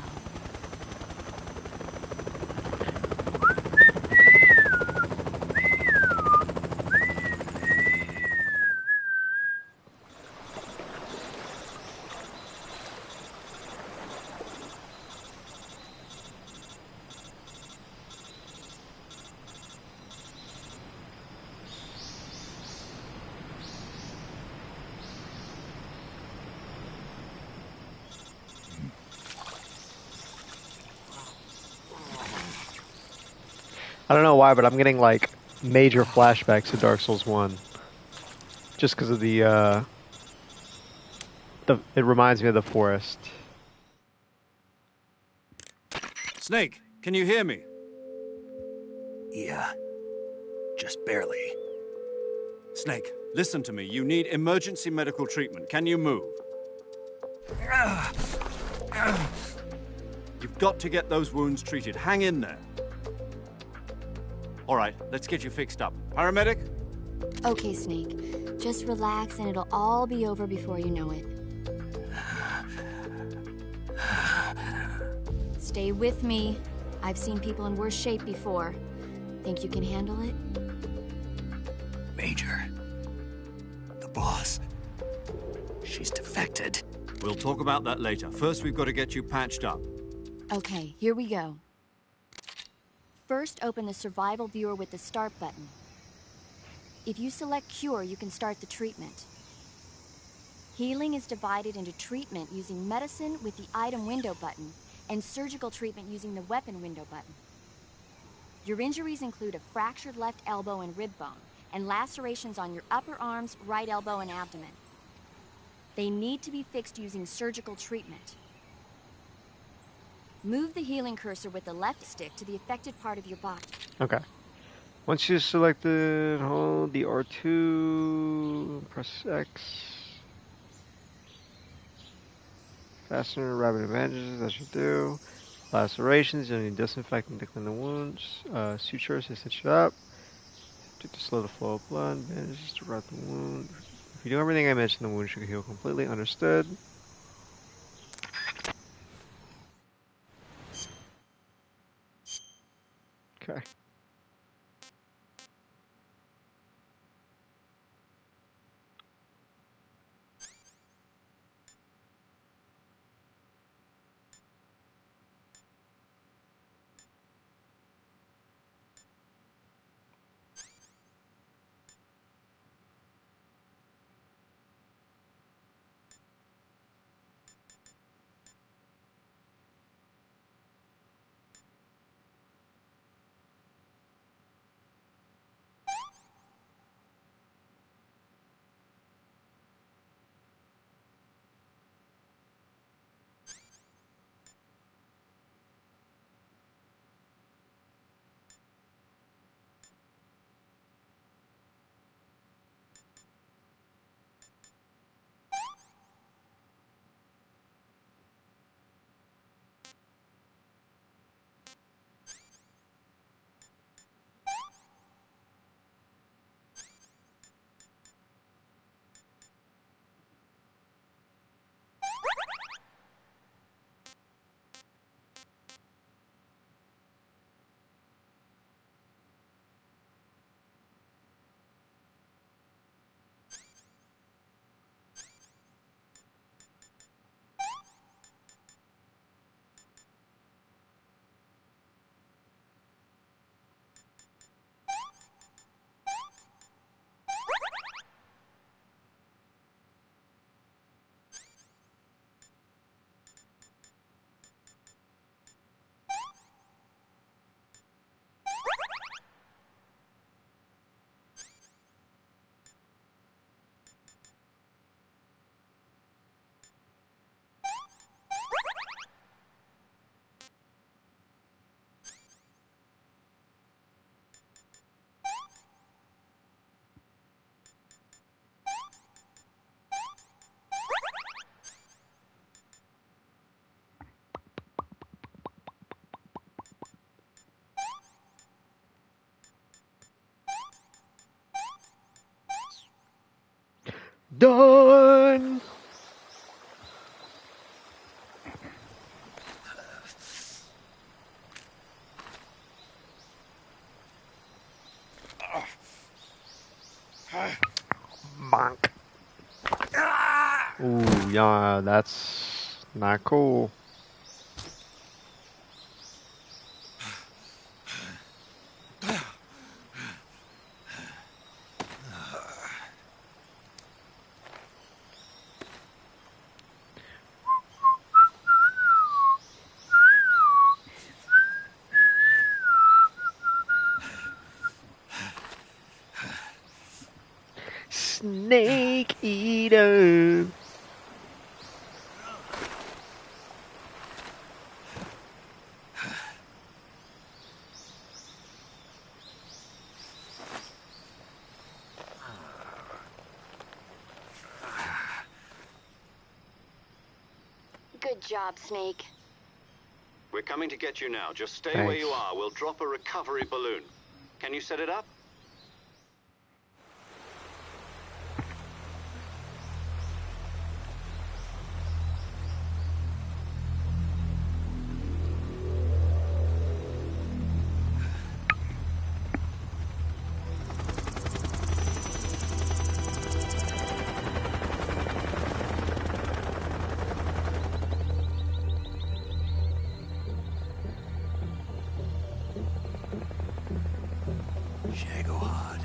A: I don't know why, but I'm getting like major flashbacks to Dark Souls 1. Just because of the it reminds me of the forest.
D: Snake, can you hear me?
B: Yeah. Just barely.
D: Snake, listen to me. You need emergency medical treatment. Can you move? You've got to get those wounds treated. Hang in there. All right, let's get you fixed up. Paramedic?
F: Okay, Snake. Just relax and it'll all be over before you know it. Stay with me. I've seen people in worse shape before. Think you can handle it?
B: Major. The boss. She's defected.
D: We'll talk about that later. First, we've got to get you patched up.
F: Okay, here we go. First, open the survival viewer with the start button. If you select cure, you can start the treatment. Healing is divided into treatment using medicine with the item window button and surgical treatment using the weapon window button. Your injuries include a fractured left elbow and rib bone and lacerations on your upper arms, right elbow, and abdomen. They need to be fixed using surgical treatment. Move the healing cursor with the left stick to the affected part of your body.
A: Okay. Once you selected, hold the R2, press X. Faster, rapid advantages, that should do. Lacerations, you need disinfectant to clean the wounds. Sutures to stitch it up. To slow the flow of blood. Bandages to wrap the wound. If you do everything I mentioned, the wound should heal completely. Understood. Okay. Done! Bonk. Ooh, yeah, that's not cool. Snake eater.
F: Good job, Snake.
D: We're coming to get you now. Just stay where you are. We'll drop a recovery balloon. Can you set it up?
B: Shagohod.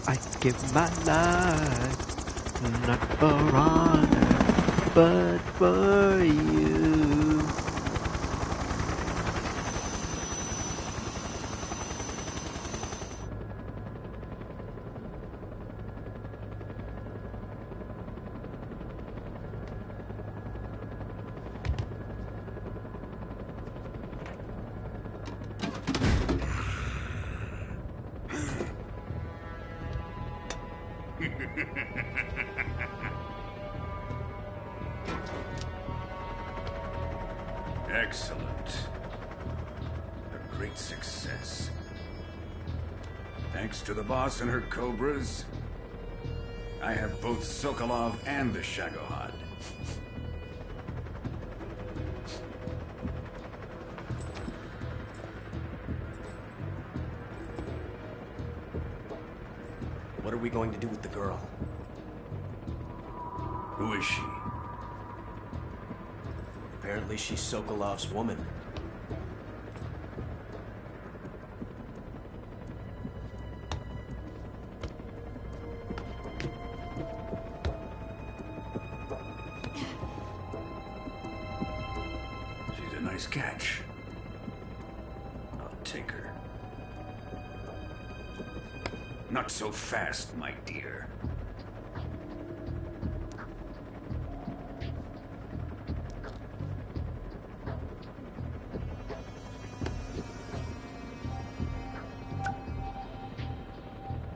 A: I'd give my life, not for honor, but for you.
H: Excellent. A great success. Thanks to the boss and her cobras, I have both Sokolov and the Shagohod.
E: What are we going to do with the girl?
H: Who is she?
E: Apparently she's Sokolov's woman.
H: She's a nice catch. I'll take her. Not so fast, my dear.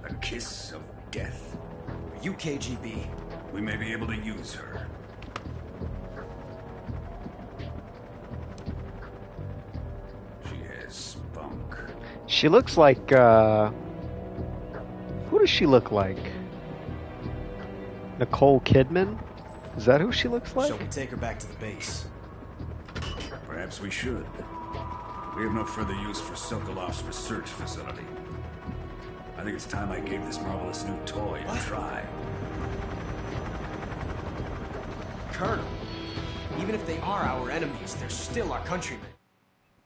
H: A kiss of death.
E: Are you KGB?
H: We may be able to use her. She has spunk.
A: She looks like, who does she look like? Nicole Kidman? Is that who she looks like?
E: Shall we take her back to the base?
H: Perhaps we should. We have no further use for Sokolov's research facility. I think it's time I gave this marvelous new toy a try.
E: Colonel, even if they are our enemies, they're still our countrymen.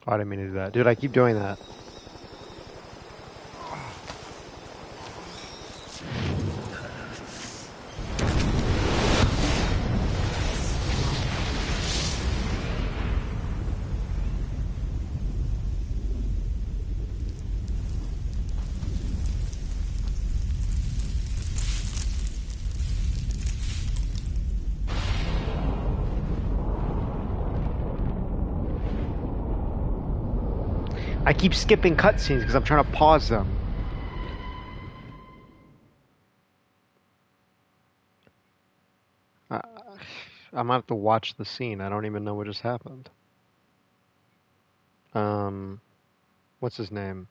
A: Oh, I didn't mean to do that. Dude, I keep doing that. I keep skipping cutscenes because I'm trying to pause them. I'm gonna have to watch the scene. I don't even know what just happened. What's his name?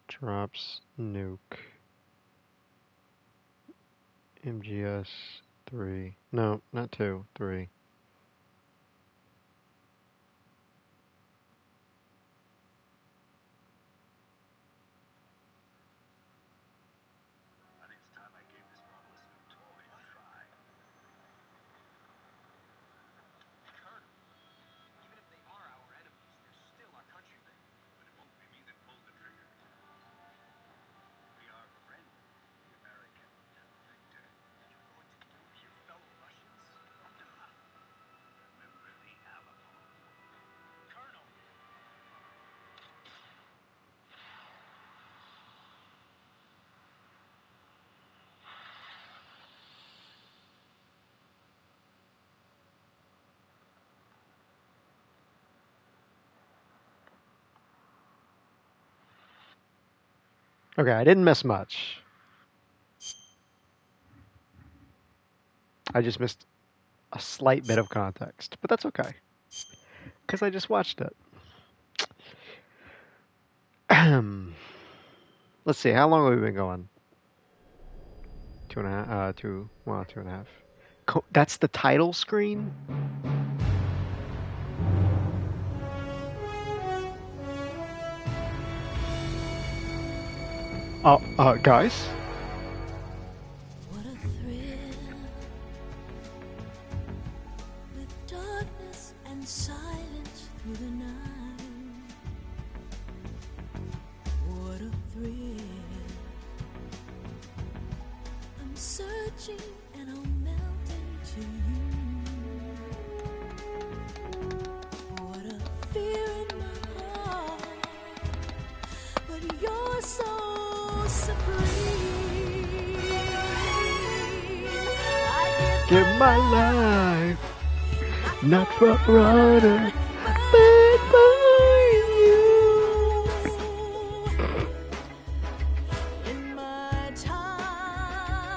A: Drops nuke. MGS 3. No, not 2. 3. Okay, I didn't miss much. I just missed a slight bit of context, but that's okay. Because I just watched it. Let's see, how long have we been going? 2.5, 2.5. That's the title screen? Guys?
K: What a thrill, with darkness and silence through the night. What a thrill. I'm searching and I'll melt into you. What a fear in my heart, but you're so
A: give my life, not for runner, but for you.
K: In my time,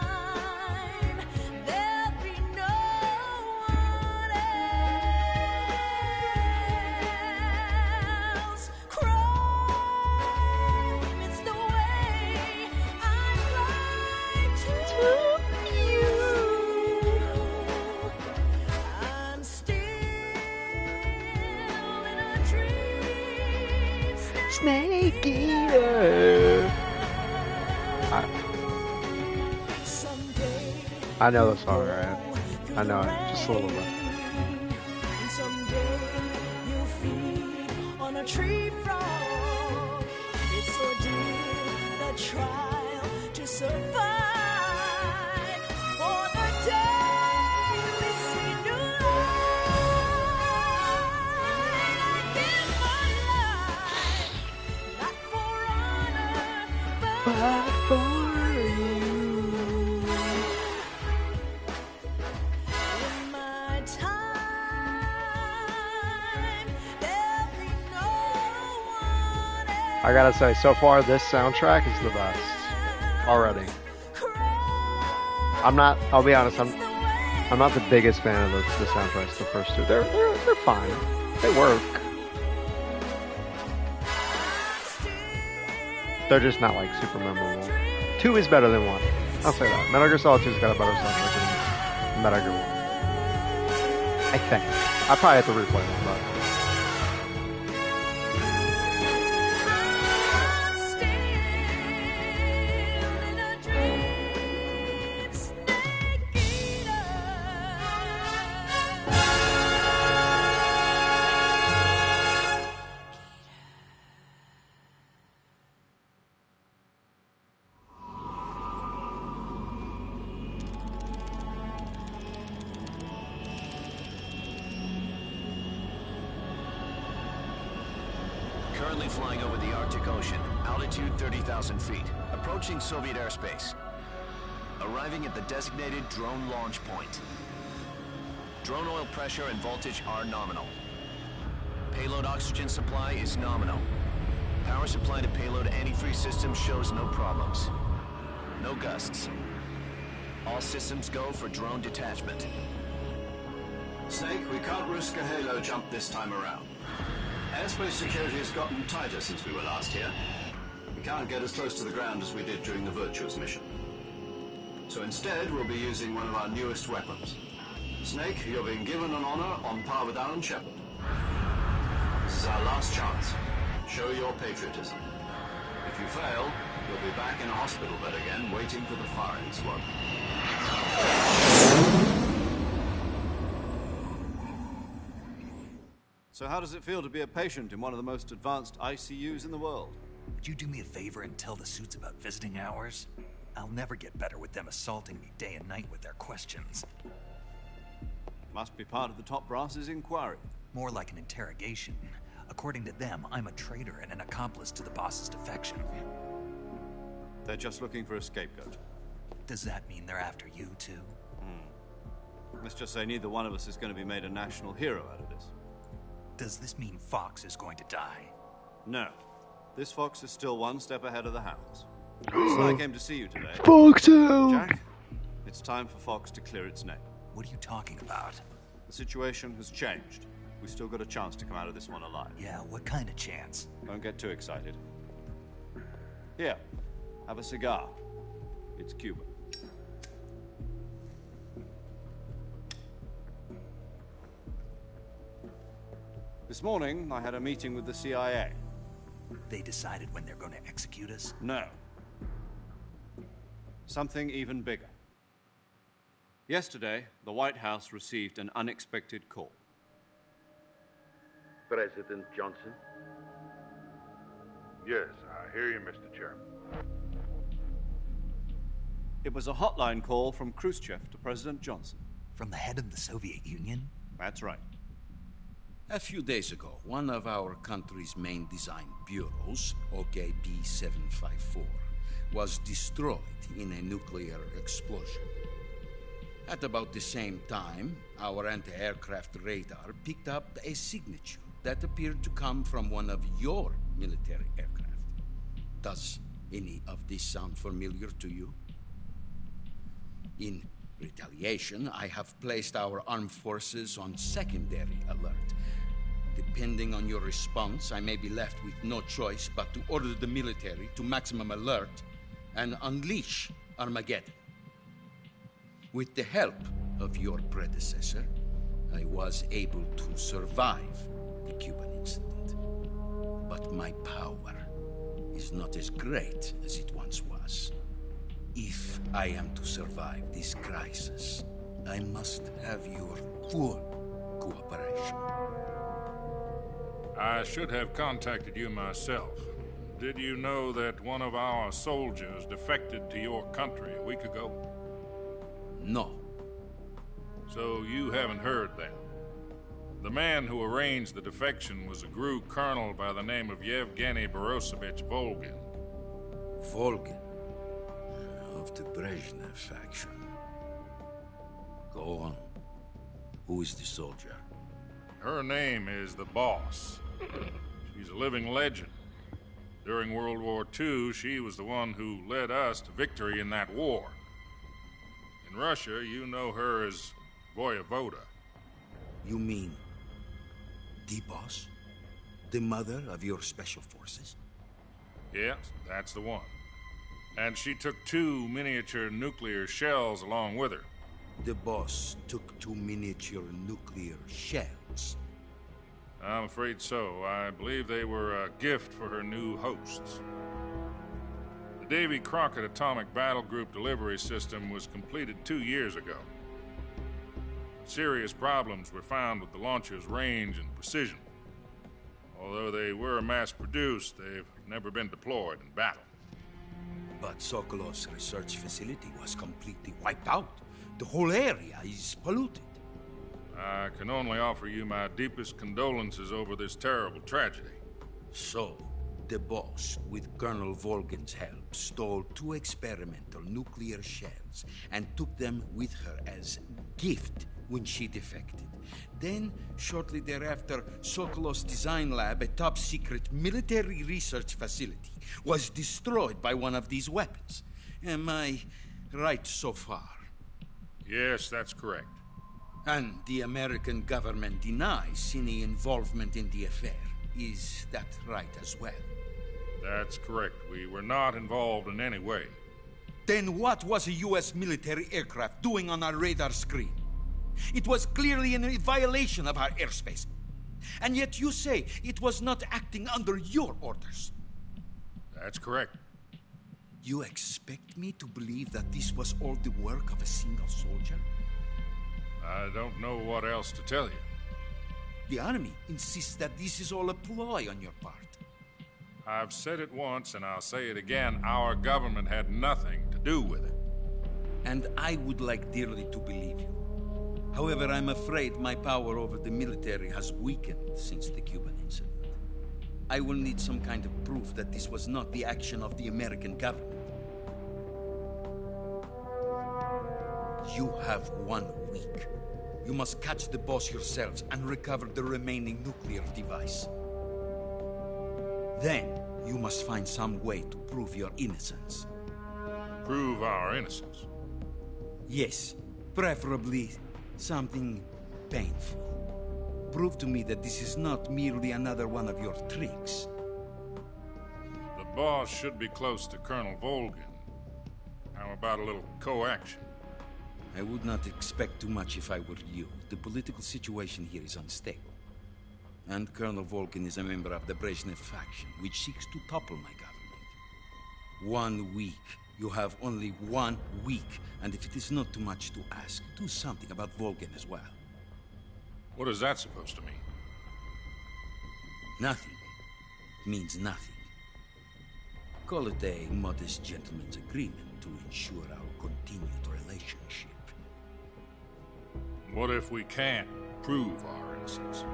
K: there'll be no one else. Crime, it's the way I fly to you. I'm still in a dream.
A: Snake eater. I know the song, right? I know it just a little bit.
K: Someday you'll feed on a tree frog. It's ordeal, the trial to survive. For the day we see new light. I give my life, not for honor, but for you. In my time, there'll be no one else.
A: I gotta say, so far this soundtrack is the best. Already. I'll be honest, I'm not the biggest fan of the soundtracks, the first two. They're fine. They work. They're just not like super memorable. 2 is better than 1. I'll say that. Metal Gear Solid 2's got a better soundtrack than Metal Gear 1. I think. I probably have to replay them, but.
E: Currently flying over the Arctic Ocean, altitude 30,000 feet, approaching Soviet airspace. Arriving at the designated drone launch point.
L: Drone oil pressure and voltage are nominal. Payload oxygen supply is nominal. Power supply to payload antifreeze system shows no problems. No gusts. All systems go for drone detachment.
D: Snake, we can't risk a halo jump this time around. Airspace security has gotten tighter since we were last here. We can't get as close to the ground as we did during the Virtuous mission. So instead, we'll be using one of our newest weapons. Snake, you're being given an honor on par with Alan Shepard. This is our last chance. Show your patriotism. If you fail, you'll be back in a hospital bed again, waiting for the firing squad. So how does it feel to be a patient in one of the most advanced ICUs in the world?
B: Would you do me a favor and tell the suits about visiting hours? I'll never get better with them assaulting me day and night with their questions.
D: Must be part of the top brass's inquiry.
B: More like an interrogation. According to them, I'm a traitor and an accomplice to the boss's defection.
D: They're just looking for a scapegoat.
B: Does that mean they're after you, too?
D: Let's just say neither one of us is going to be made a national hero out of this.
B: Does this mean Fox is going to die?
D: No. This Fox is still one step ahead of the Hounds. The reason I came to see you today...
A: Foxhound!
D: Jack, it's time for Fox to clear its name.
B: What are you talking about?
D: The situation has changed. We've still got a chance to come out of this one alive.
B: Yeah, what kind of chance?
D: Don't get too excited. Here, have a cigar. It's Cuban. This morning, I had a meeting with the CIA.
B: They decided when they're going to execute us?
D: No. Something even bigger. Yesterday, the White House received an unexpected call.
M: President Johnson?
N: Yes, I hear you, Mr. Chairman.
D: It was a hotline call from Khrushchev to President Johnson.
B: From the head of the Soviet Union?
D: That's right.
O: A few days ago, one of our country's main design bureaus, OKB-754, was destroyed in a nuclear explosion. At about the same time, our anti-aircraft radar picked up a signature that appeared to come from one of your military aircraft. Does any of this sound familiar to you? In retaliation, I have placed our armed forces on secondary alert. Depending on your response, I may be left with no choice but to order the military to maximum alert and unleash Armageddon. With the help of your predecessor, I was able to survive the Cuban incident. But my power is not as great as it once was. If I am to survive this crisis, I must have your full cooperation.
N: I should have contacted you myself. Did you know that one of our soldiers defected to your country a week ago?
O: No.
N: So you haven't heard then? The man who arranged the defection was a GRU colonel by the name of Yevgeny Borisovich Volgin.
O: Volgin? Of the Brezhnev faction. Go on. Who is the soldier?
N: Her name is the Boss. She's a living legend. During World War II, she was the one who led us to victory in that war. In Russia, you know her as Voyevoda.
O: You mean the Boss? The mother of your special forces?
N: Yes, that's the one. And she took 2 miniature nuclear shells along with her.
O: The Boss took 2 miniature nuclear shells?
N: I'm afraid so. I believe they were a gift for her new hosts. The Davy Crockett Atomic Battle Group delivery system was completed 2 years ago. Serious problems were found with the launcher's range and precision. Although they were mass-produced, they've never been deployed in battle.
O: But Sokolov's research facility was completely wiped out. The whole area is polluted.
N: I can only offer you my deepest condolences over this terrible tragedy.
O: So, the Boss, with Colonel Volgin's help, stole 2 experimental nuclear shells and took them with her as gift when she defected. Then, shortly thereafter, Sokolov's design lab, a top-secret military research facility, was destroyed by one of these weapons. Am I right so far?
N: Yes, that's correct.
O: And the American government denies any involvement in the affair. Is that right as well?
N: That's correct. We were not involved in any way.
O: Then what was a U.S. military aircraft doing on our radar screen? It was clearly in a violation of our airspace. And yet you say it was not acting under your orders.
N: That's correct.
O: You expect me to believe that this was all the work of a single soldier?
N: I don't know what else to tell you.
O: The Army insists that this is all a ploy on your part.
N: I've said it once, and I'll say it again. Our government had nothing to do with it.
O: And I would like dearly to believe you. However, I'm afraid my power over the military has weakened since the Cuban incident. I will need some kind of proof that this was not the action of the American government. You have 1 week. You must catch the boss yourselves and recover the remaining nuclear device. Then, you must find some way to prove your innocence.
N: Prove our innocence?
O: Yes, preferably something painful. Prove to me that this is not merely another one of your tricks.
N: The boss should be close to Colonel Volgin. How about a little co-action?
O: I would not expect too much if I were you. The political situation here is unstable. And Colonel Volgin is a member of the Brezhnev faction, which seeks to topple my government. 1 week. You have only 1 week. And if it is not too much to ask, do something about Volgin as well.
N: What is that supposed to mean?
O: Nothing. It means nothing. Call it a modest gentleman's agreement to ensure our continued relationship.
N: What if we can't prove our innocence?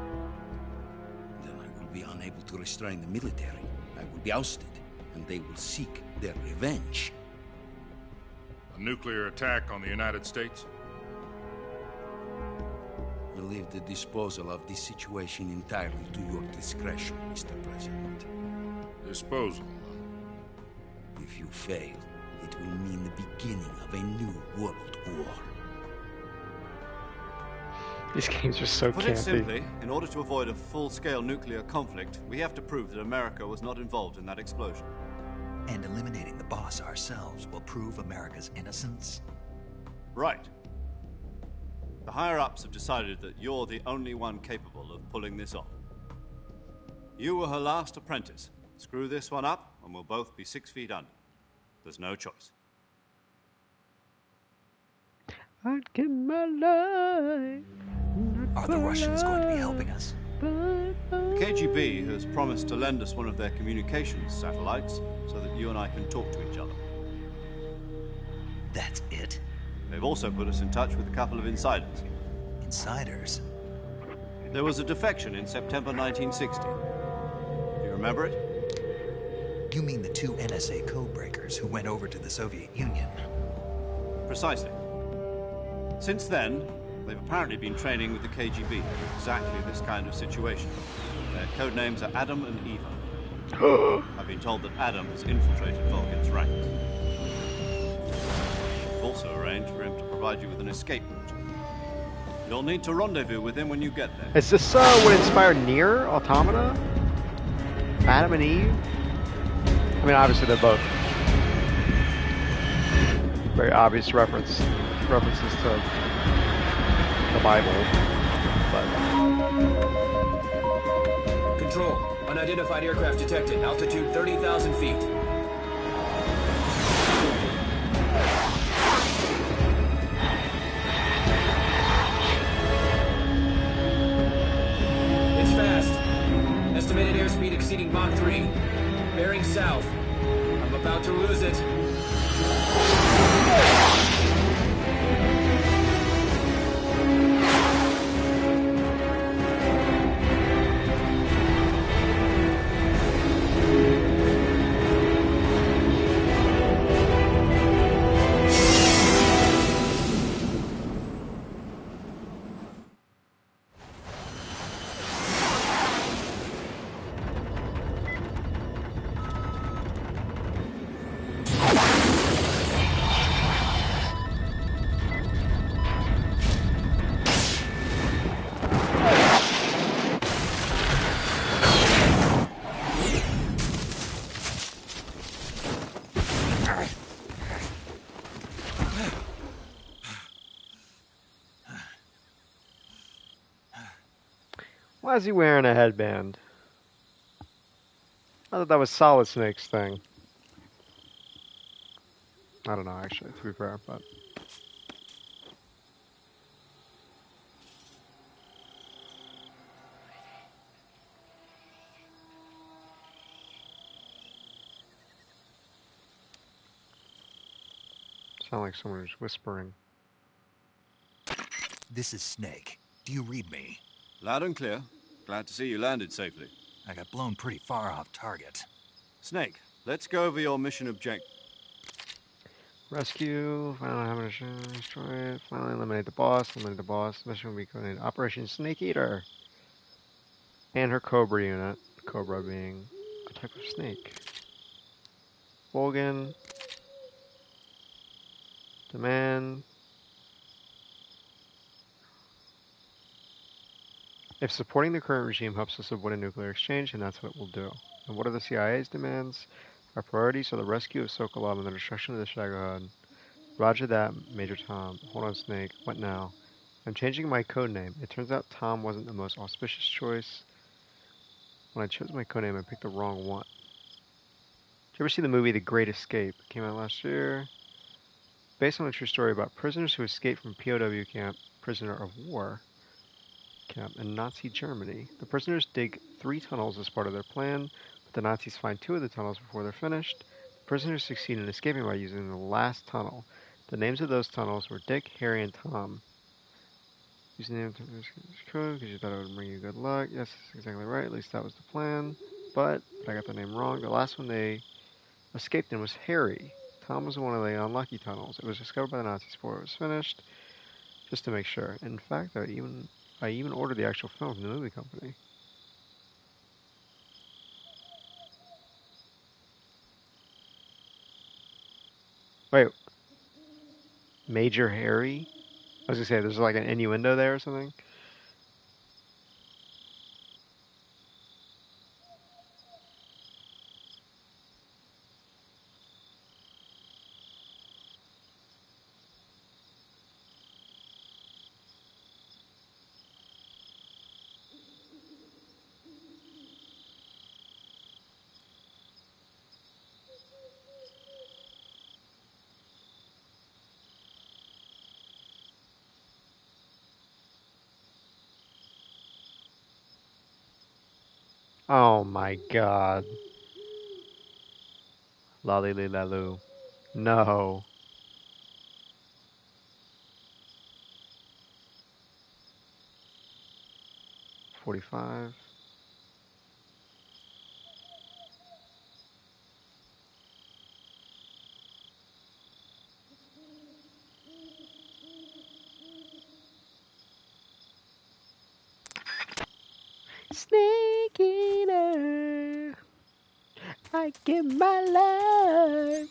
O: Then I will be unable to restrain the military. I will be ousted, and they will seek their revenge.
N: A nuclear attack on the United States?
O: I leave the disposal of this situation entirely to your discretion, Mr. President.
N: Disposal?
O: If you fail, it will mean the beginning of a new world war.
A: These games are so
D: Put
A: campy.
D: it simply, in order to avoid a full-scale nuclear conflict, we have to prove that America was not involved in that explosion.
B: And eliminating the boss ourselves will prove America's innocence?
D: Right. The higher-ups have decided that you're the only one capable of pulling this off. You were her last apprentice. Screw this one up, and we'll both be 6 feet under. There's no choice.
A: I'd give my life.
B: Are the Russians going to be helping us?
D: The KGB has promised to lend us one of their communications satellites so that you and I can talk to each other.
B: That's it?
D: They've also put us in touch with a couple of insiders.
B: Insiders?
D: There was a defection in September 1960. Do you remember it?
B: You mean the 2 NSA codebreakers who went over to the Soviet Union?
D: Precisely. Since then, they've apparently been training with the KGB in exactly this kind of situation. Their code names are Adam and Eva. I've been told that Adam has infiltrated Volgin's ranks. I've also arranged for him to provide you with an escape route. You'll need to rendezvous with him when you get there.
A: Is this what inspired Nier Automata? Adam and Eve? I mean, obviously they're both very obvious references to the Bible, but...
E: Control. Unidentified aircraft detected. Altitude 30,000 feet. It's fast. Estimated airspeed exceeding Mach 3. Bearing south. I'm about to lose it.
A: Why is he wearing a headband? I thought that was Solid Snake's thing. I don't know, actually, to be fair, but... Sound like someone who's whispering.
B: This is Snake. Do you read me?
D: Loud and clear. Glad to see you landed safely.
B: I got blown pretty far off target.
D: Snake, let's go over your mission objective.
A: Rescue, finally ammunition, destroy it, finally eliminate the boss, mission will be codenamed Operation Snake Eater. And her Cobra unit, Cobra being a type of snake. Volgan, demand. If supporting the current regime helps us avoid a nuclear exchange, then that's what we'll do. And what are the CIA's demands? Our priorities are the rescue of Sokolov and the destruction of the Shagohod. Roger that, Major Tom. Hold on, Snake. What now? I'm changing my codename. It turns out Tom wasn't the most auspicious choice. When I chose my codename, I picked the wrong one. Did you ever see the movie The Great Escape? It came out last year. Based on a true story about prisoners who escaped from POW camp, prisoner of war camp in Nazi Germany. The prisoners dig 3 tunnels as part of their plan, but the Nazis find 2 of the tunnels before they're finished. The prisoners succeed in escaping by using the last tunnel. The names of those tunnels were Dick, Harry, and Tom. Using the name code because you thought it would bring you good luck. Yes, that's exactly right. At least that was the plan. But I got the name wrong. The last one they escaped in was Harry. Tom was one of the unlucky tunnels. It was discovered by the Nazis before it was finished, just to make sure. In fact, I even ordered the actual film from the movie company. Wait. Major Harry? I was gonna say, there's like an innuendo there or something. Oh my god. Lolly lalu. No. $45. Snake Eater, I give my life,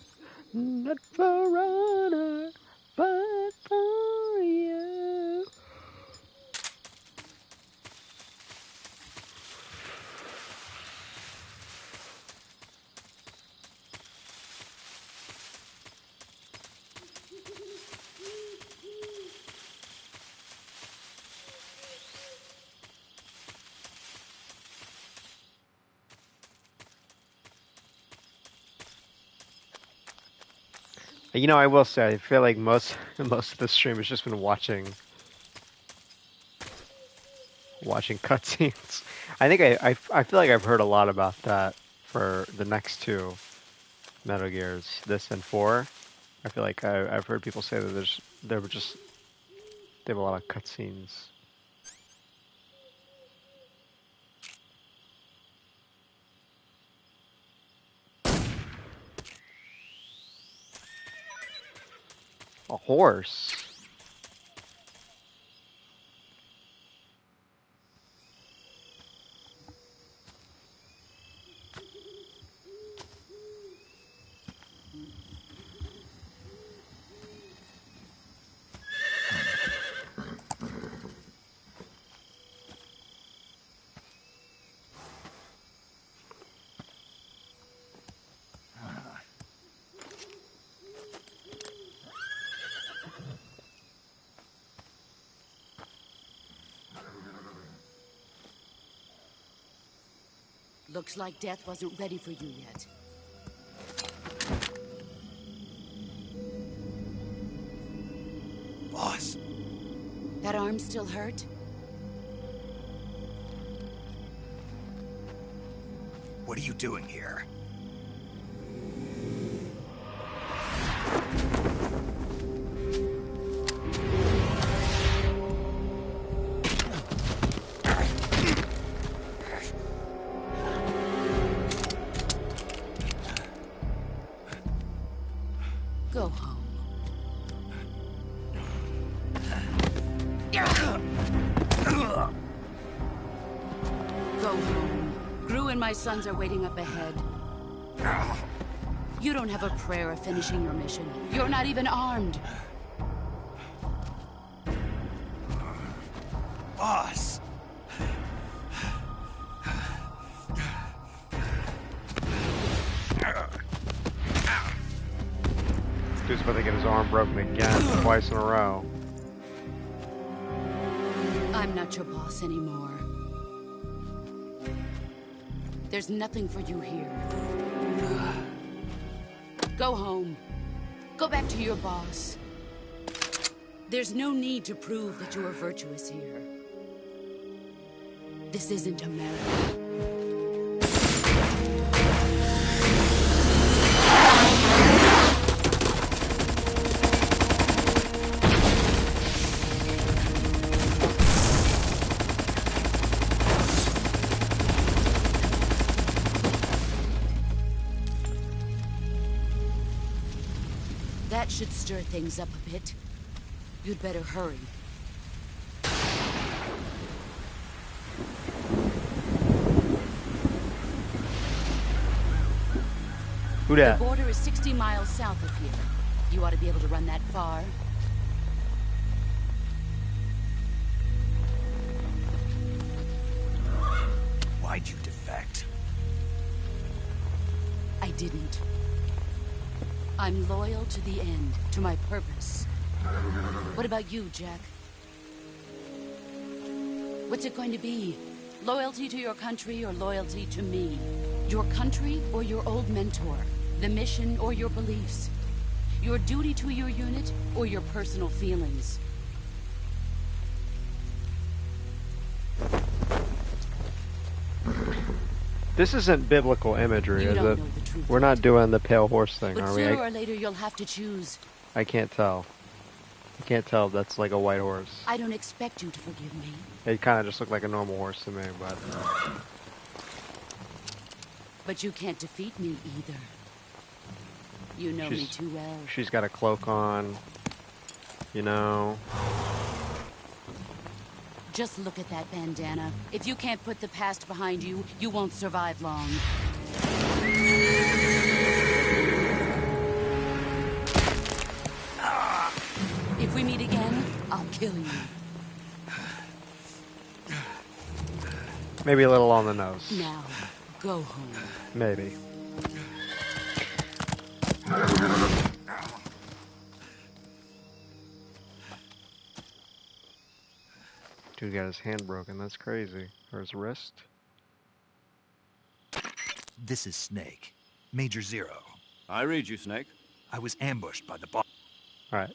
A: not for honor, but for you. You know, I will say, I feel like most of the stream has just been watching cutscenes. I think I feel like I've heard a lot about that for the next 2 Metal Gears, this and 4. I feel like I've heard people say that they have a lot of cutscenes. A horse.
G: Looks like death wasn't ready for you yet.
B: Boss.
G: That arm still hurt?
B: What are you doing here?
G: Go home. Go home. Gru and my sons are waiting up ahead. You don't have a prayer of finishing your mission. You're not even armed.
B: Boss.
A: Dude's about to get his arm broken again, twice in a row.
G: I'm not your boss anymore. There's nothing for you here. Go home. Go back to your boss. There's no need to prove that you are virtuous here. This isn't America. That should stir things up a bit. You'd better hurry.
A: Who dat?
G: The border is 60 miles south of here. You ought to be able to run that far.
B: Why'd you defect?
G: I didn't. I'm loyal to the end, to my purpose. What about you, Jack? What's it going to be? Loyalty to your country or loyalty to me? Your country or your old mentor? The mission or your beliefs? Your duty to your unit or your personal feelings?
A: This isn't biblical imagery,
G: You
A: is
G: don't
A: it?
G: know the truth
A: We're not doing the pale horse thing,
G: But
A: are we?
G: sooner or later you'll have to choose.
A: I can't tell. I can't tell if that's like a white horse.
G: I don't expect you to forgive me.
A: It kind of just looked like a normal horse to me, but...
G: But you can't defeat me either. You know me too well.
A: She's got a cloak on, you know.
G: Just look at that bandana. If you can't put the past behind you, you won't survive long. If we meet again, I'll kill you.
A: Maybe a little on the nose.
G: Now, go home.
A: Maybe. Dude got his hand broken. That's crazy. Or his wrist.
B: This is Snake. Major Zero.
D: I read you, Snake.
B: I was ambushed by the boss.
A: Alright.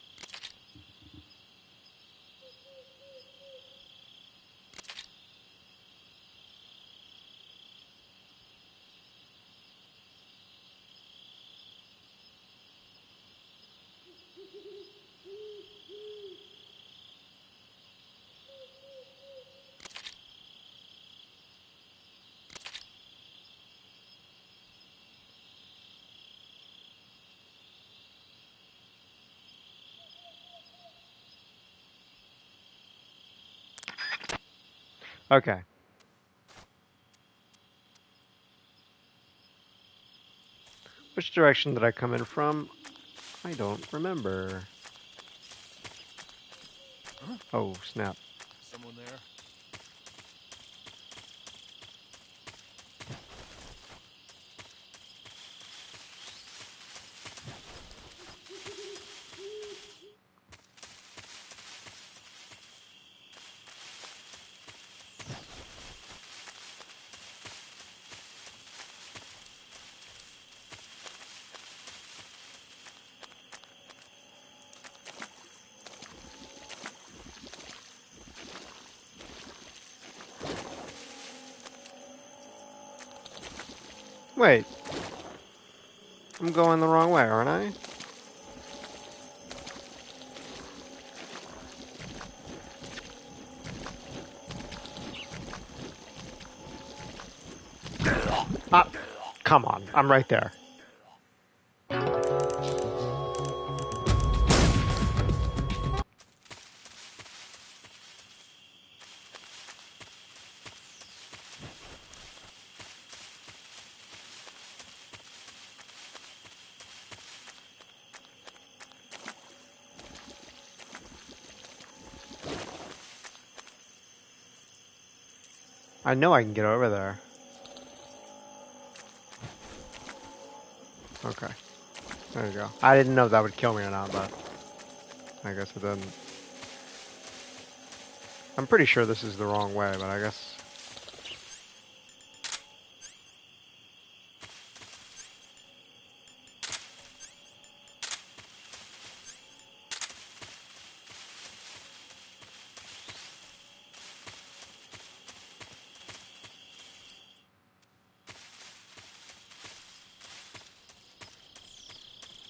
A: Okay. Which direction did I come in from? I don't remember.
M: Huh?
A: Oh, snap.
M: Someone there?
A: Wait. I'm going the wrong way, aren't I? Ah, come on. I'm right there. I know I can get over there. Okay. There you go. I didn't know if that would kill me or not, but I guess it didn't. I'm pretty sure this is the wrong way, but I guess...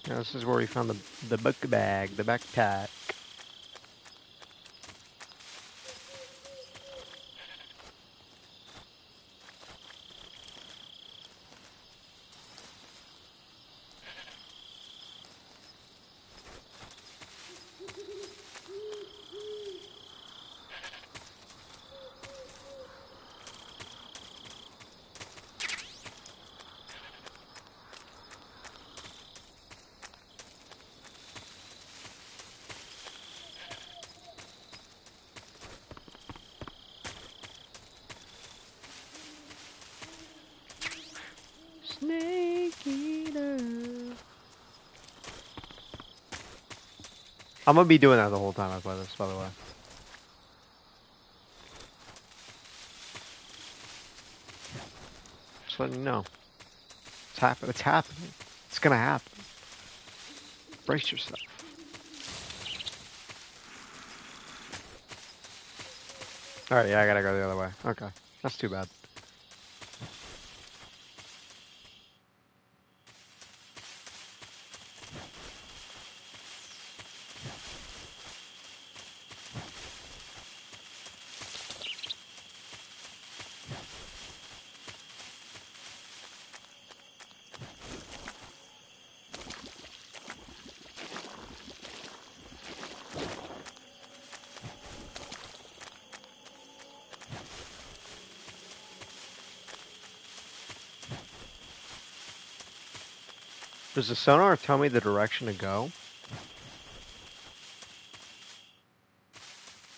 A: Yeah, this is where we found the book bag, the backpack. Snake eater. I'm gonna be doing that the whole time I play this, by the way. Just letting you know. It's happening. It's happening. It's gonna happen. Brace yourself. Alright, yeah, I gotta go the other way. Okay. That's too bad. Does the sonar tell me the direction to go?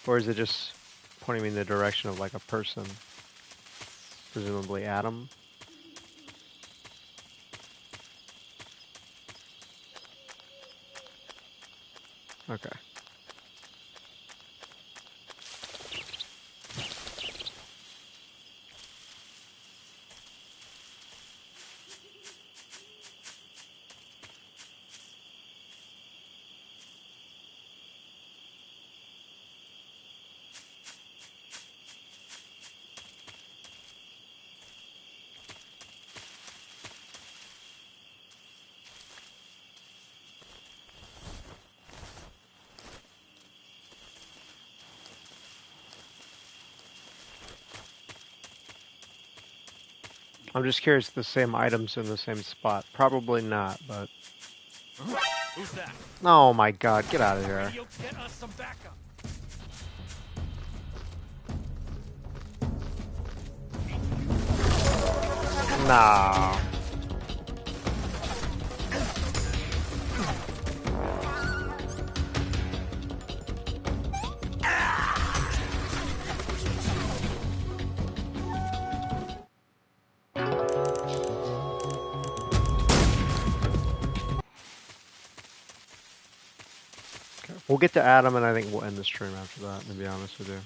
A: Or is it just pointing me in the direction of like a person? Presumably Adam? Okay. I'm just curious if the same items in the same spot. Probably not, but...
M: Who's that?
A: Oh my god, get out of here.
M: Radio, get us some backup.
A: No. We'll get to Adam, and I think we'll end the stream after that, to be honest with you.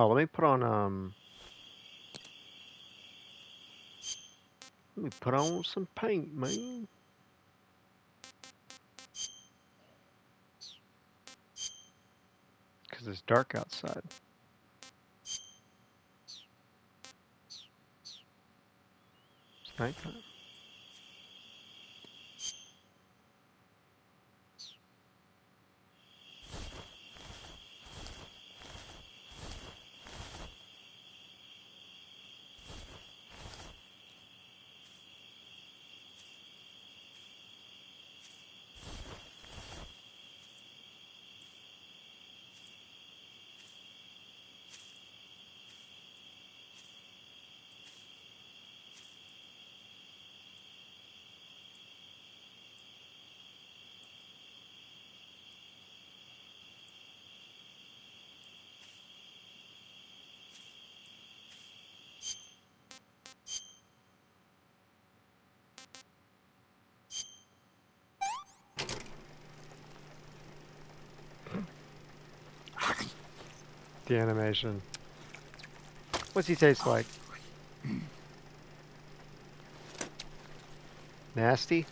A: Oh, let me put on let me put on some paint, man. Because it's dark outside. It's nighttime. The animation. What's he taste like? Nasty?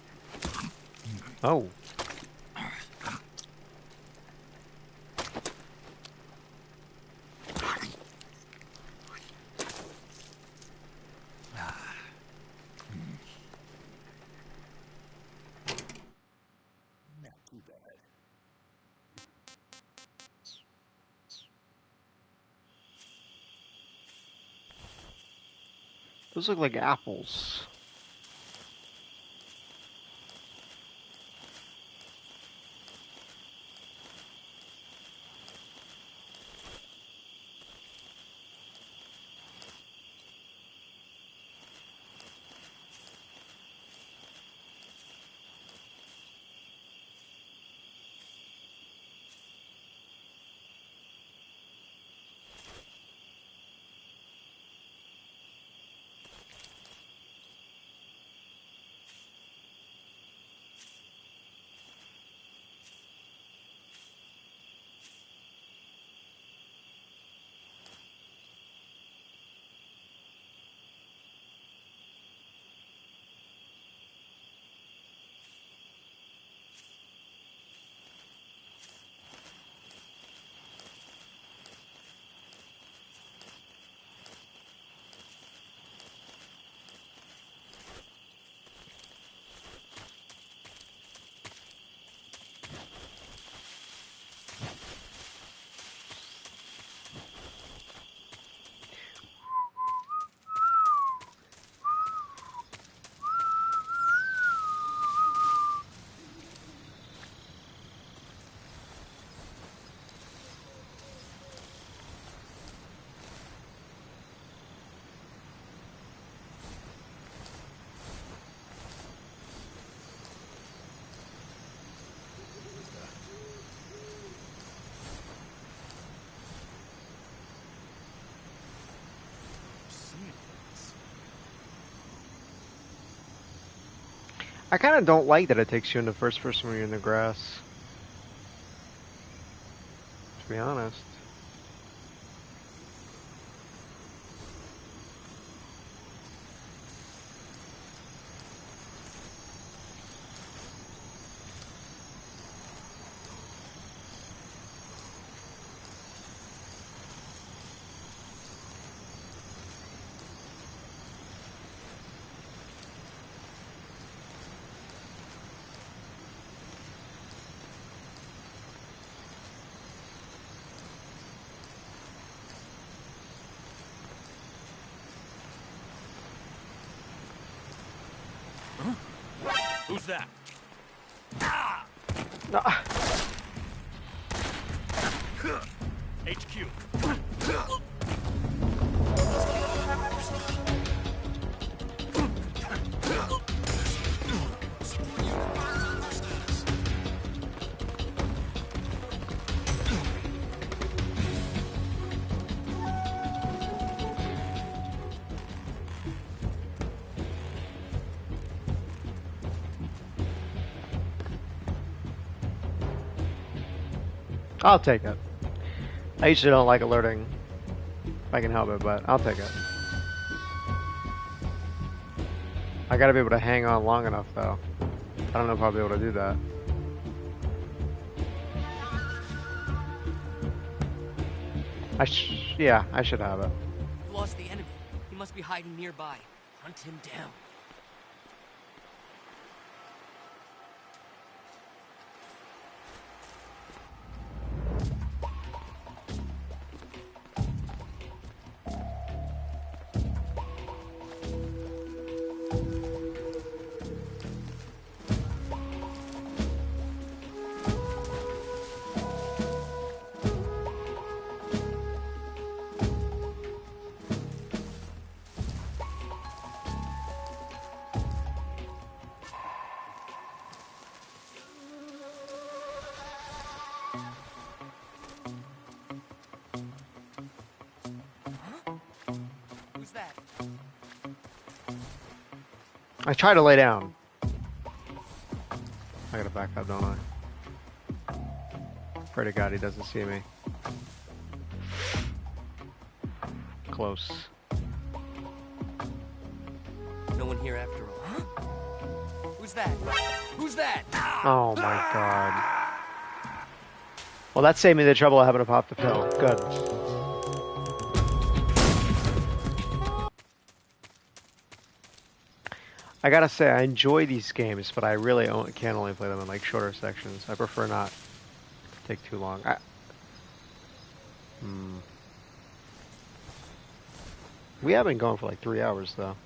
A: Oh.
H: Not too bad.
A: Those look like apples. I kind of don't like that it takes you into first person when you're in the grass. To be honest.
M: Who's that?
A: No.
M: HQ.
A: I'll take it. I usually don't like alerting if I can help it, but I'll take it. I gotta be able to hang on long enough, though. I don't know if I'll be able to do that. Yeah, I should have it.
P: We've lost the enemy. He must be hiding nearby. Hunt him down.
A: I try to lay down. I gotta back up, don't I? Pray to God he doesn't see me. Close.
P: No one here after all. Huh? Who's that? Who's that?
A: Oh my God. Well, that saved me the trouble of having to pop the pill. Good. I gotta say, I enjoy these games, but I really can only play them in like shorter sections. I prefer not to take too long. We have been going for like 3 hours though.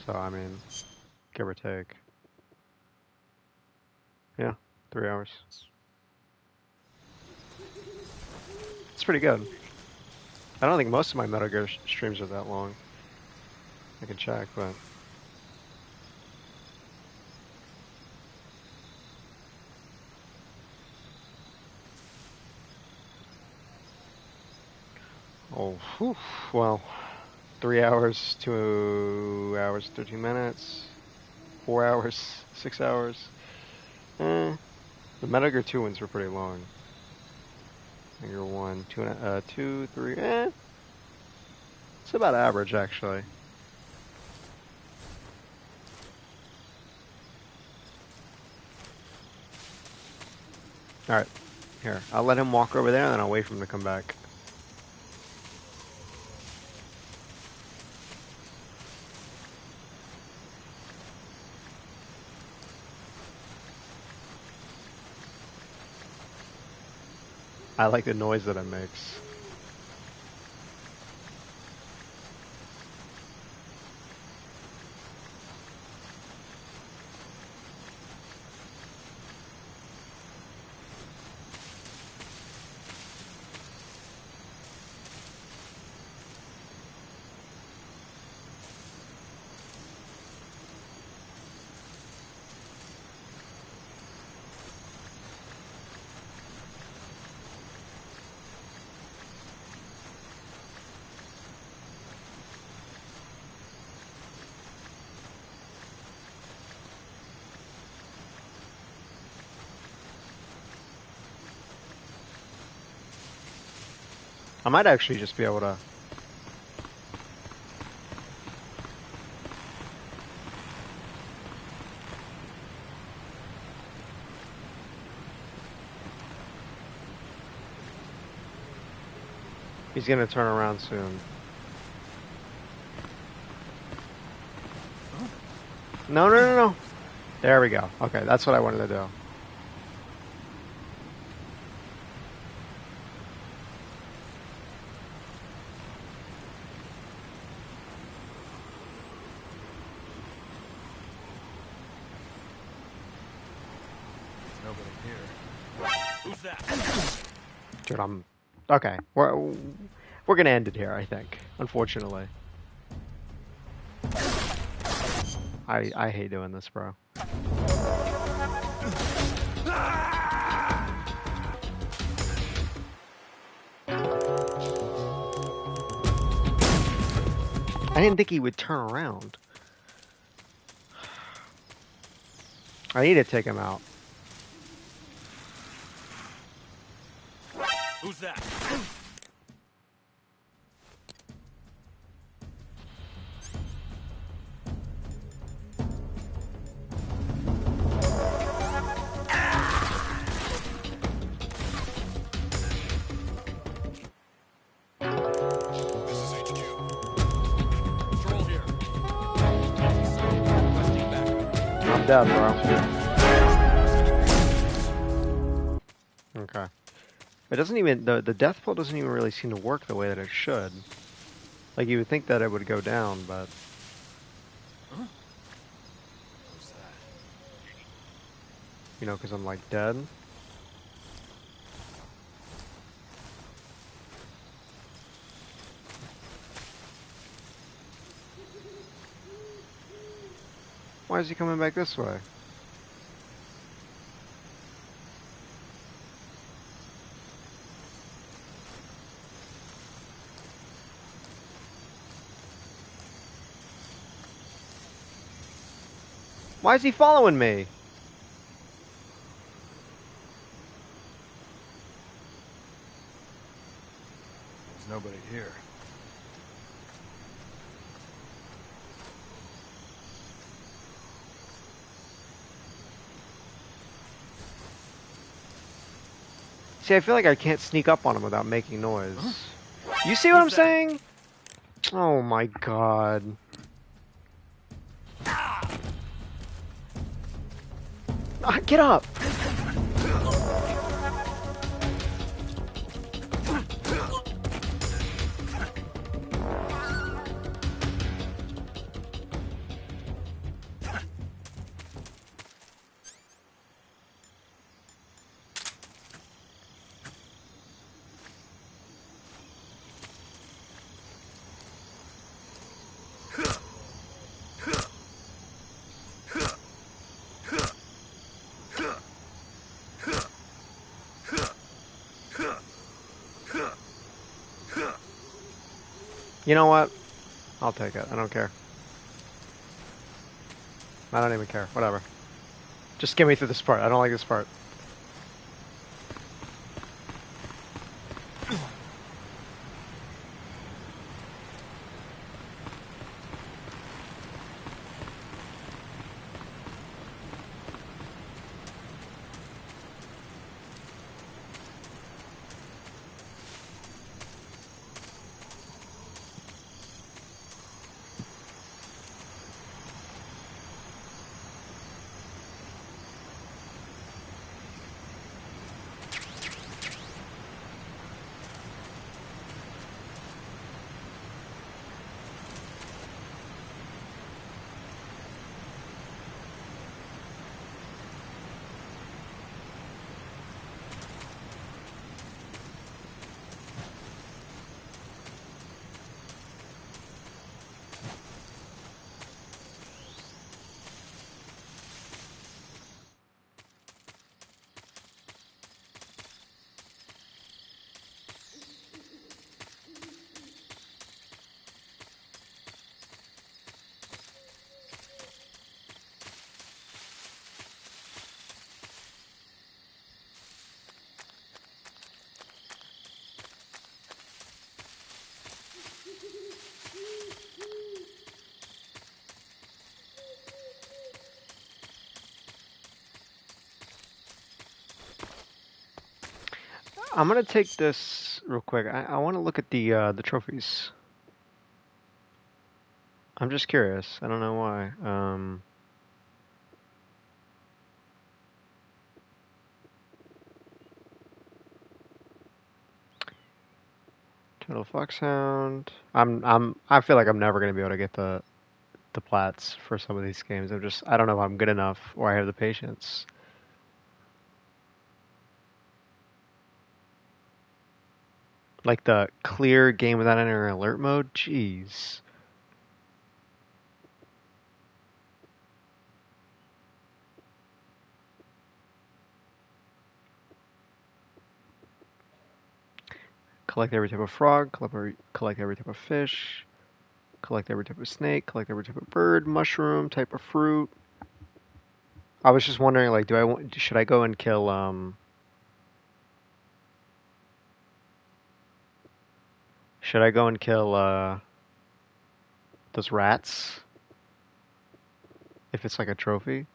A: So I mean, give or take. Yeah, 3 hours. It's pretty good. I don't think most of my Metal Gear streams are that long. I can check, but... Oh, whew. Well, 3 hours, 2 hours, 13 minutes, 4 hours, 6 hours. The Metal Gear 2 ones were pretty long. Metal Gear 1, 2, 3, it's about average, actually. Alright, here. I'll let him walk over there, and then I'll wait for him to come back. I like the noise that it makes. I might actually just be able to... He's gonna turn around soon. No, no, no, no. There we go. Okay, that's what I wanted to do. Dude, I'm... Okay, we're gonna end it here, I think. Unfortunately. I hate doing this, bro. I didn't think he would turn around. I need to take him out.
M: Who's that?
A: I'm dead, bro. Okay. It doesn't even, the death pull doesn't even really seem to work the way that it should. Like, you would think that it would go down, but... You know, because I'm, like, dead. Why is he coming back this way? Why is he following me?
M: There's nobody here.
A: See, I feel like I can't sneak up on him without making noise. You see what I'm saying? Oh my god. Ah, get up! You know what? I'll take it. I don't care. I don't even care. Whatever. Just get me through this part. I don't like this part. I'm gonna take this real quick. I want to look at the trophies. I'm just curious. I don't know why. Total Foxhound. I feel like I'm never gonna be able to get the plats for some of these games. I don't know if I'm good enough or I have the patience. Like the clear game without entering alert mode? Jeez. Collect every type of frog, collect every type of fish, collect every type of snake, collect every type of bird, mushroom, type of fruit. I was just wondering, like, should I go and kill, Should I go and kill those rats? If it's like a trophy?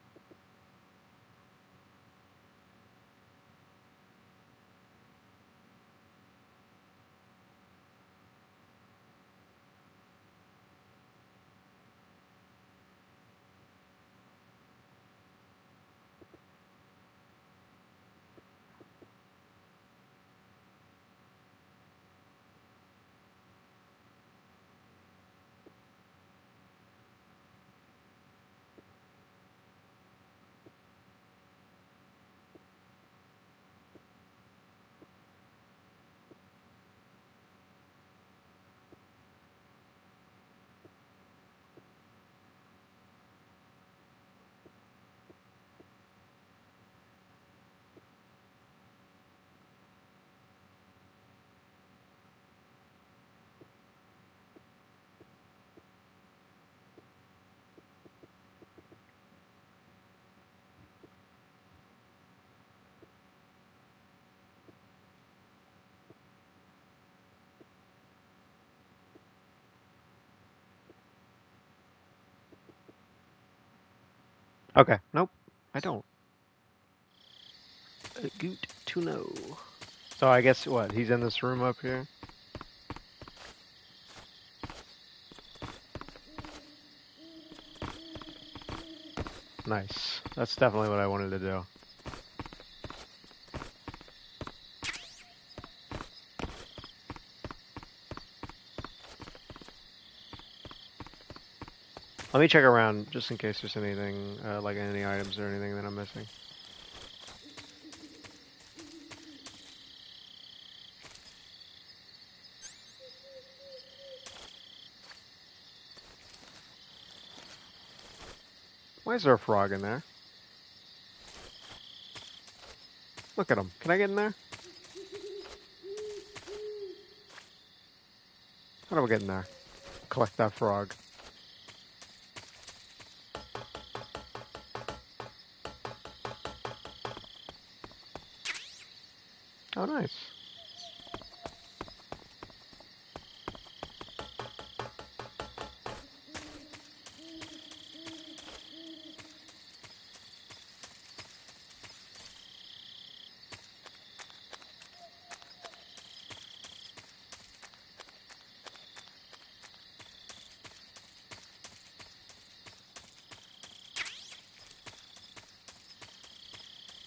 A: Okay, nope, I don't. Good to know. So I guess what? He's in this room up here? Nice. That's definitely what I wanted to do. Let me check around just in case there's anything, like any items or anything that I'm missing. Why is there a frog in there? Look at him. Can I get in there? How do I get in there? Collect that frog. Oh, nice.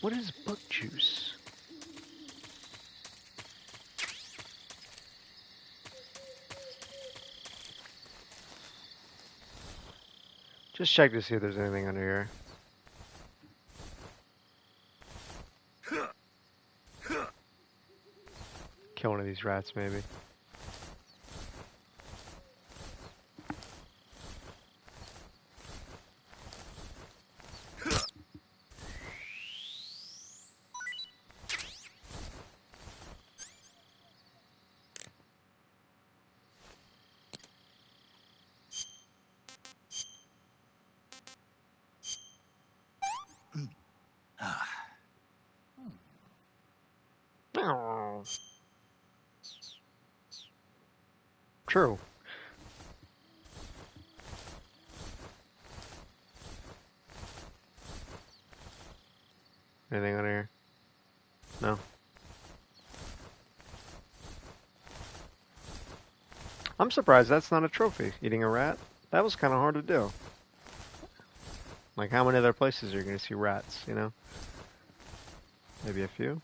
A: What is bug juice? Just check to see if there's anything under here. Kill one of these rats, maybe. True. Anything on here? No. I'm surprised that's not a trophy, eating a rat. That was kind of hard to do. Like, how many other places are you going to see rats, you know? Maybe a few?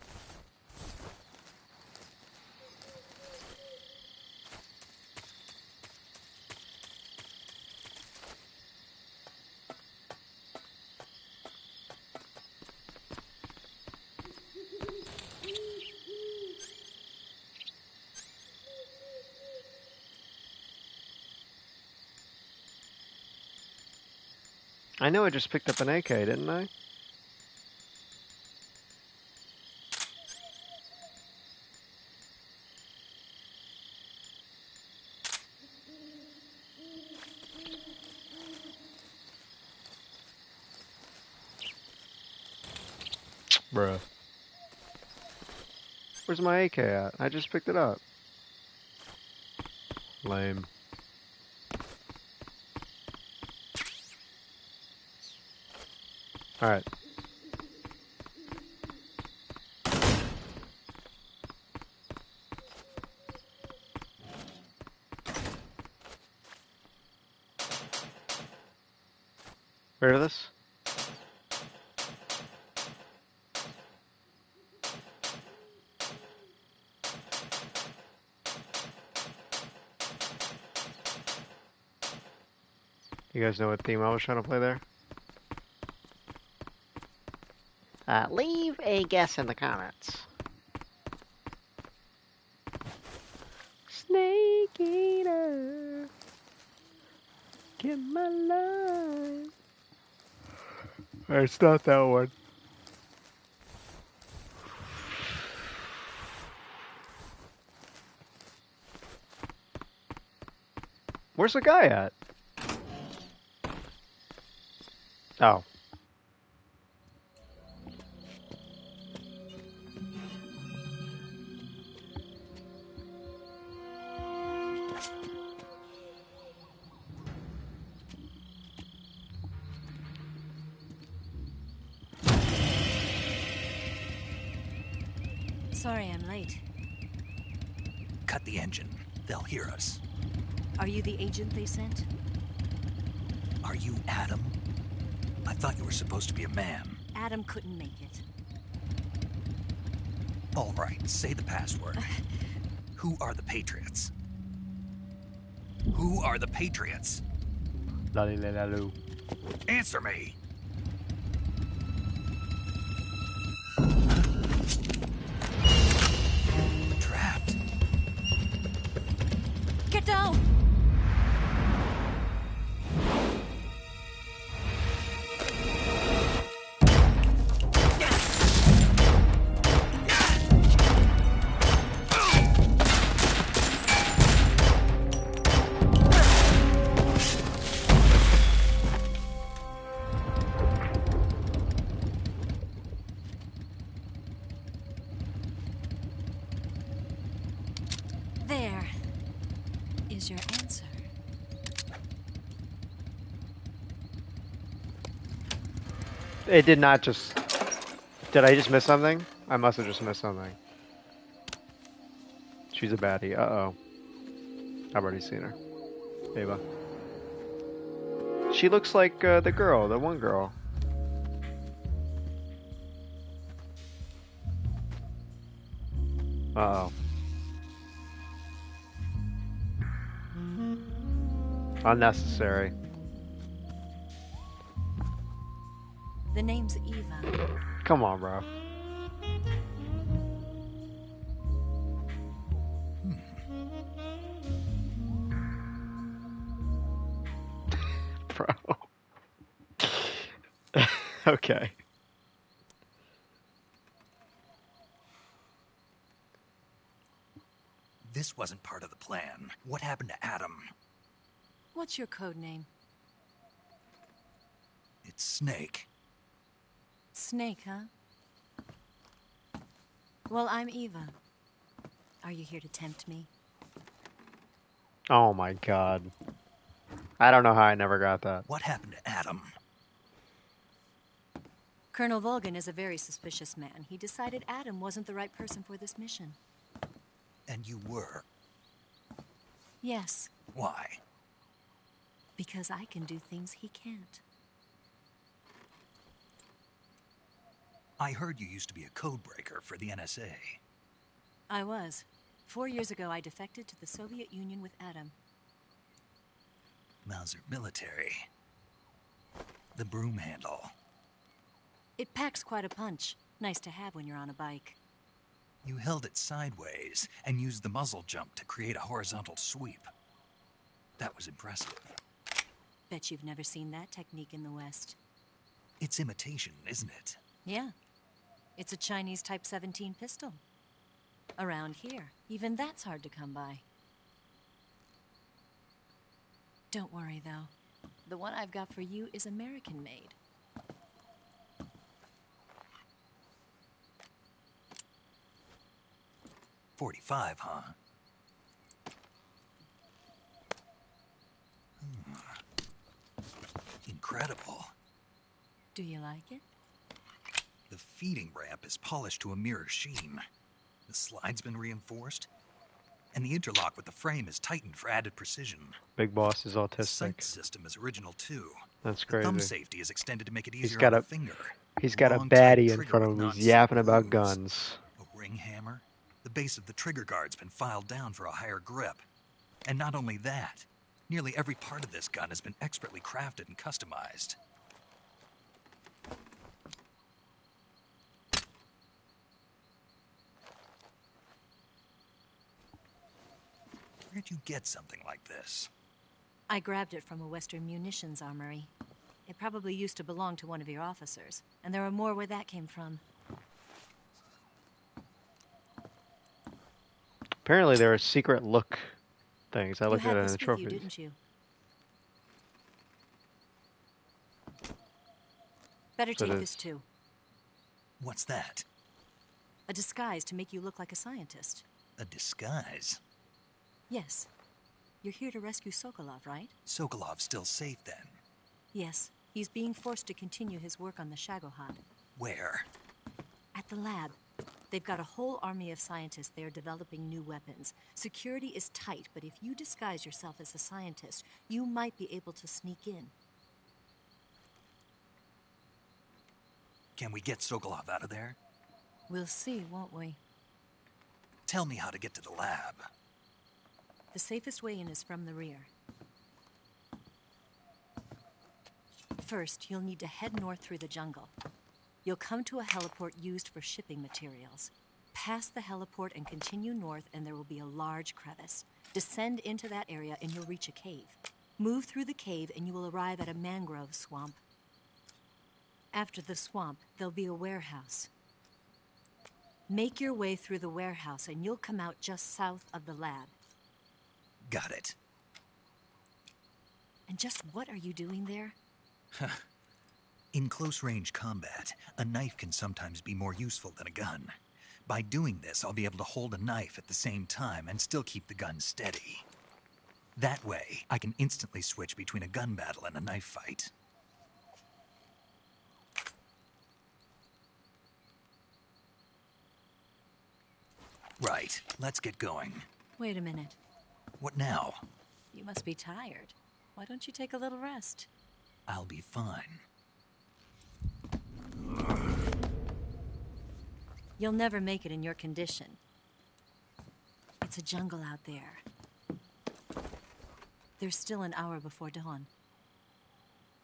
A: I know I just picked up an AK, didn't I? Bruh. Where's my AK at? I just picked it up. Lame. Alright. Rid of this? You guys know what theme I was trying to play there? Leave a guess in the comments. Snake Eater, get my life. It's not that one. Where's the guy at? Oh.
Q: Sorry I'm late.
B: Cut the engine. They'll hear us.
Q: Are you the agent they sent?
B: Are you Adam? I thought you were supposed to be a man.
Q: Adam couldn't make it.
B: All right, say the password. Who are the Patriots? Who are the Patriots?
A: Lali-la-la-loo.
B: Answer me. Trapped.
Q: Get down! There is your answer.
A: It did not just... Did I just miss something? I must have just missed something. She's a baddie. Uh-oh. I've already seen her. Ava. She looks like the girl, the one girl. Uh-oh. Unnecessary.
Q: The name's Eva.
A: Come on, bro. Bro. Okay.
B: This wasn't part of the plan. What happened to Adam?
Q: What's your code name?
B: It's Snake.
Q: Snake, huh? Well, I'm Eva. Are you here to tempt me?
A: Oh my god. I don't know how I never got that.
B: What happened to Adam?
Q: Colonel Volgin is a very suspicious man. He decided Adam wasn't the right person for this mission.
B: And you were?
Q: Yes.
B: Why?
Q: Because I can do things he can't.
B: I heard you used to be a codebreaker for the NSA.
Q: I was. 4 years ago, I defected to the Soviet Union with Adam.
B: Mauser military. The broom handle.
Q: It packs quite a punch. Nice to have when you're on a bike.
B: You held it sideways and used the muzzle jump to create a horizontal sweep. That was impressive.
Q: Bet you've never seen that technique in the West.
B: It's imitation, isn't it?
Q: Yeah. It's a Chinese Type 17 pistol. Around here, even that's hard to come by. Don't worry, though. The one I've got for you is American-made.
B: .45, huh? incredible.
Q: Do you like it?
B: The feeding ramp is polished to a mirror sheen. The slide's been reinforced, and the interlock with the frame is tightened for added precision.
A: Big Boss is
B: The
A: autistic.
B: sight system is original too.
A: That's
B: The thumb
A: crazy.
B: safety is extended to make it
A: He's
B: easier
A: got
B: on
A: a
B: the finger.
A: he's got a
B: Long, tight
A: baddie in
B: trigger
A: front of
B: with
A: him who's
B: non-slip
A: yapping about
B: grooves.
A: guns.
B: A ring hammer. The base of the trigger guard's been filed down for a higher grip. And not only that, nearly every part of this gun has been expertly crafted and customized. Where'd you get something like this?
Q: I grabbed it from a Western munitions armory. It probably used to belong to one of your officers, and there are more where that came from.
A: Apparently there are secret look things. I
Q: You
A: looked
Q: had
A: at it in
Q: this
A: the
Q: with
A: trophies.
Q: you, didn't you? Better
A: So
Q: take
A: it
Q: this
A: is.
Q: too.
B: What's that?
Q: A disguise to make you look like a scientist.
B: A disguise?
Q: Yes. You're here to rescue Sokolov, right?
B: Sokolov's still safe then.
Q: Yes. He's being forced to continue his work on the Shagohod.
B: Where?
Q: At the lab. They've got a whole army of scientists there developing new weapons. Security is tight, but if you disguise yourself as a scientist, you might be able to sneak in.
B: Can we get Sokolov out of there?
Q: We'll see, won't we?
B: Tell me how to get to the lab.
Q: The safest way in is from the rear. First, you'll need to head north through the jungle. You'll come to a heliport used for shipping materials. Pass the heliport and continue north, and there will be a large crevice. Descend into that area, and you'll reach a cave. Move through the cave, and you will arrive at a mangrove swamp. After the swamp, there'll be a warehouse. Make your way through the warehouse, and you'll come out just south of the lab.
B: Got it.
Q: And just what are you doing there?
B: In close-range combat, a knife can sometimes be more useful than a gun. By doing this, I'll be able to hold a knife at the same time and still keep the gun steady. That way, I can instantly switch between a gun battle and a knife fight. Right, let's get going.
Q: Wait a minute.
B: What now?
Q: You must be tired. Why don't you take a little rest?
B: I'll be fine.
Q: You'll never make it in your condition. It's a jungle out there. There's still an hour before dawn.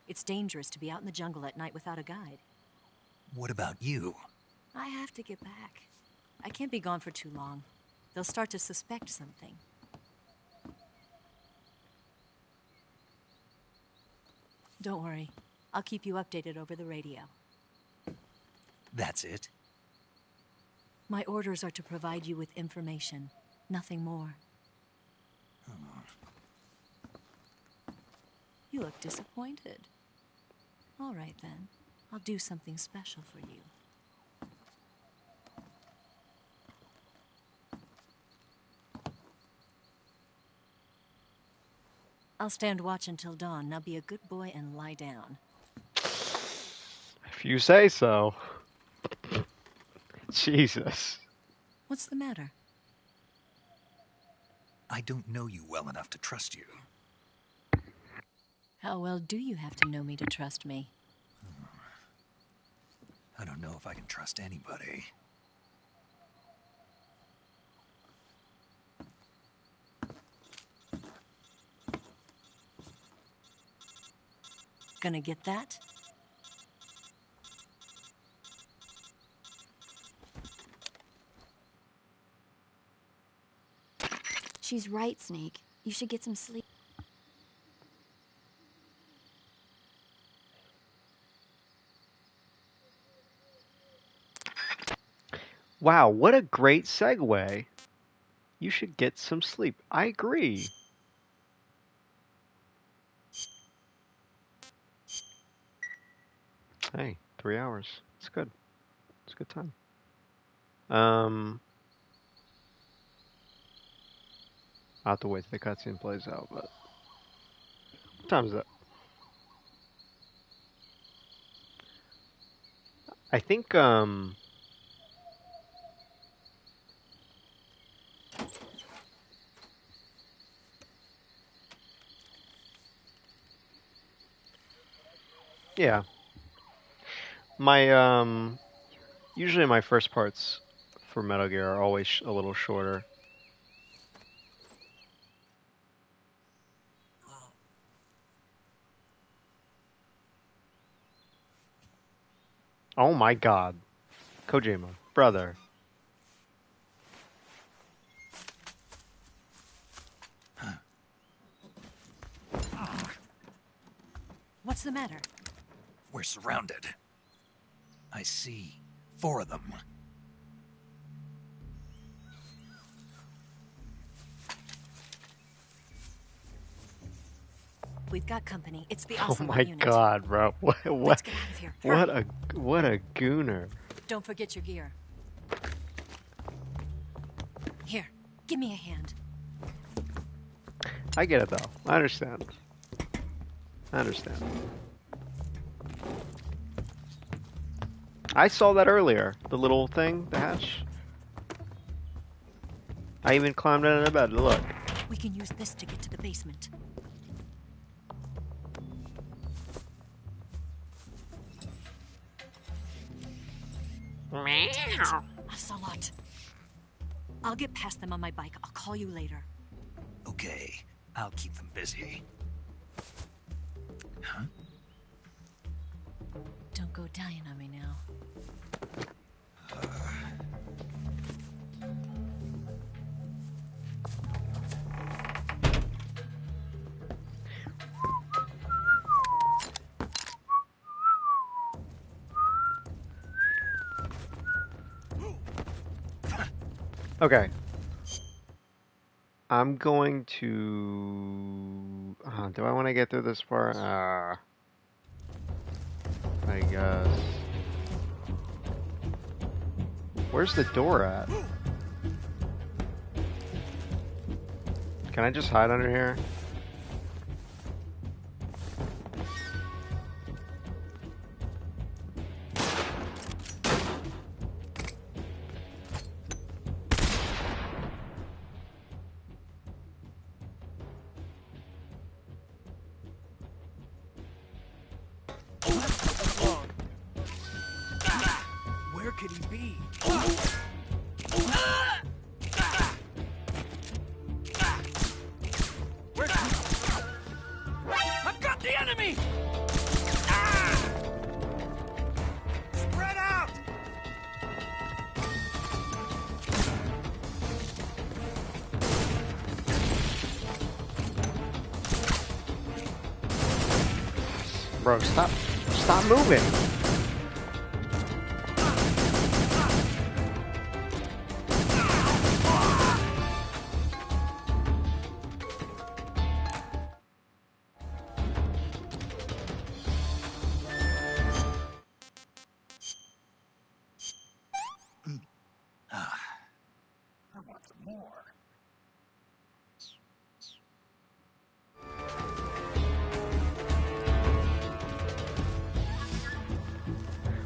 Q: It's dangerous to be out in the jungle at night without a guide.
B: What about you?
Q: I have to get back. I can't be gone for too long. They'll start to suspect something. Don't worry. I'll keep you updated over the radio.
B: That's it?
Q: My orders are to provide you with information, nothing more. You look disappointed. All right, then. I'll do something special for you. I'll stand watch until dawn. Now be a good boy and lie down.
A: If you say so. Jesus.
Q: What's the matter?
B: I don't know you well enough to trust you.
Q: How well do you have to know me to trust me?
B: I don't know if I can trust anybody.
Q: Gonna get that?
F: She's right, Snake. You should get some sleep.
A: Wow, what a great segue. You should get some sleep. I agree. Hey, 3 hours. It's good. It's a good time. I'll have to wait till the cutscene plays out, but what time is it? I think yeah. My usually my first parts for Metal Gear are always a little shorter. Oh my god. Kojima, brother.
Q: What's the matter?
B: We're surrounded. I see 4 of them.
Q: We've got company. It's the
A: Oh
Q: Ocelot
A: my
Q: unit.
A: god, bro.
Q: Let's get out of here. Hurry.
A: What a gooner.
Q: Don't forget your gear. Here, give me a hand.
A: I get it though. I understand. I understand. I saw that earlier. The little thing, the hatch. I even climbed out of the bed to look.
Q: We can use this to get to the basement.
B: Meow.
Q: Ocelot. I'll get past them on my bike. I'll call you later.
B: Okay, I'll keep them busy. Huh?
Q: Don't go dying on me now.
A: Okay. I'm going to... do I want to get through this part? I guess. Where's the door at? Can I just hide under here?
P: Where could he be? I've got the enemy! Spread out!
A: Bro, stop moving.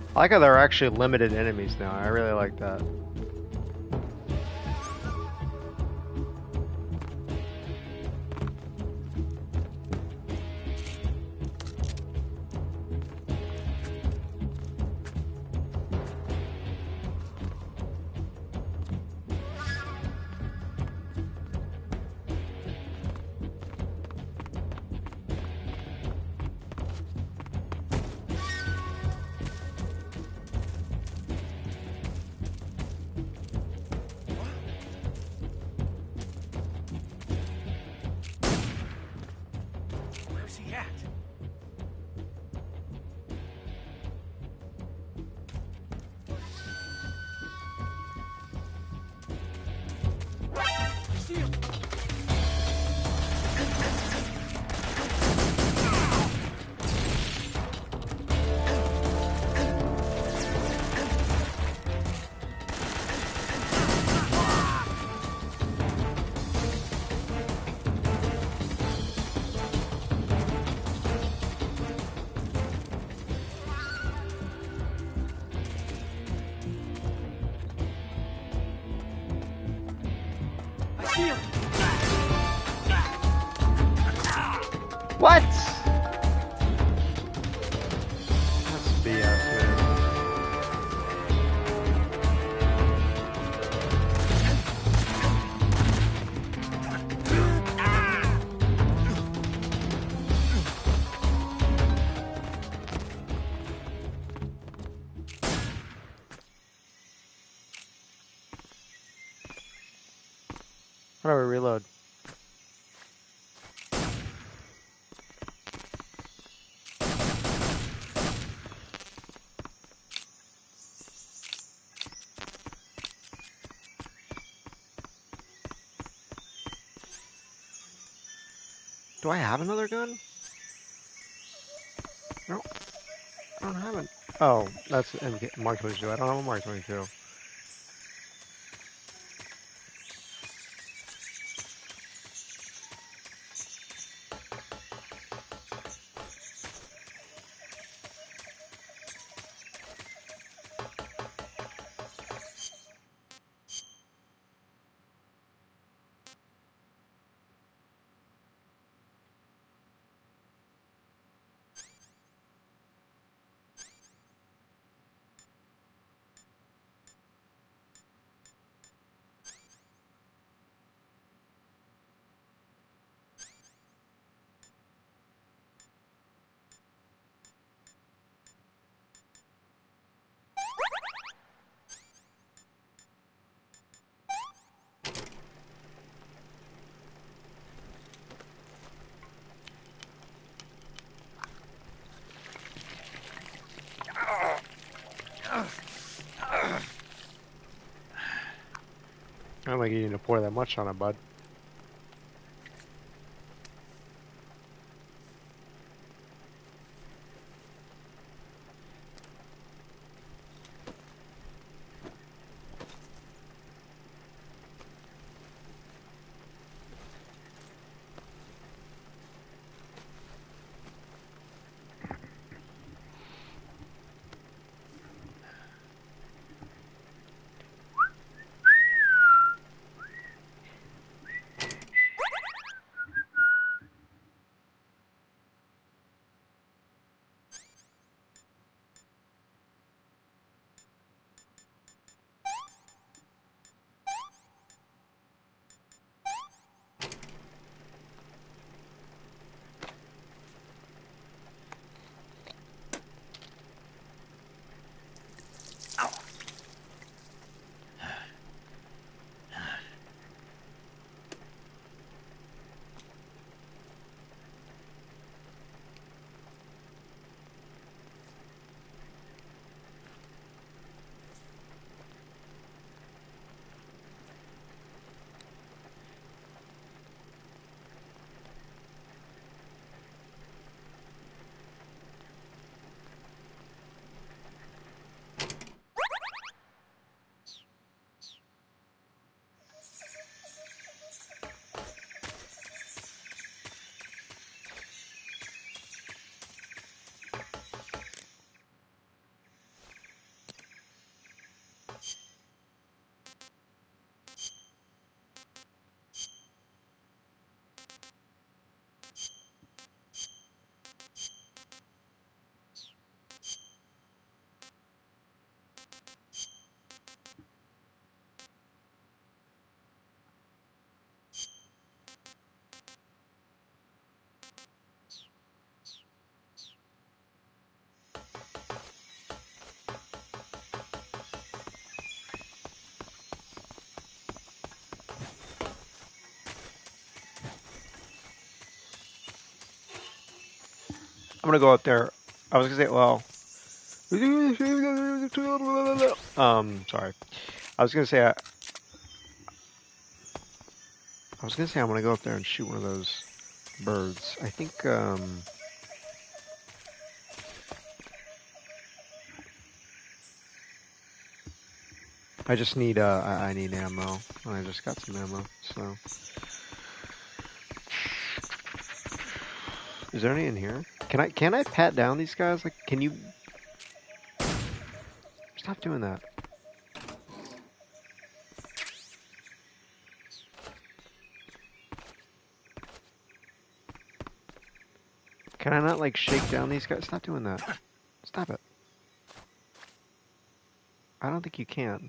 A: I like how there are actually limited enemies now. I really like that. What? That's BS, man. How do I reload? Do I have another gun? No, I don't have it. Oh, that's Mark 22. I don't have a Mark 22. I don't think you need to pour that much on it, bud. I'm gonna go up there. I was gonna say, well, sorry. I was gonna say, I'm gonna go up there and shoot one of those birds. I think, I just need, I need ammo. I just got some ammo, so. Is there any in here? Can I pat down these guys? Like, can you stop doing that? Can I not, like, shake down these guys? Stop doing that. Stop it. I don't think you can.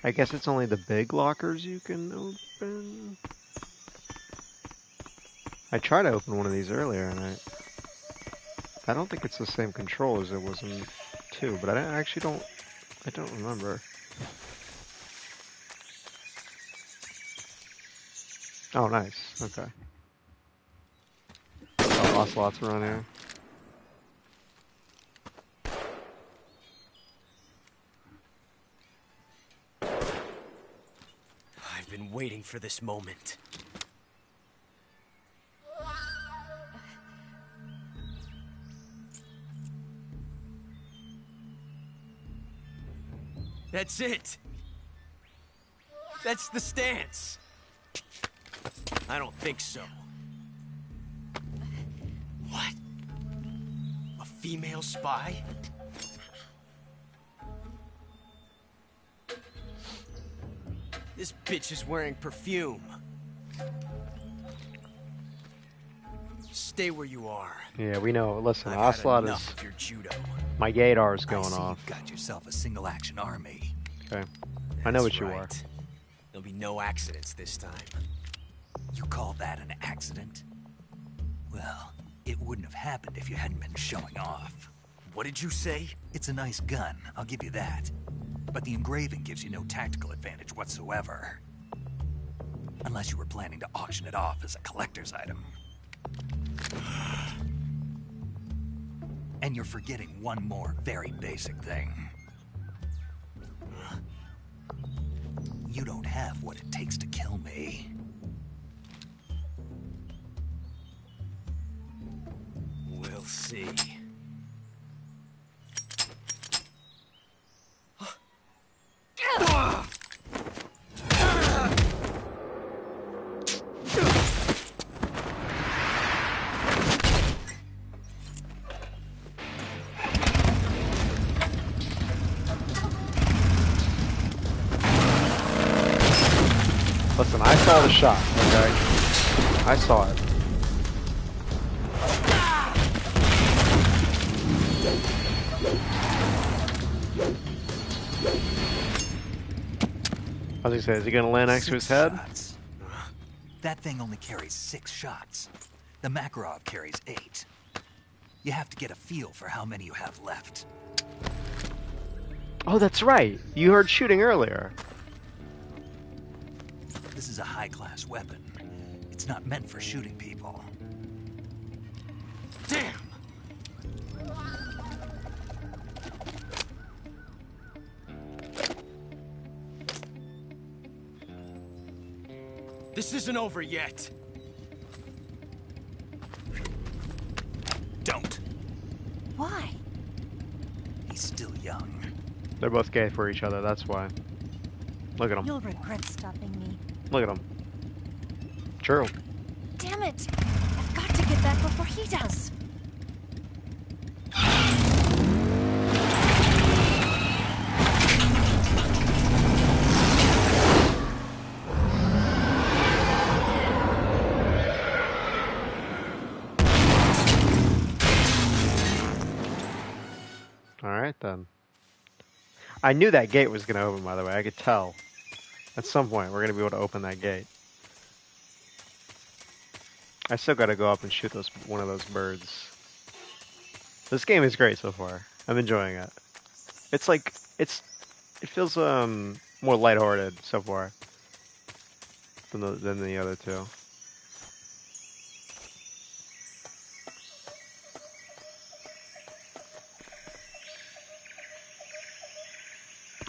A: I guess it's only the big lockers you can open. I tried to open one of these earlier, and I don't think it's the same control as it was in 2, but I actually don't remember. Oh, nice. Okay. Oh, ocelots around here.
P: I've been waiting for this moment. That's it. That's the stance. I don't think so. What? A female spy? This bitch is wearing perfume. Stay where you are.
A: Yeah, we know. Listen,
P: I've had
A: Ocelot
P: enough
A: is...
P: of your judo.
A: My Gator's
B: I
A: going
B: see
A: off.
B: You've got yourself a single-action army.
A: Okay. I know what
P: That's
A: you
P: right.
A: are.
P: There'll be no accidents this time.
B: You call that an accident? Well, it wouldn't have happened if you hadn't been showing off.
P: What did you say?
B: It's a nice gun, I'll give you that. But the engraving gives you no tactical advantage whatsoever. Unless you were planning to auction it off as a collector's item. And you're forgetting one more very basic thing. You don't have what it takes to kill me.
P: We'll see.
A: Listen, I saw the shot, okay? I saw it. I was gonna say, is he gonna land next to his head?
B: Shots. That thing only carries 6 shots. The Makarov carries 8. You have to get a feel for how many you have left.
A: Oh, that's right. You heard shooting earlier.
B: This is a high-class weapon. It's not meant for shooting people.
P: Damn! This isn't over yet.
B: Don't.
Q: Why?
B: He's still young.
A: They're both gay for each other, that's why. Look at them.
Q: You'll regret stopping me.
A: Look at them. True.
Q: Damn it! I've got to get back before he does.
A: Alright then. I knew that gate was going to open, by the way. I could tell. At some point, we're going to be able to open that gate. I still got to go up and shoot one of those birds. This game is great so far. I'm enjoying it. It's like, it feels more lighthearted so far than the other two.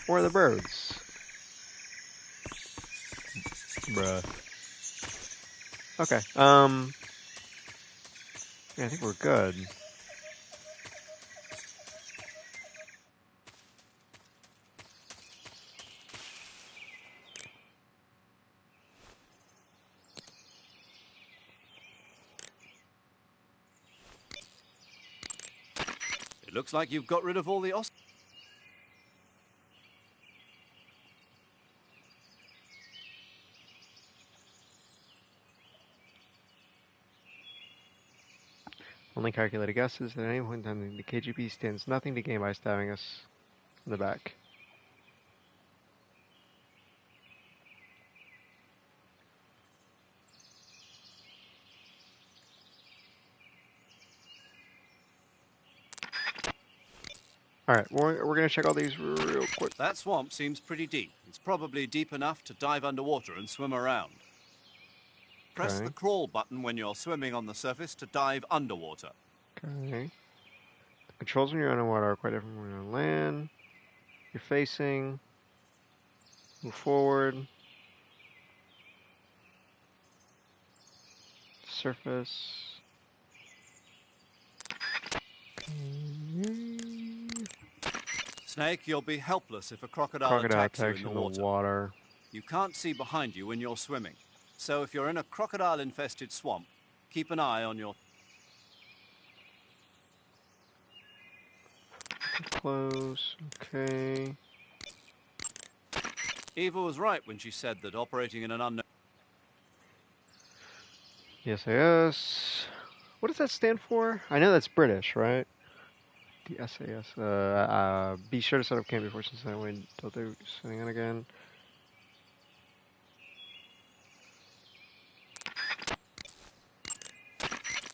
A: Where are the birds? Bruh. Okay, yeah, I think we're good.
D: looks like you've got rid of all the
A: Only calculated guesses. At any point in time, the KGB stands nothing to gain by stabbing us in the back. Alright, we're going to check all these real quick.
D: That swamp seems pretty deep. It's probably deep enough to dive underwater and swim around. Press the crawl button when you're swimming on the surface to dive underwater.
A: Okay. The controls when you're underwater are quite different when you're on land. You're facing. Move forward. Surface.
D: Snake, you'll be helpless if a crocodile attacks you in the water. You can't see behind you when you're swimming. So if you're in a crocodile-infested swamp, keep an eye on your...
A: Close, okay.
D: Eva was right when she said that operating in an unknown...
A: SAS. What does that stand for? I know that's British, right? The SAS. Be sure to set up camp before sunset. Wait until they're setting in again.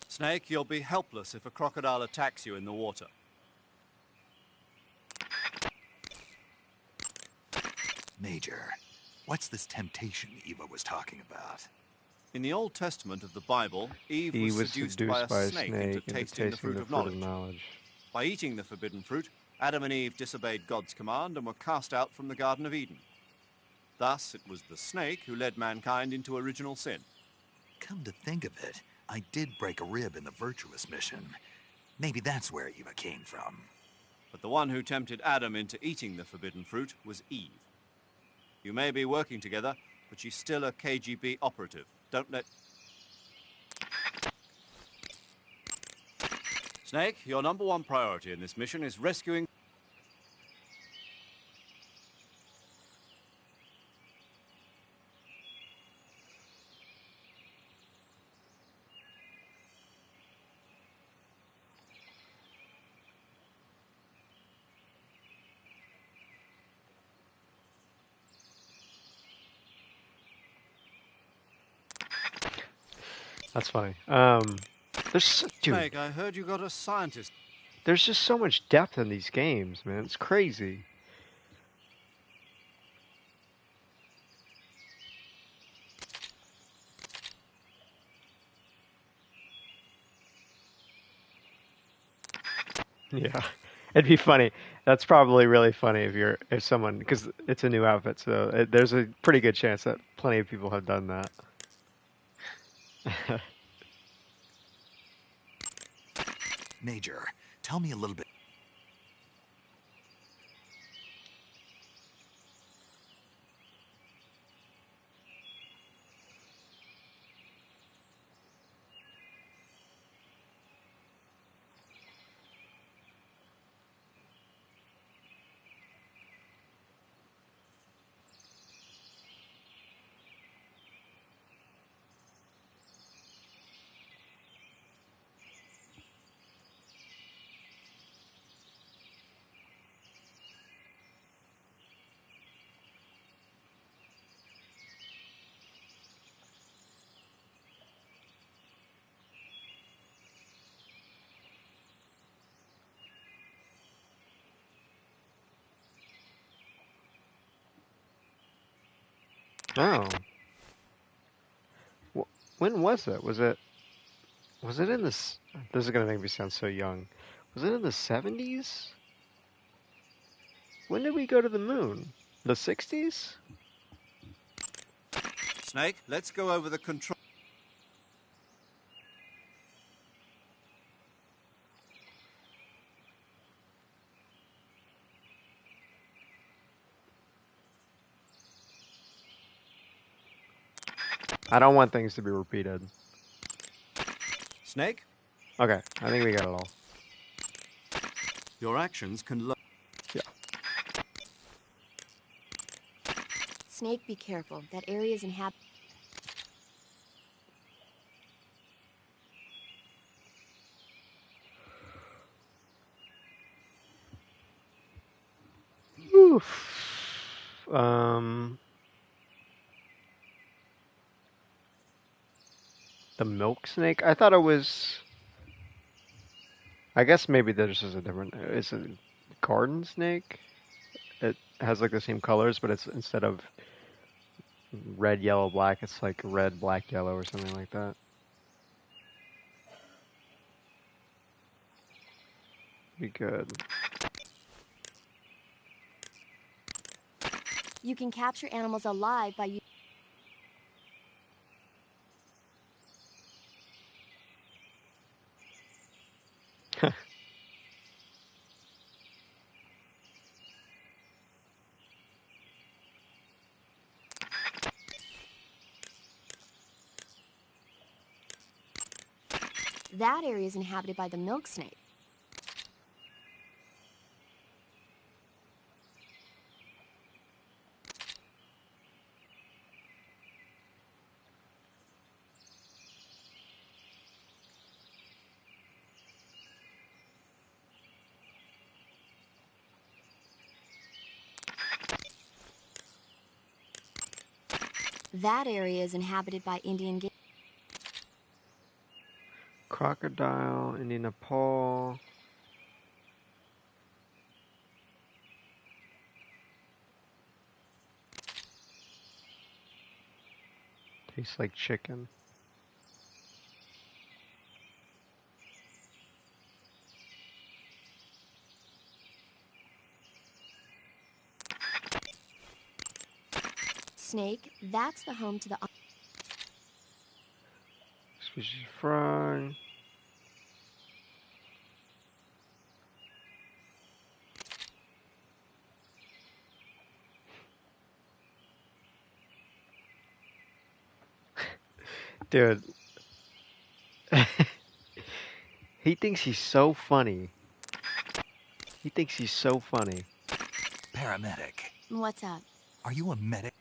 D: Snake, you'll be helpless if a crocodile attacks you in the water.
B: Major, what's this temptation Eva was talking about?
D: In the Old Testament of the Bible, Eve was seduced by a snake into tasting the fruit of knowledge. By eating the forbidden fruit, Adam and Eve disobeyed God's command and were cast out from the Garden of Eden. Thus, it was the snake who led mankind into original sin.
B: Come to think of it, I did break a rib in the Virtuous mission. Maybe that's where Eva came from.
D: But the one who tempted Adam into eating the forbidden fruit was Eve. You may be working together, but she's still a KGB operative. Don't let... Snake, your #1 priority in this mission is rescuing...
A: That's funny. There's dude,
D: Snake, I heard you got a scientist.
A: There's just so much depth in these games, man. It's crazy. Yeah, it'd be funny. That's probably really funny if someone, because it's a new outfit, so there's a pretty good chance that plenty of people have done that.
B: Major, tell me a little bit.
A: Oh. When was it? Was it in this? This is gonna make me sound so young. Was it in the 70s? When did we go to the moon? The 60s?
D: Snake, let's go over the control...
A: I don't want things to be repeated.
D: Snake?
A: Okay, I think we got it all.
D: Your actions can learn.
A: Yeah.
F: Snake, be careful. That area is inhabited.
A: Oof. The milk snake? I thought it was. I guess maybe this is a different. It's a garden snake. It has like the same colors, but it's instead of red, yellow, black, it's like red, black, yellow, or something like that. Be good.
F: You can capture animals alive by That area is inhabited by the milk snake. That area is inhabited by Indian game.
A: Crocodile, Indian Nepal. Tastes like chicken.
F: Snake, that's the home to the...
A: Species frog. Dude. He thinks he's so funny. He thinks he's so funny.
B: Paramedic.
F: What's up?
B: Are you a medic?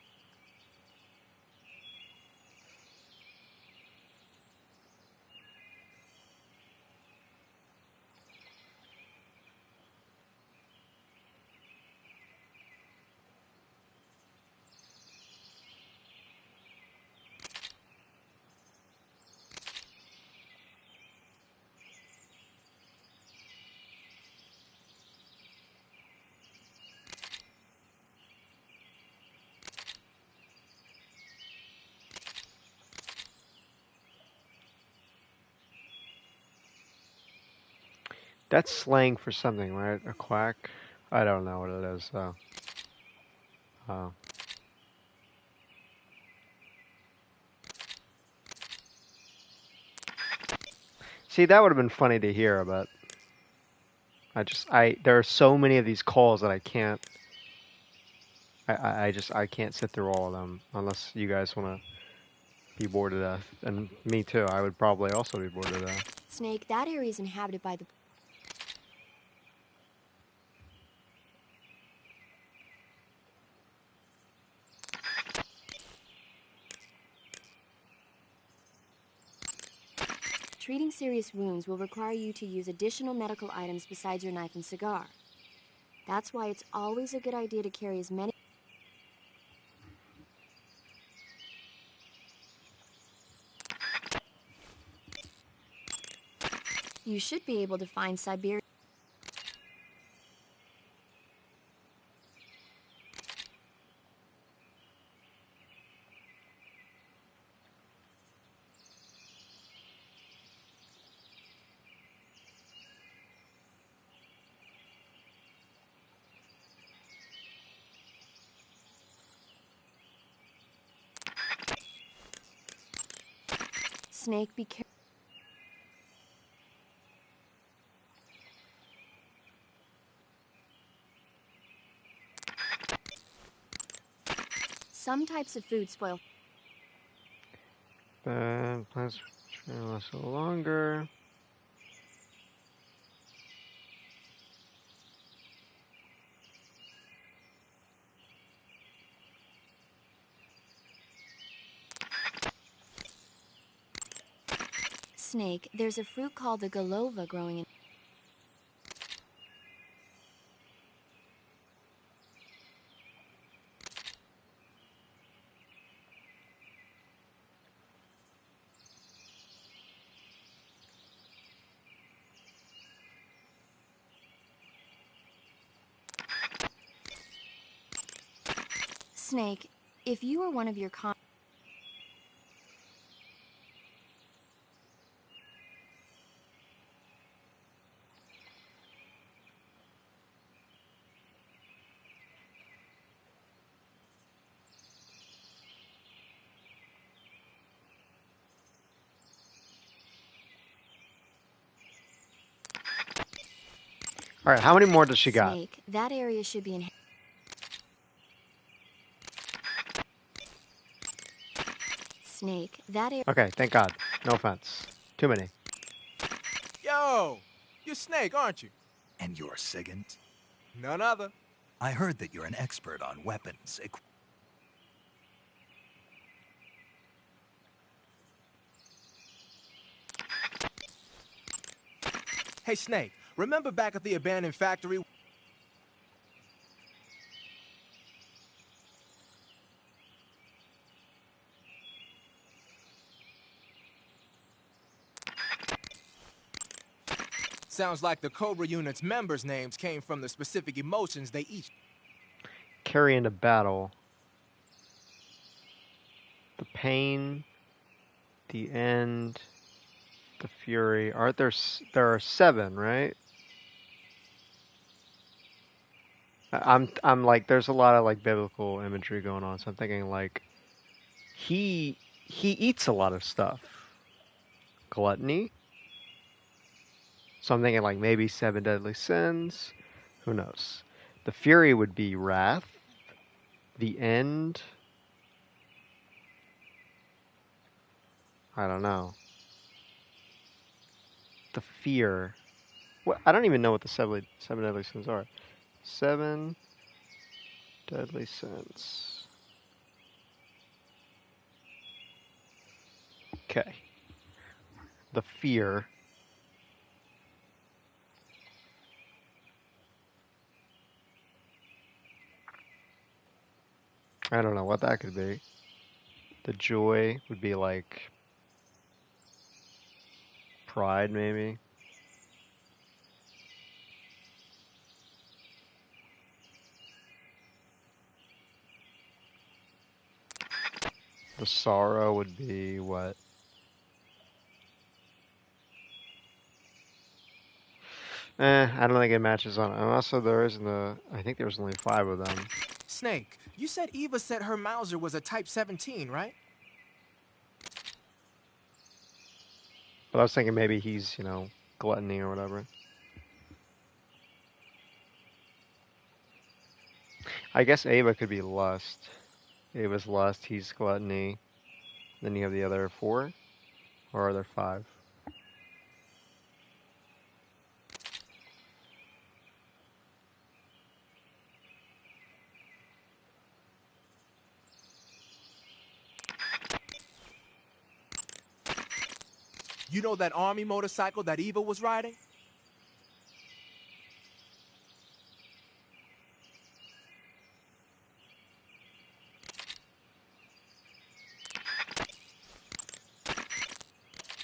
A: That's slang for something, right? A quack? I don't know what it is, though. See, that would have been funny to hear, but there are so many of these calls that I can't. I can't sit through all of them unless you guys want to be bored to death, and me too. I would probably also be bored to death.
F: Snake, that area is inhabited by the... Treating serious wounds will require you to use additional medical items besides your knife and cigar. That's why it's always a good idea to carry as many... You should be able to find Siberia... Snake, be careful. Some types of food spoil.
A: Plants last a little longer.
F: Snake, there's a fruit called the Golova growing in... Snake, if you were one of your
A: All right, how many more does she got?
F: Snake, that area should be in... Snake, that area...
A: Okay, thank God. No offense. Too many.
M: Yo! You're Snake, aren't you?
B: And you're Sigint?
M: None other.
B: I heard that you're an expert on weapons.
M: Hey, Snake, remember back at the abandoned factory? Sounds like the Cobra Unit's members' names came from the specific emotions they each...
A: Carry into battle. The pain, the end, the fury. Aren't there? There are 7, right? I'm like, there's a lot of like biblical imagery going on, so I'm thinking like, he eats a lot of stuff. Gluttony. So I'm thinking like maybe 7 deadly sins. Who knows? The fury would be wrath. The end. I don't know. The fear. What? I don't even know what the 7 deadly sins are. 7 deadly sins. Okay. The fear. I don't know what that could be. The joy would be like pride, maybe. The sorrow would be what? I don't think it matches on. And also, there isn't a. I think there's only 5 of them.
M: Snake, you said Eva said her Mauser was a Type 17, right?
A: But I was thinking maybe he's, you know, gluttony or whatever. I guess Ava could be lust. Ava's lust, he's gluttony. Then you have the other 4? Or are there 5?
M: You know that army motorcycle that Eva was riding?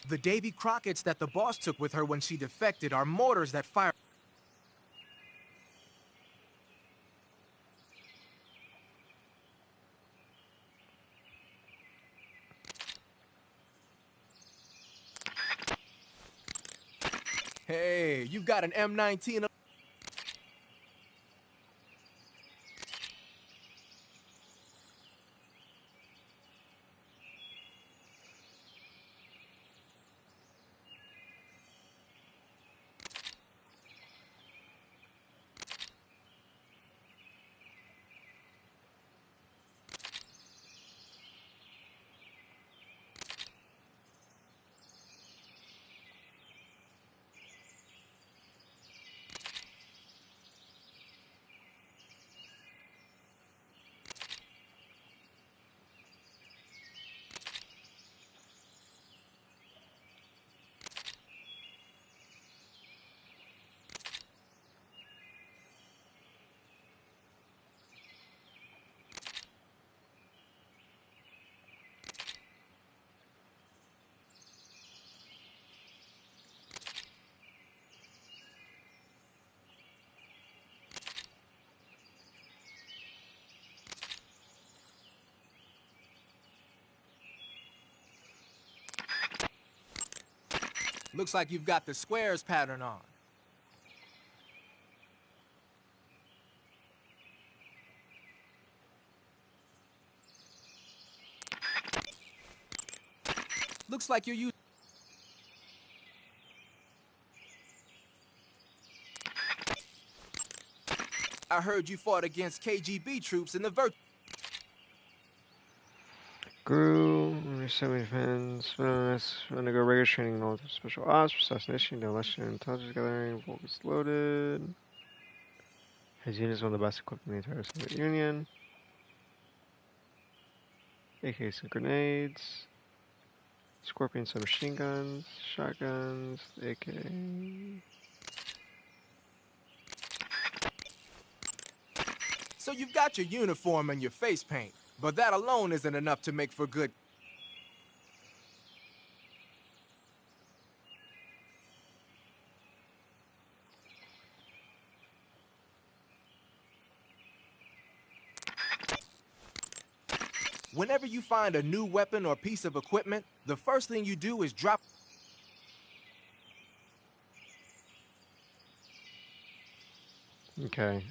M: The Davy Crockett's that the boss took with her when she defected are mortars that fire... Hey, you've got an M19... Looks like you've got the squares pattern on. Looks like you're using... I heard you fought against KGB troops in the
A: Grew, recently fans, undergo regular training in all special ops, assassination, demolition, intelligence gathering, focus loaded. His unit is one of the best equipped in the entire Soviet Union. AKs and grenades. Scorpion submachine guns, shotguns, AK.
M: So you've got your uniform and your face paint, but that alone isn't enough to make for good. Whenever you find a new weapon or piece of equipment, the first thing you do is drop...
A: Okay,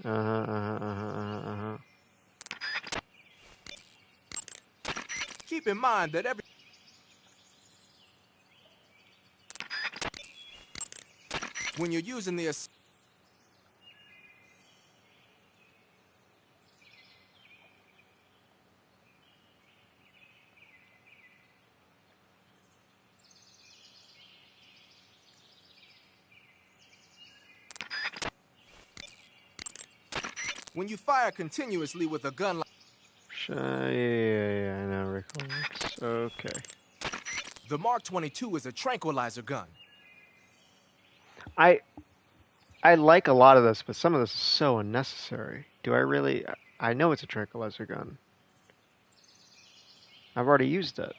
M: Keep in mind that when you're using the... When you fire continuously with a gun like...
A: Yeah, I know, Rick. Okay.
M: The Mark 22 is a tranquilizer gun.
A: I like a lot of this, but some of this is so unnecessary. Do I really... I know it's a tranquilizer gun. I've already used it.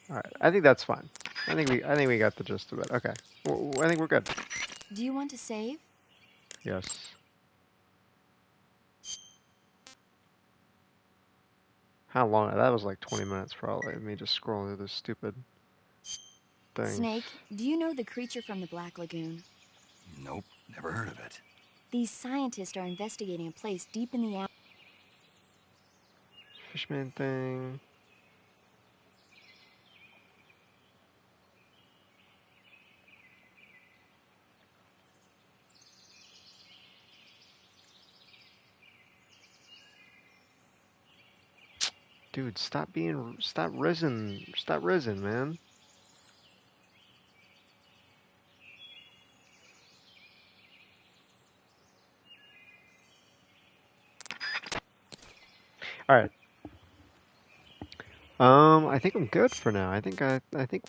A: Alright, I think that's fine. I think we got the gist of it. Okay. I think we're good.
F: Do you want to save?
A: Yes. How long? That was like 20 minutes probably. Me just scrolling through this stupid thing.
F: Snake, do you know the creature from the Black Lagoon?
B: Nope, never heard of it.
F: These scientists are investigating a place deep in the...
A: Fishman thing. Dude, stop risen, man. All right. I think I'm good for now. I think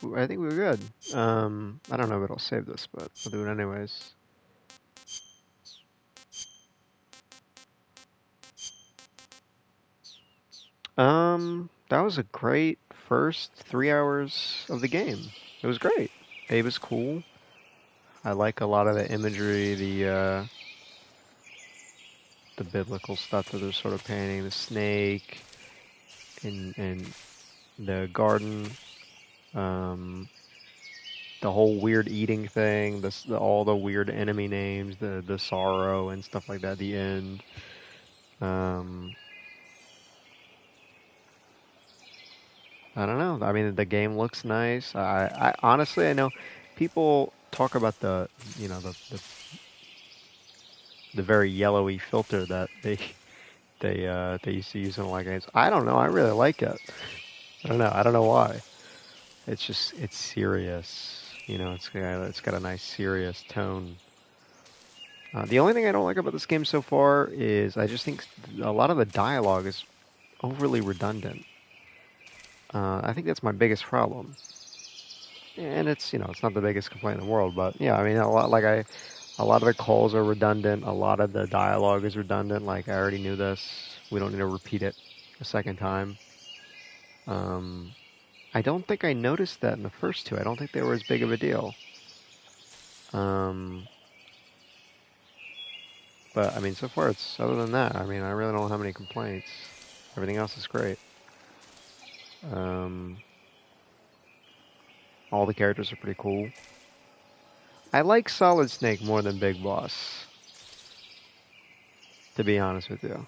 A: we're good. I don't know if it'll save this, but I'll do it anyways. That was a great first 3 hours of the game. It was great. It was cool. I like a lot of the imagery, the biblical stuff that they're sort of painting, the snake, and the garden, the whole weird eating thing, all the weird enemy names, the sorrow and stuff like that, the end. I don't know. I mean, the game looks nice. I honestly, I know people talk about the very yellowy filter that they used to use in a lot of games. I don't know. I really like it. I don't know. I don't know why. It's serious. You know, it's got a nice serious tone. The only thing I don't like about this game so far is I just think a lot of the dialogue is overly redundant. I think that's my biggest problem. And it's not the biggest complaint in the world, but yeah, I mean, a lot of the calls are redundant. A lot of the dialogue is redundant. Like, I already knew this. We don't need to repeat it a second time. I don't think I noticed that in the first two. I don't think they were as big of a deal. But, I mean, so far, other than that, I mean, I really don't have any complaints. Everything else is great. All the characters are pretty cool. I like Solid Snake more than Big Boss, to be honest with you.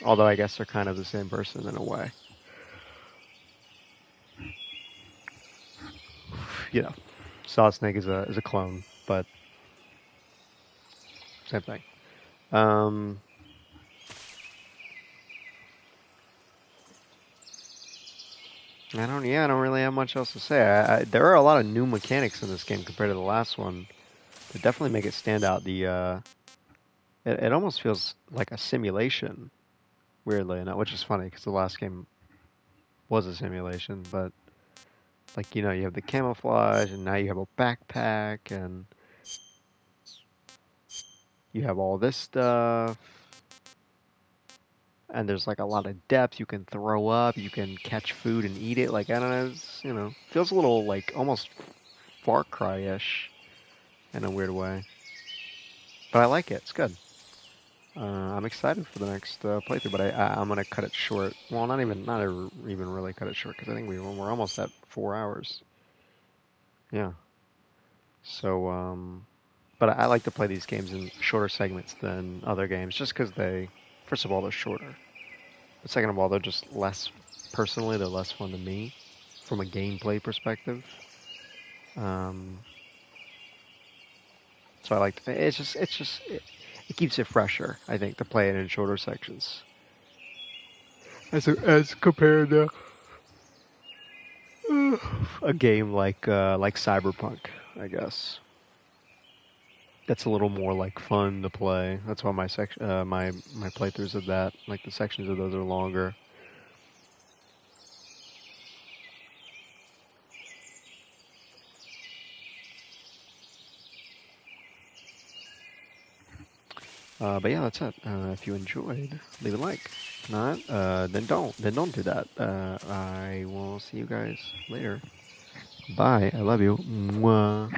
A: Although I guess they're kind of the same person in a way. You know, Solid Snake is a clone, but same thing. I don't really have much else to say. There are a lot of new mechanics in this game compared to the last one that definitely make it stand out. It almost feels like a simulation, weirdly enough, which is funny because the last game was a simulation. But like, you have the camouflage, and now you have a backpack, and you have all this stuff. And there's like a lot of depth. You can throw up. You can catch food and eat it. Like, I don't know. It's, feels a little like almost Far Cry-ish in a weird way. But I like it. It's good. I'm excited for the next playthrough. But I'm gonna cut it short. Well, not even really cut it short because I think we're almost at 4 hours. Yeah. So but I like to play these games in shorter segments than other games, just because first of all, they're shorter. But second of all, they're just less, personally, they're less fun to me from a gameplay perspective. So I like, it keeps it fresher, I think, to play it in shorter sections. As compared to a game like Cyberpunk, I guess. That's a little more like fun to play. That's why my playthroughs of that, like the sections of those, are longer. But yeah, that's it. If you enjoyed, leave a like. If not, then don't do that. I will see you guys later. Bye. I love you. Mwah.